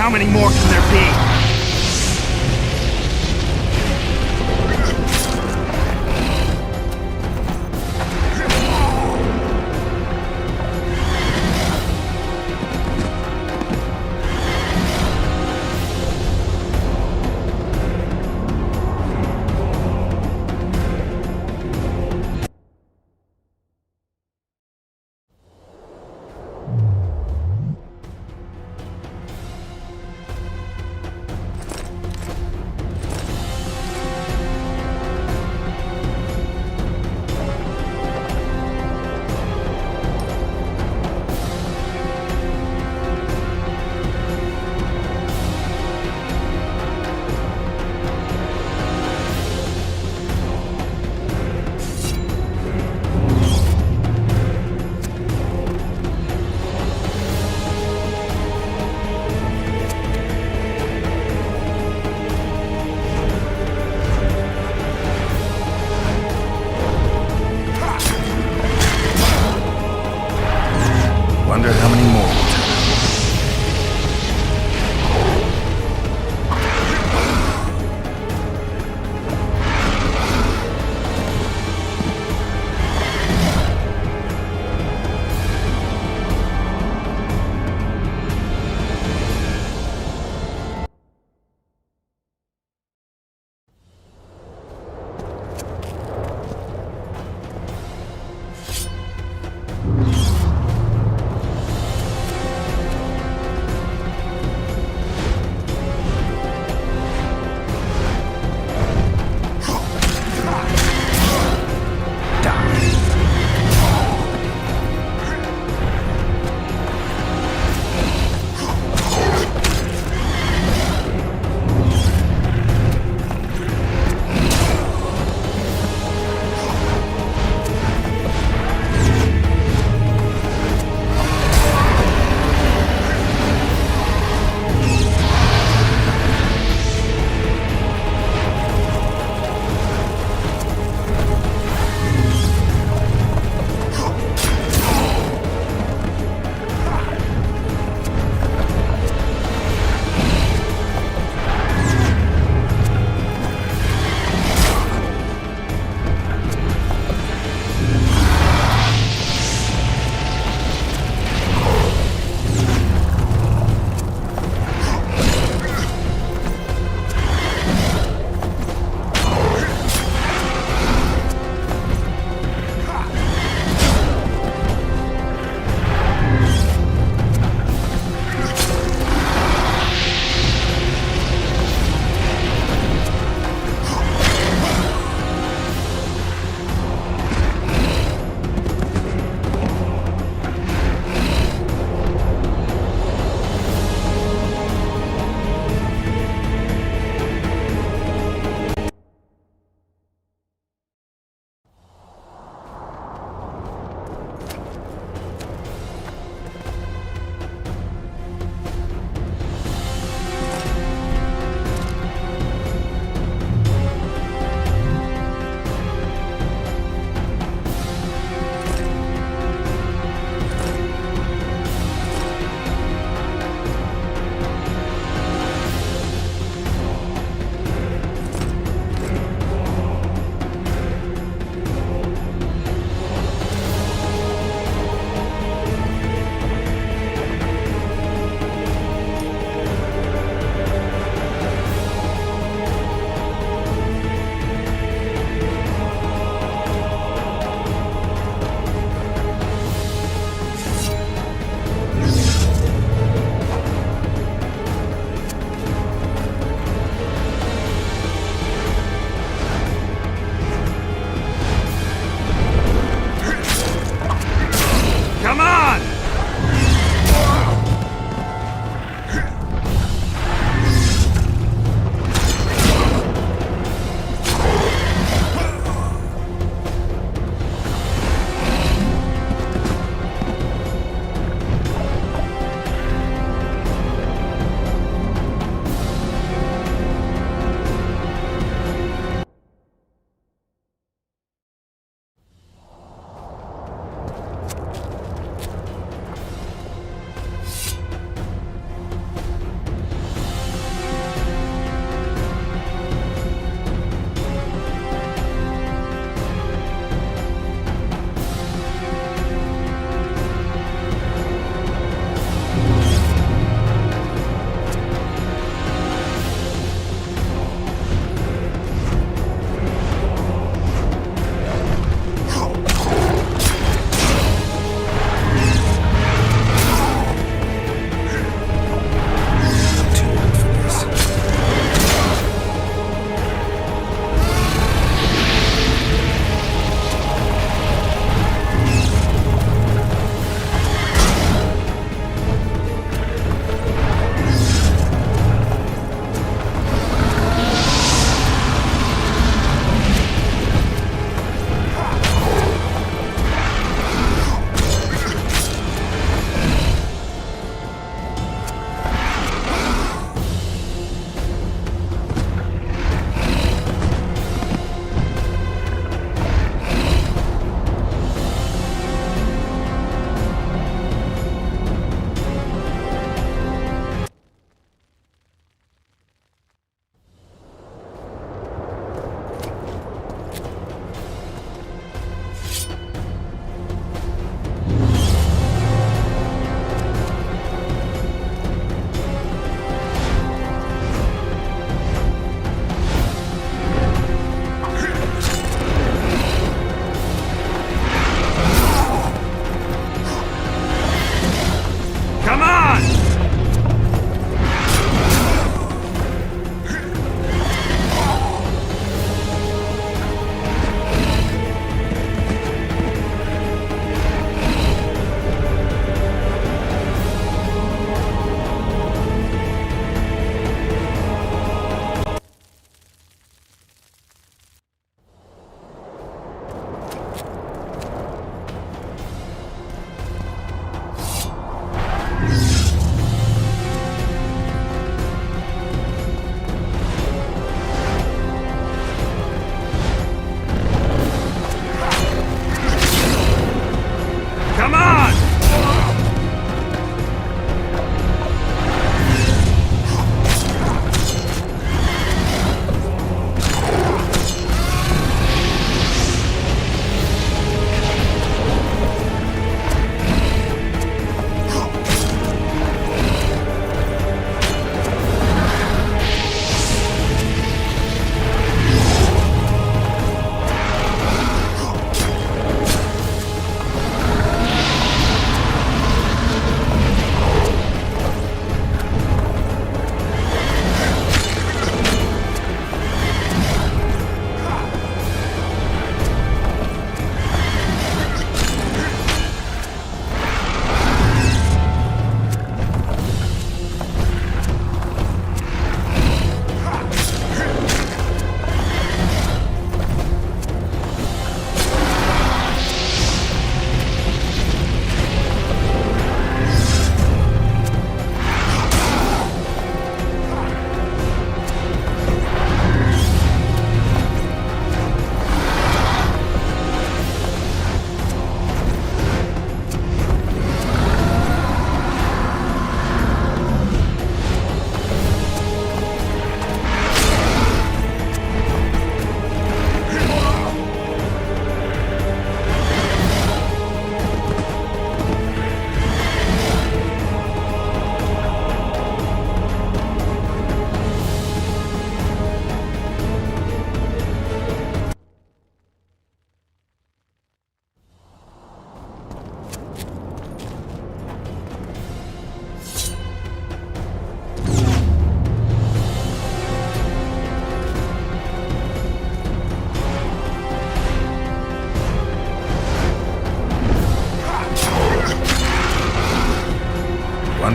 How many more can there be?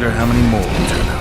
wonder how many more will turn out.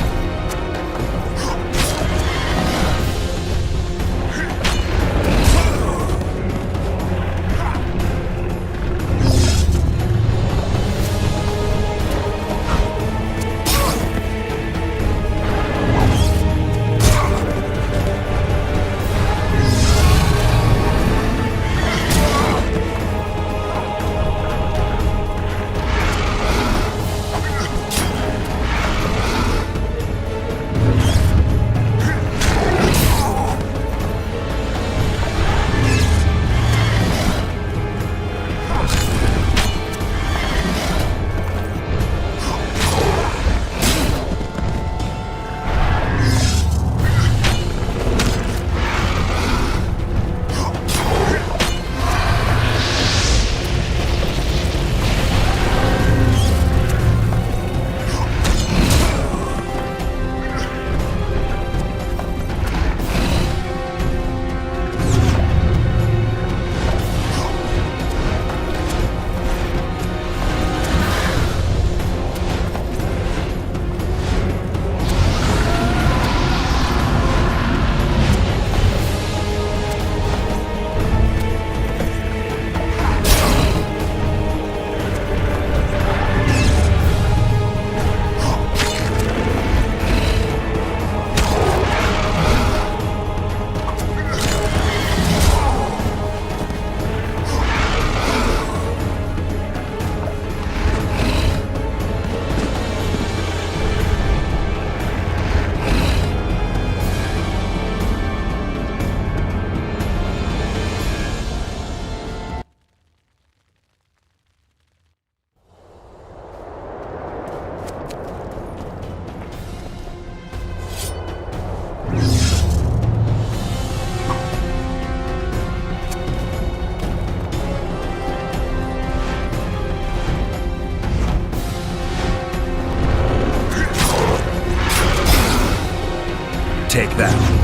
Take that.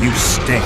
You stink.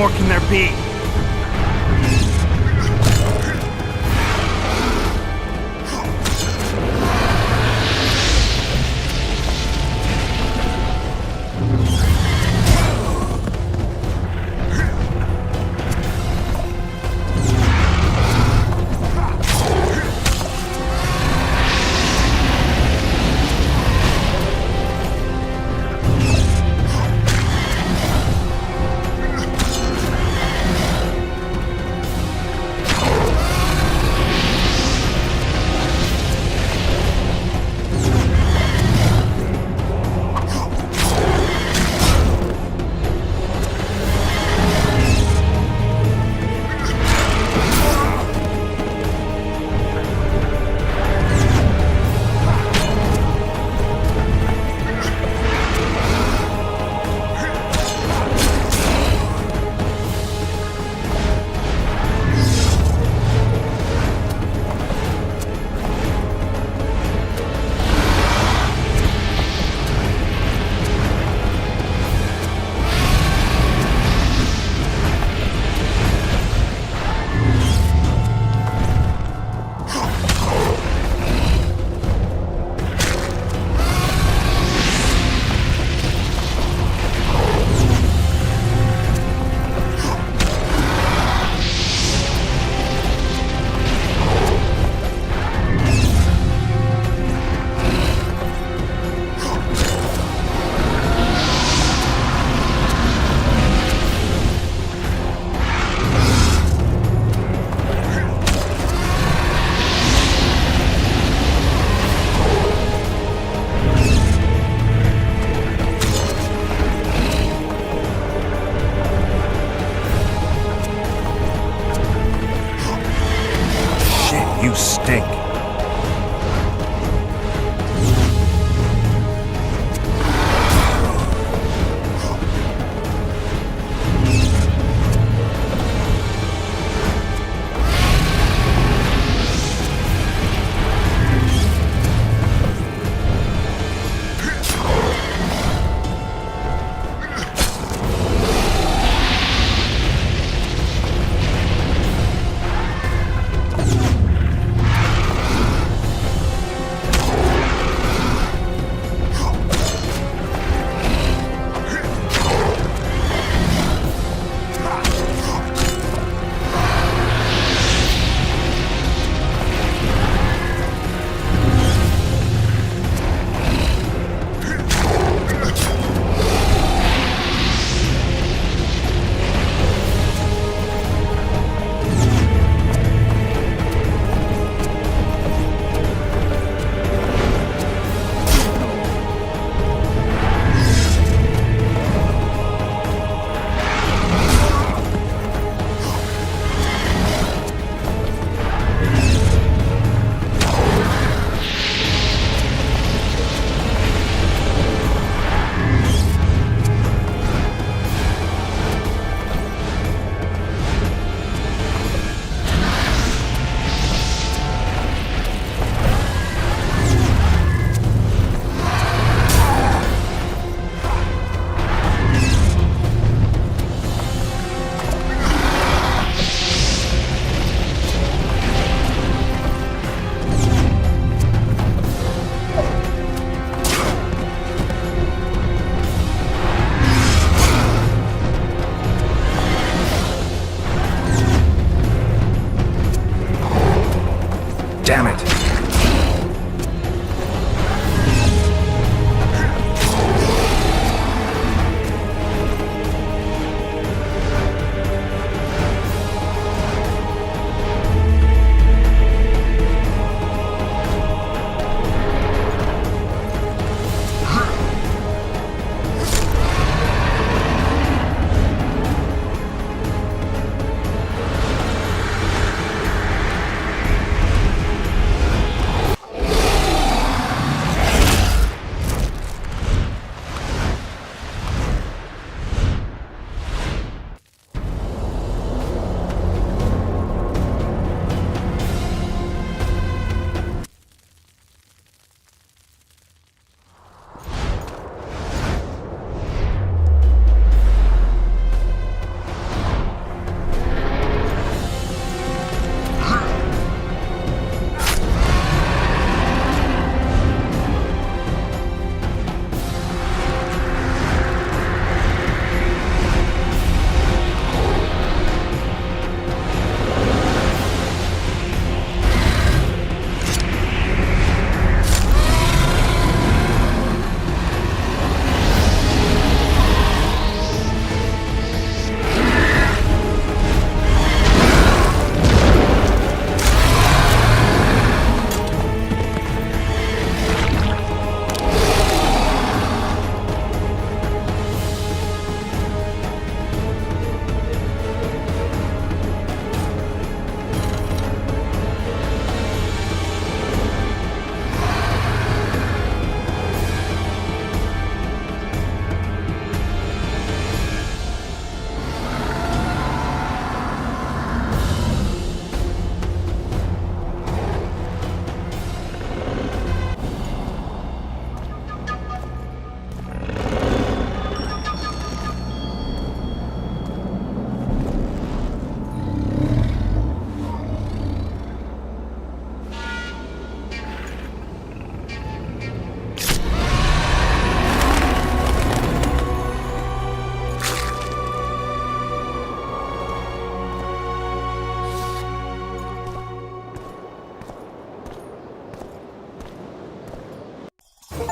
more can there be?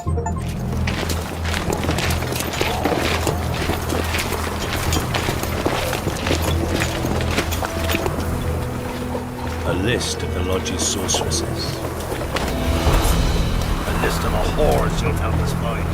A list of the Lodge's sorceresses. A list of the whores you'll help us find.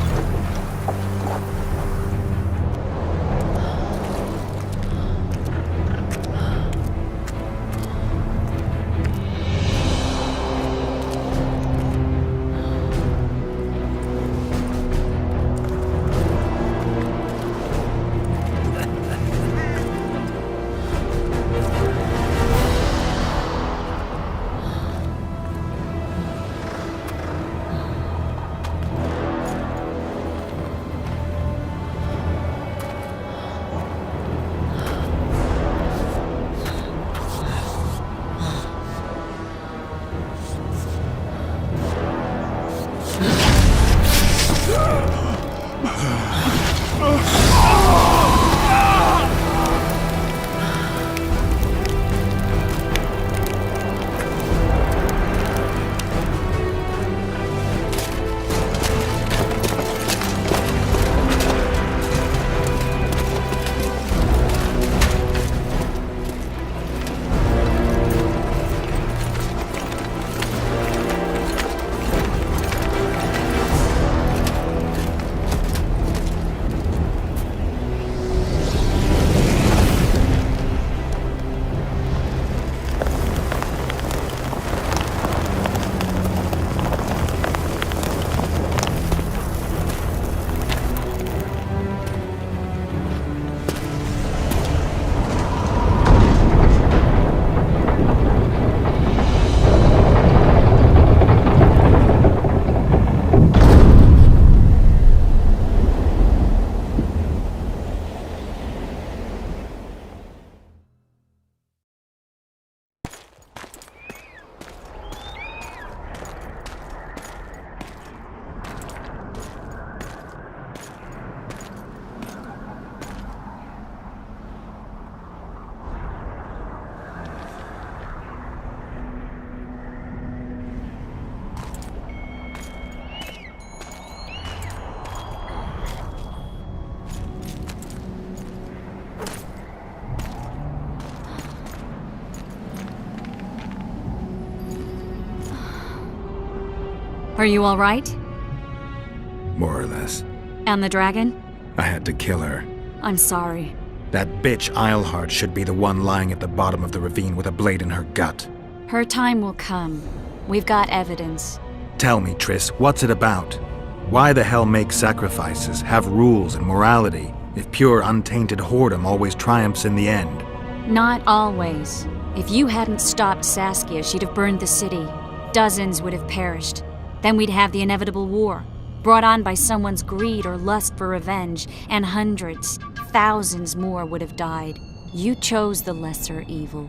Are you all right? More or less. And the dragon? I had to kill her. I'm sorry. That bitch Eilhart should be the one lying at the bottom of the ravine with a blade in her gut. Her time will come. We've got evidence. Tell me, Triss, what's it about? Why the hell make sacrifices, have rules and morality, if pure, untainted whoredom always triumphs in the end? Not always. If you hadn't stopped Saskia, she'd have burned the city. Dozens would have perished. Then we'd have the inevitable war, brought on by someone's greed or lust for revenge, and hundreds, thousands more would have died. You chose the lesser evil.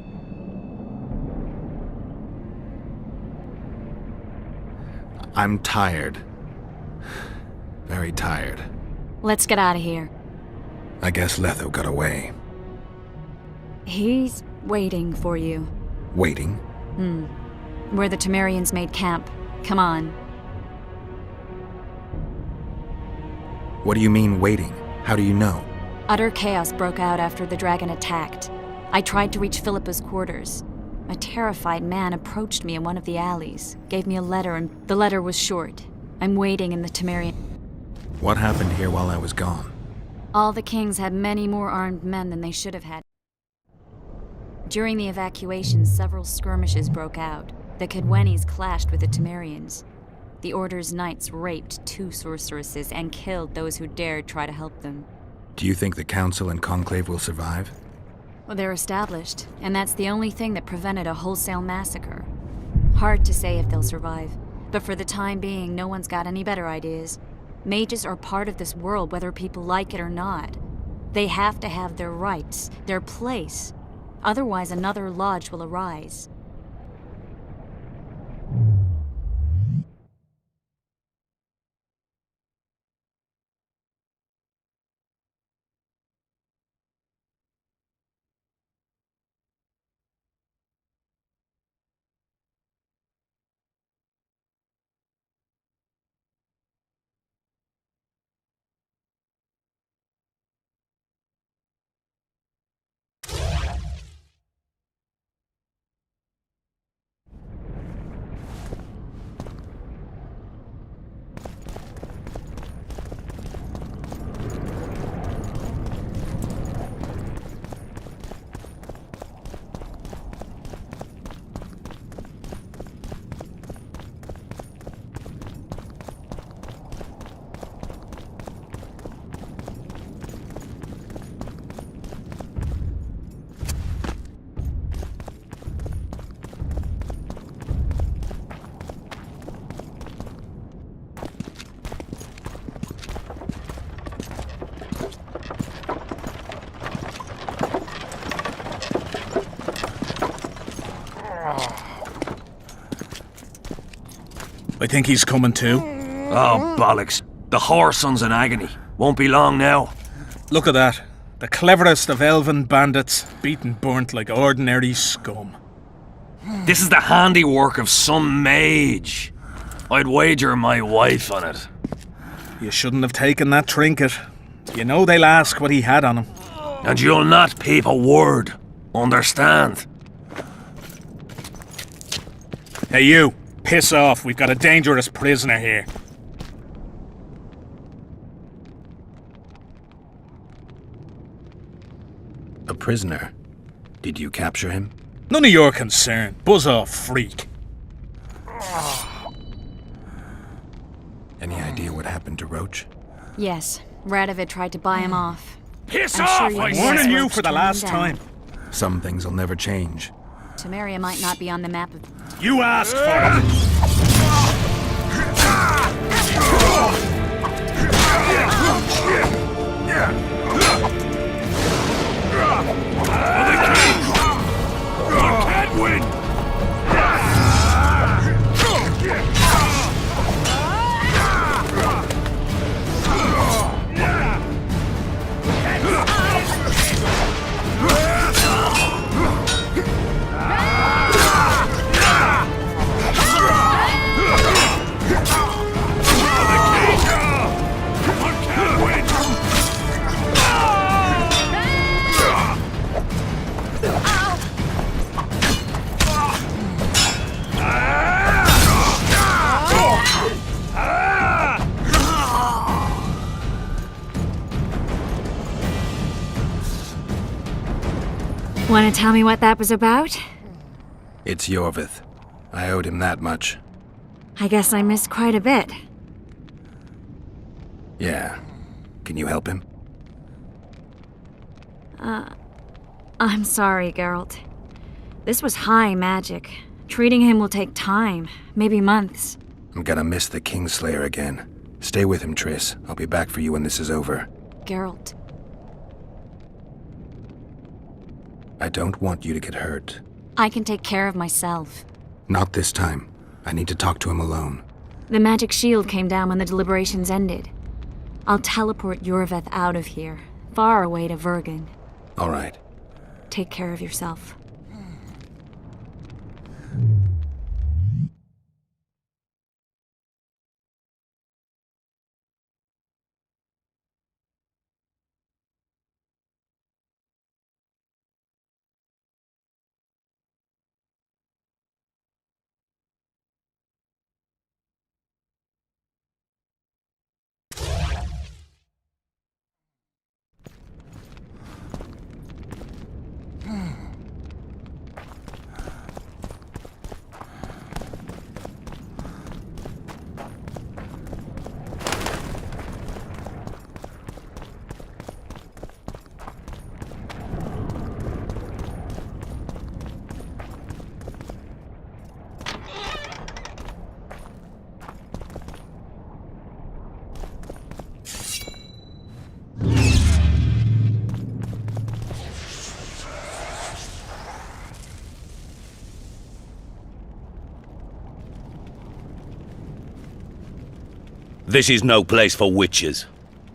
I'm tired. Very tired. Let's get out of here. I guess Letho got away. He's waiting for you. Waiting? Where the Temerians made camp. Come on. What do you mean, waiting? How do you know? Utter chaos broke out after the dragon attacked. I tried to reach Philippa's quarters. A terrified man approached me in one of the alleys, gave me a letter, and the letter was short. I'm waiting in the Temerian. What happened here while I was gone? All the kings had many more armed men than they should have had. During the evacuation, several skirmishes broke out. The Cadwenis clashed with the Temerians. The Order's knights raped 2 sorceresses and killed those who dared try to help them. Do you think the Council and Conclave will survive? Well, they're established, and that's the only thing that prevented a wholesale massacre. Hard to say if they'll survive, but for the time being, no one's got any better ideas. Mages are part of this world, whether people like it or not. They have to have their rights, their place. Otherwise, another lodge will arise. I think he's coming too. Oh, bollocks. The Whoreson's in agony. Won't be long now. Look at that. The cleverest of elven bandits, beaten burnt like ordinary scum. This is the handiwork of some mage. I'd wager my wife on it. You shouldn't have taken that trinket. You know they'll ask what he had on him. And you'll not peep a word. Understand? Hey you, piss off. We've got a dangerous prisoner here. A prisoner? Did you capture him? None of your concern. Buzz off, freak. Any idea what happened to Roach? Yes, Radovid tried to buy him off. Piss I'm off! sure I'm you warning you Roach for the turned last him time. down. Some things will never change. Temeria might not be on the map of... You asked for it! Want to tell me what that was about? It's Yorvith. I owed him that much. I guess I missed quite a bit. Yeah. Can you help him? I'm sorry, Geralt. This was high magic. Treating him will take time, maybe months. I'm gonna miss the Kingslayer again. Stay with him, Triss. I'll be back for you when this is over. Geralt. I don't want you to get hurt. I can take care of myself. Not this time. I need to talk to him alone. The magic shield came down when the deliberations ended. I'll teleport Yorveth out of here, far away to Vergen. All right. Take care of yourself. This is no place for witches.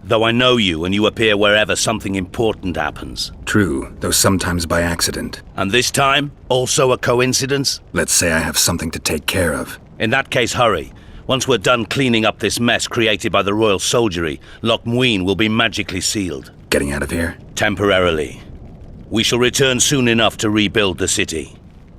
Though I know you and you appear wherever something important happens. True, though sometimes by accident. And this time, also a coincidence? Let's say I have something to take care of. In that case, hurry. Once we're done cleaning up this mess created by the royal soldiery, Loch Muin will be magically sealed. Getting out of here? Temporarily. We shall return soon enough to rebuild the city.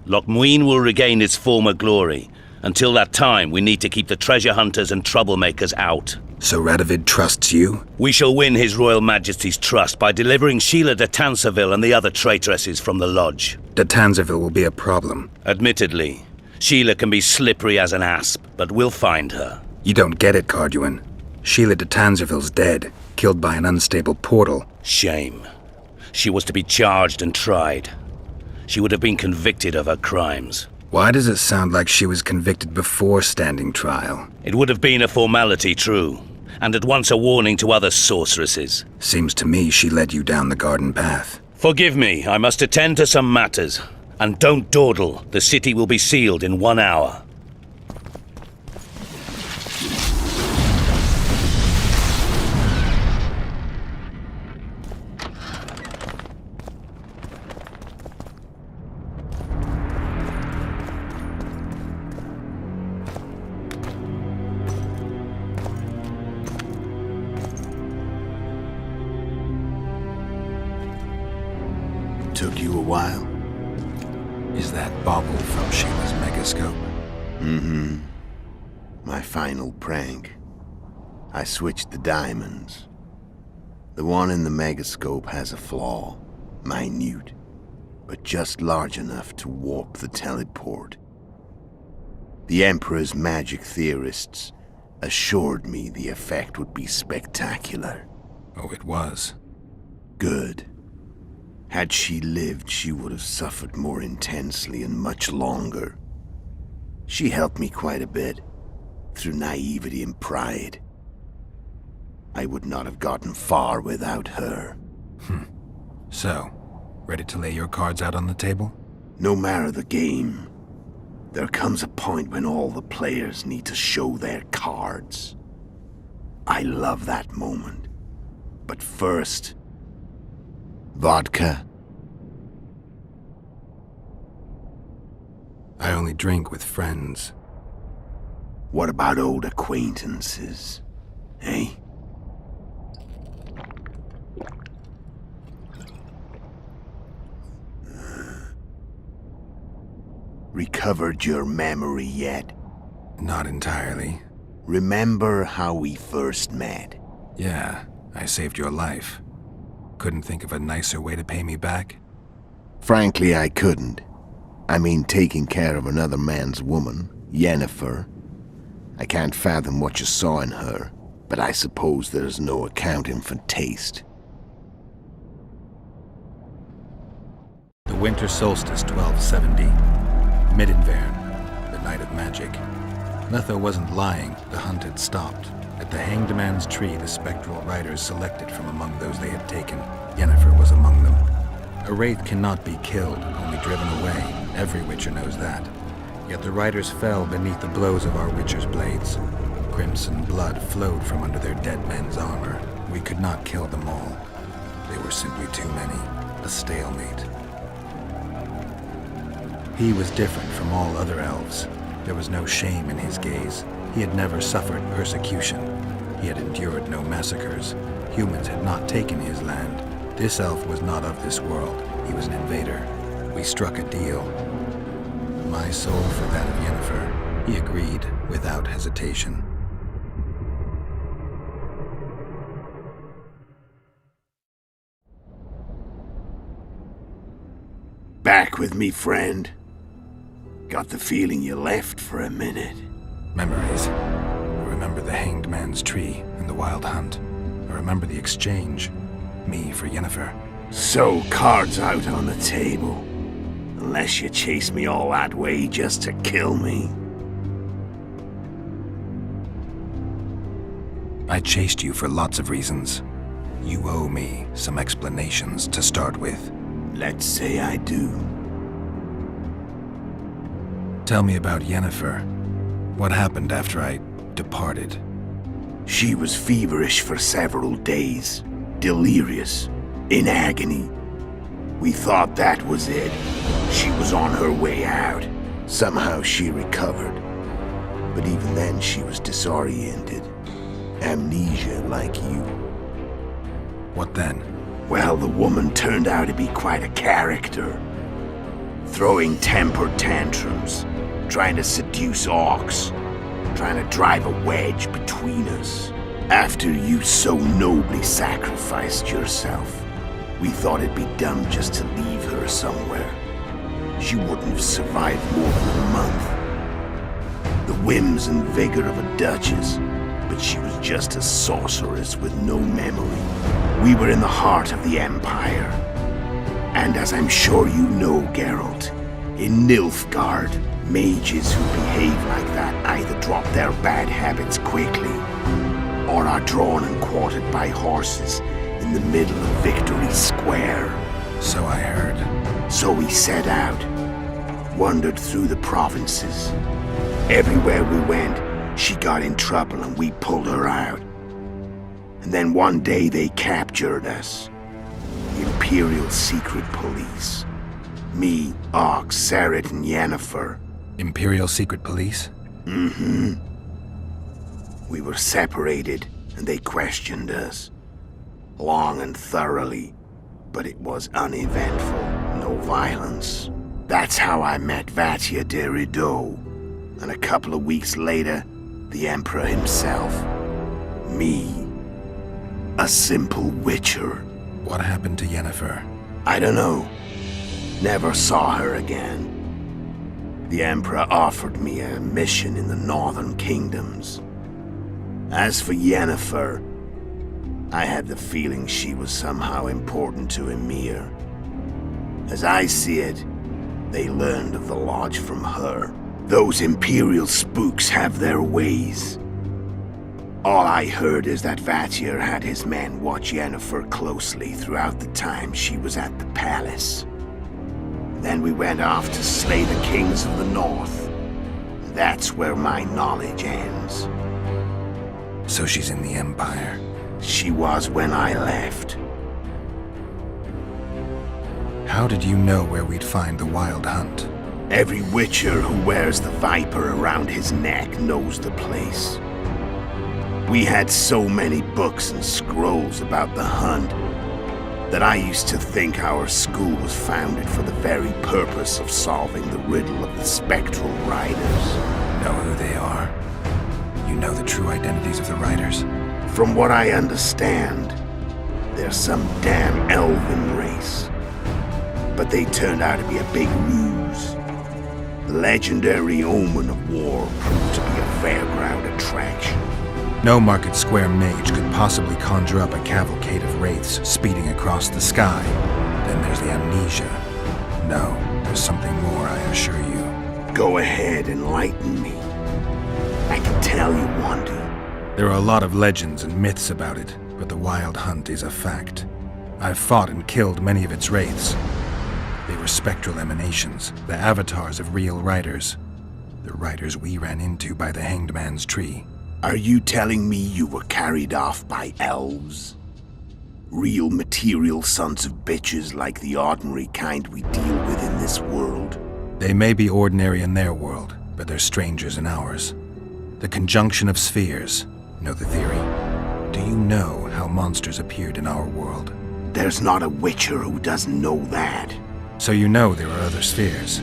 Loch Muin will regain its former glory. Until that time, we need to keep the treasure hunters and troublemakers out. So Radovid trusts you? We shall win His Royal Majesty's trust by delivering Sheila de Tanserville and the other traitresses from the lodge. De Tanserville will be a problem. Admittedly, Sheila can be slippery as an asp, but we'll find her. You don't get it, Carduin. Sheila de Tanserville's dead, killed by an unstable portal. Shame. She was to be charged and tried. She would have been convicted of her crimes. Why does it sound like she was convicted before standing trial? It would have been a formality, true, and at once a warning to other sorceresses. Seems to me she led you down the garden path. Forgive me, I must attend to some matters. And don't dawdle, the city will be sealed in 1 hour. took you a while? Is that bauble from Sheila's megascope? Mm-hmm. My final prank. I switched the diamonds. The one in the megascope has a flaw. Minute. But just large enough to warp the teleport. The Emperor's magic theorists assured me the effect would be spectacular. Oh, it was. Good. Had she lived, she would have suffered more intensely and much longer. She helped me quite a bit, through naivety and pride. I would not have gotten far without her. So, ready to lay your cards out on the table? No matter the game, there comes a point when all the players need to show their cards. I love that moment. But first... vodka? I only drink with friends. What about old acquaintances? Eh? Recovered your memory yet? Not entirely. Remember how we first met? Yeah, I saved your life. Couldn't think of a nicer way to pay me back? Frankly, I couldn't. I mean, taking care of another man's woman, Yennefer. I can't fathom what you saw in her, but I suppose there's no accounting for taste. The winter solstice 1270. Midinvern, the night of magic. Letho wasn't lying, the hunt had stopped. At the Hanged Man's Tree, the spectral riders selected from among those they had taken. Yennefer was among them. A wraith cannot be killed, only driven away. Every Witcher knows that. Yet the riders fell beneath the blows of our Witcher's blades. Crimson blood flowed from under their dead men's armor. We could not kill them all. They were simply too many. A stalemate. He was different from all other elves. There was no shame in his gaze. He had never suffered persecution. He had endured no massacres. Humans had not taken his land. This elf was not of this world. He was an invader. We struck a deal. My soul for that of Yennefer. He agreed without hesitation. Back with me, friend. Got the feeling you left for a minute. Memories. I remember the Hanged Man's Tree and the Wild Hunt. I remember the exchange. Me for Yennefer. So, cards out on the table. Unless you chase me all that way just to kill me. I chased you for lots of reasons. You owe me some explanations to start with. Let's say I do. Tell me about Yennefer. What happened after I departed? She was feverish for several days. Delirious. In agony. We thought that was it. She was on her way out. Somehow she recovered. But even then she was disoriented. Amnesia like you. What then? Well, the woman turned out to be quite a character. Throwing temper tantrums. Trying to seduce orcs. Trying to drive a wedge between us. After you so nobly sacrificed yourself, we thought it'd be dumb just to leave her somewhere. She wouldn't have survived more than a month. The whims and vigor of a duchess, but she was just a sorceress with no memory. We were in the heart of the Empire. And as I'm sure you know, Geralt, in Nilfgaard, mages who behave like that either drop their bad habits quickly, or are drawn and quartered by horses in the middle of Victory Square. So I heard. So we set out, wandered through the provinces. Everywhere we went, she got in trouble and we pulled her out. And then one day they captured us. The Imperial Secret Police. Me, Ox, Sareth, and Yennefer. Imperial Secret Police? Mm-hmm. We were separated, and they questioned us. Long and thoroughly, but it was uneventful. no violence. That's how I met Vatia de Rideau. And a couple of weeks later, the Emperor himself. Me. A simple witcher. What happened to Yennefer? I don't know. Never saw her again. The Emperor offered me a mission in the northern kingdoms. As for Yennefer, I had the feeling she was somehow important to Ymir. As I see it, they learned of the Lodge from her. Those Imperial spooks have their ways. All I heard is that Vatir had his men watch Yennefer closely throughout the time she was at the palace. Then we went off to slay the kings of the north. That's where my knowledge ends. So she's in the Empire? She was when I left. How did you know where we'd find the Wild Hunt? Every witcher who wears the viper around his neck knows the place. We had so many books and scrolls about the hunt that I used to think our school was founded for the very purpose of solving the riddle of the spectral riders. Know who they are? You know the true identities of the riders? From what I understand, they're some damn elven race. But they turned out to be a big ruse. The legendary Omen of War proved to be a fairground attraction. No Market Square mage could possibly conjure up a cavalcade of wraiths speeding across the sky. Then there's the amnesia. No, there's something more, I assure you. Go ahead, enlighten me. I can tell you want to. There are a lot of legends and myths about it, but the Wild Hunt is a fact. I've fought and killed many of its wraiths. They were spectral emanations, the avatars of real riders. The riders we ran into by the Hanged Man's Tree. Are you telling me you were carried off by elves? Real material sons of bitches like the ordinary kind we deal with in this world? They may be ordinary in their world, but they're strangers in ours. The conjunction of spheres. Know the theory? Do you know how monsters appeared in our world? There's not a witcher who doesn't know that. So you know there are other spheres.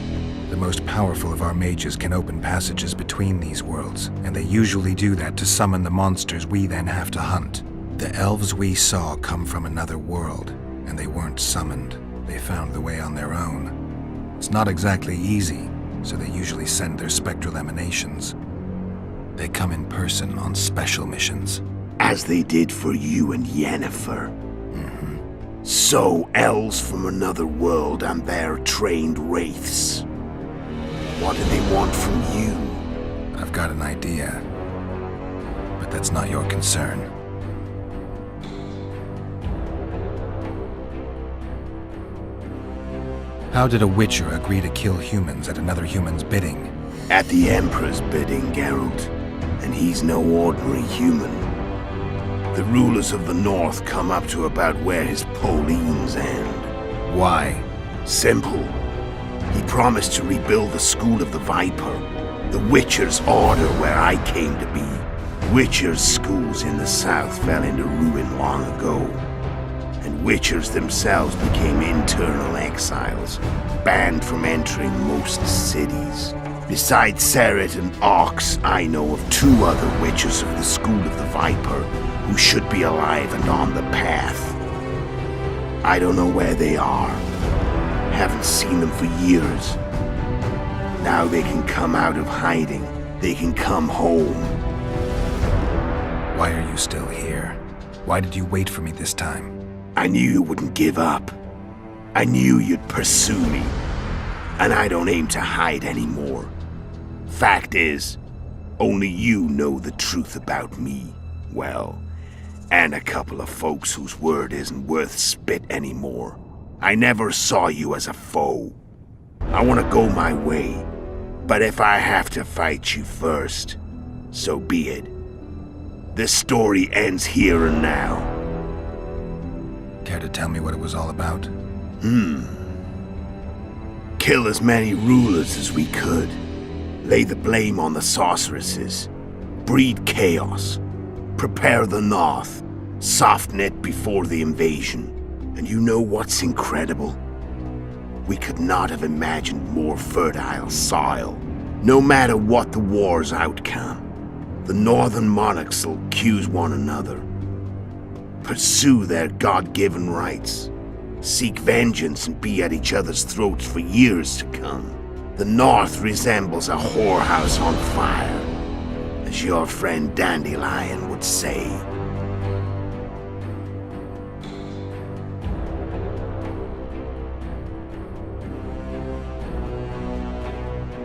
The most powerful of our mages can open passages between these worlds, and they usually do that to summon the monsters we then have to hunt. The elves we saw come from another world, and they weren't summoned. They found the way on their own. It's not exactly easy, so they usually send their spectral emanations. They come in person on special missions. As they did for you and Yennefer. So, elves from another world and their trained wraiths. What do they want from you? I've got an idea, but that's not your concern. How did a witcher agree to kill humans at another human's bidding? At the Emperor's bidding, Geralt. And he's no ordinary human. The rulers of the North come up to about where his Pauline's end. Why? Simple. He promised to rebuild the School of the Viper, the Witcher's Order where I came to be. Witcher's schools in the south fell into ruin long ago, and Witchers themselves became internal exiles, banned from entering most cities. Besides Seret and Ox, I know of 2 other Witchers of the School of the Viper who should be alive and on the path. I don't know where they are. Haven't seen them for years. Now they can come out of hiding. They can come home. Why are you still here? Why did you wait for me this time? I knew you wouldn't give up. I knew you'd pursue me. And I don't aim to hide anymore. Fact is, only you know the truth about me. Well, and a couple of folks whose word isn't worth spit anymore. I never saw you as a foe. I want to go my way, but if I have to fight you first, so be it. This story ends here and now. Care to tell me what it was all about? Kill as many rulers as we could. Lay the blame on the sorceresses. Breed chaos. Prepare the North. Soften it before the invasion. And you know what's incredible? We could not have imagined more fertile soil. No matter what the war's outcome, the northern monarchs will accuse one another, pursue their God-given rights, seek vengeance and be at each other's throats for years to come. The north resembles a whorehouse on fire, as your friend Dandelion would say.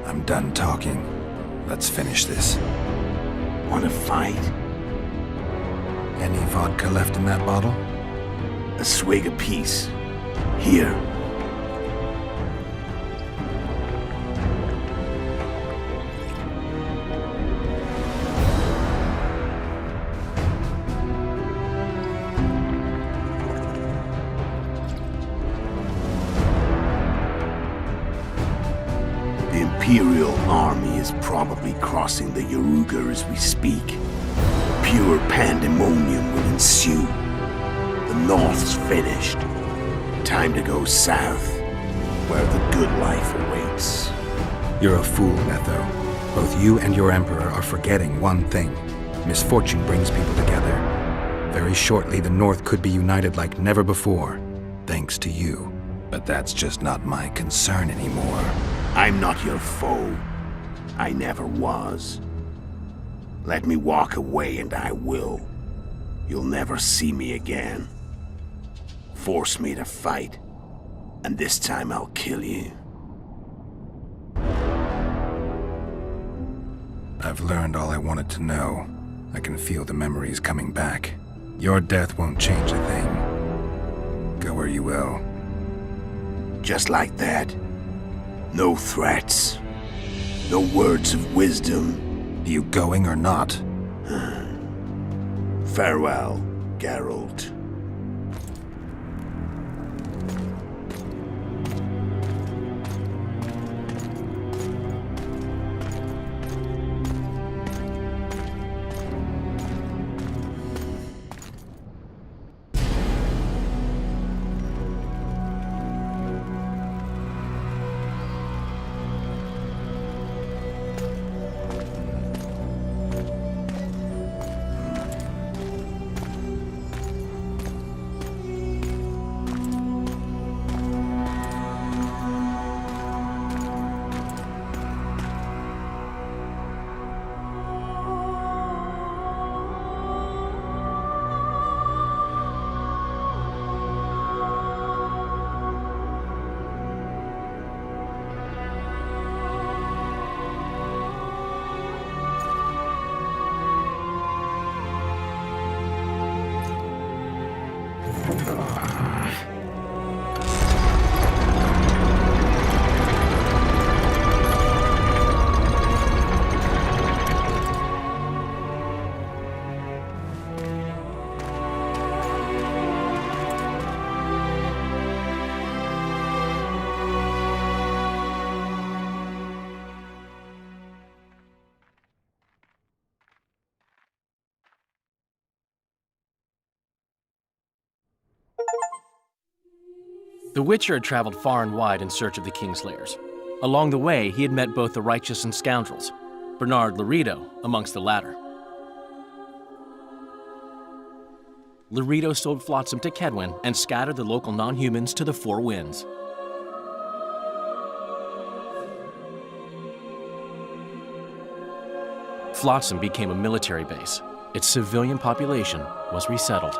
I'm done talking. Let's finish this. Want to fight? Any vodka left in that bottle? A swig apiece. Here. The Imperial army is probably crossing the Yaruga as we speak. Pure pandemonium will ensue. The North's finished. Time to go south, where the good life awaits. You're a fool, Letho. Both you and your Emperor are forgetting one thing. Misfortune brings people together. Very shortly, the North could be united like never before, thanks to you. But that's just not my concern anymore. I'm not your foe. I never was. Let me walk away and I will. You'll never see me again. Force me to fight, and this time I'll kill you. I've learned all I wanted to know. I can feel the memories coming back. Your death won't change a thing. Go where you will. Just like that. No threats. No words of wisdom. You going or not? Farewell, Geralt. The Witcher had traveled far and wide in search of the Kingslayers. Along the way, he had met both the righteous and scoundrels, Bernard Laredo amongst the latter. Laredo sold Flotsam to Kedwin and scattered the local non-humans to the four winds. Flotsam became a military base. Its civilian population was resettled.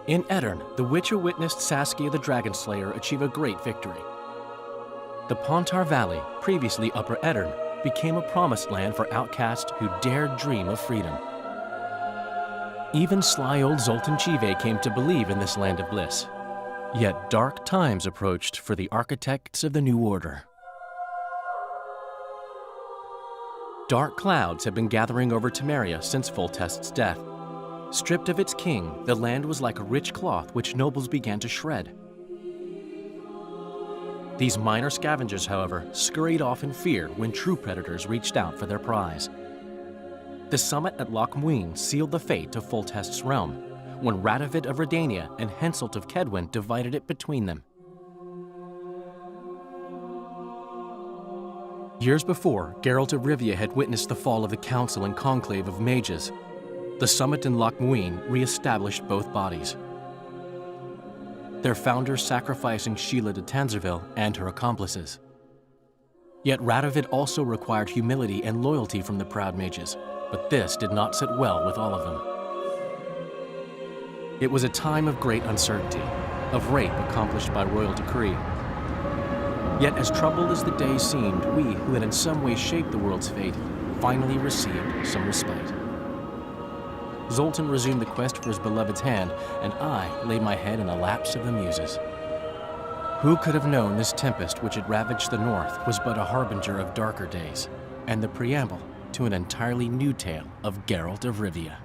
In Aedirn, the Witcher witnessed Saskia the Dragonslayer achieve a great victory. The Pontar Valley, previously Upper Aedirn, became a promised land for outcasts who dared dream of freedom. Even sly old Zoltan Chive came to believe in this land of bliss. Yet dark times approached for the architects of the New Order. Dark clouds had been gathering over Temeria since Foltest's death. Stripped of its king, the land was like a rich cloth which nobles began to shred. These minor scavengers, however, scurried off in fear when true predators reached out for their prize. The summit at Loch Muin sealed the fate of Foltest's realm, when Radovid of Redania and Henselt of Kedwen divided it between them. Years before, Geralt of Rivia had witnessed the fall of the Council and Conclave of Mages. The summit in Loch Muin re-established both bodies, their founders sacrificing Sheila de Tanzerville and her accomplices. Yet Radovid also required humility and loyalty from the proud mages, but this did not sit well with all of them. It was a time of great uncertainty, of rape accomplished by royal decree. Yet as troubled as the days seemed, we, who had in some way shaped the world's fate, finally received some respite. Zoltan resumed the quest for his beloved's hand, and I laid my head in the laps of the muses. Who could have known this tempest which had ravaged the north was but a harbinger of darker days, and the preamble to an entirely new tale of Geralt of Rivia?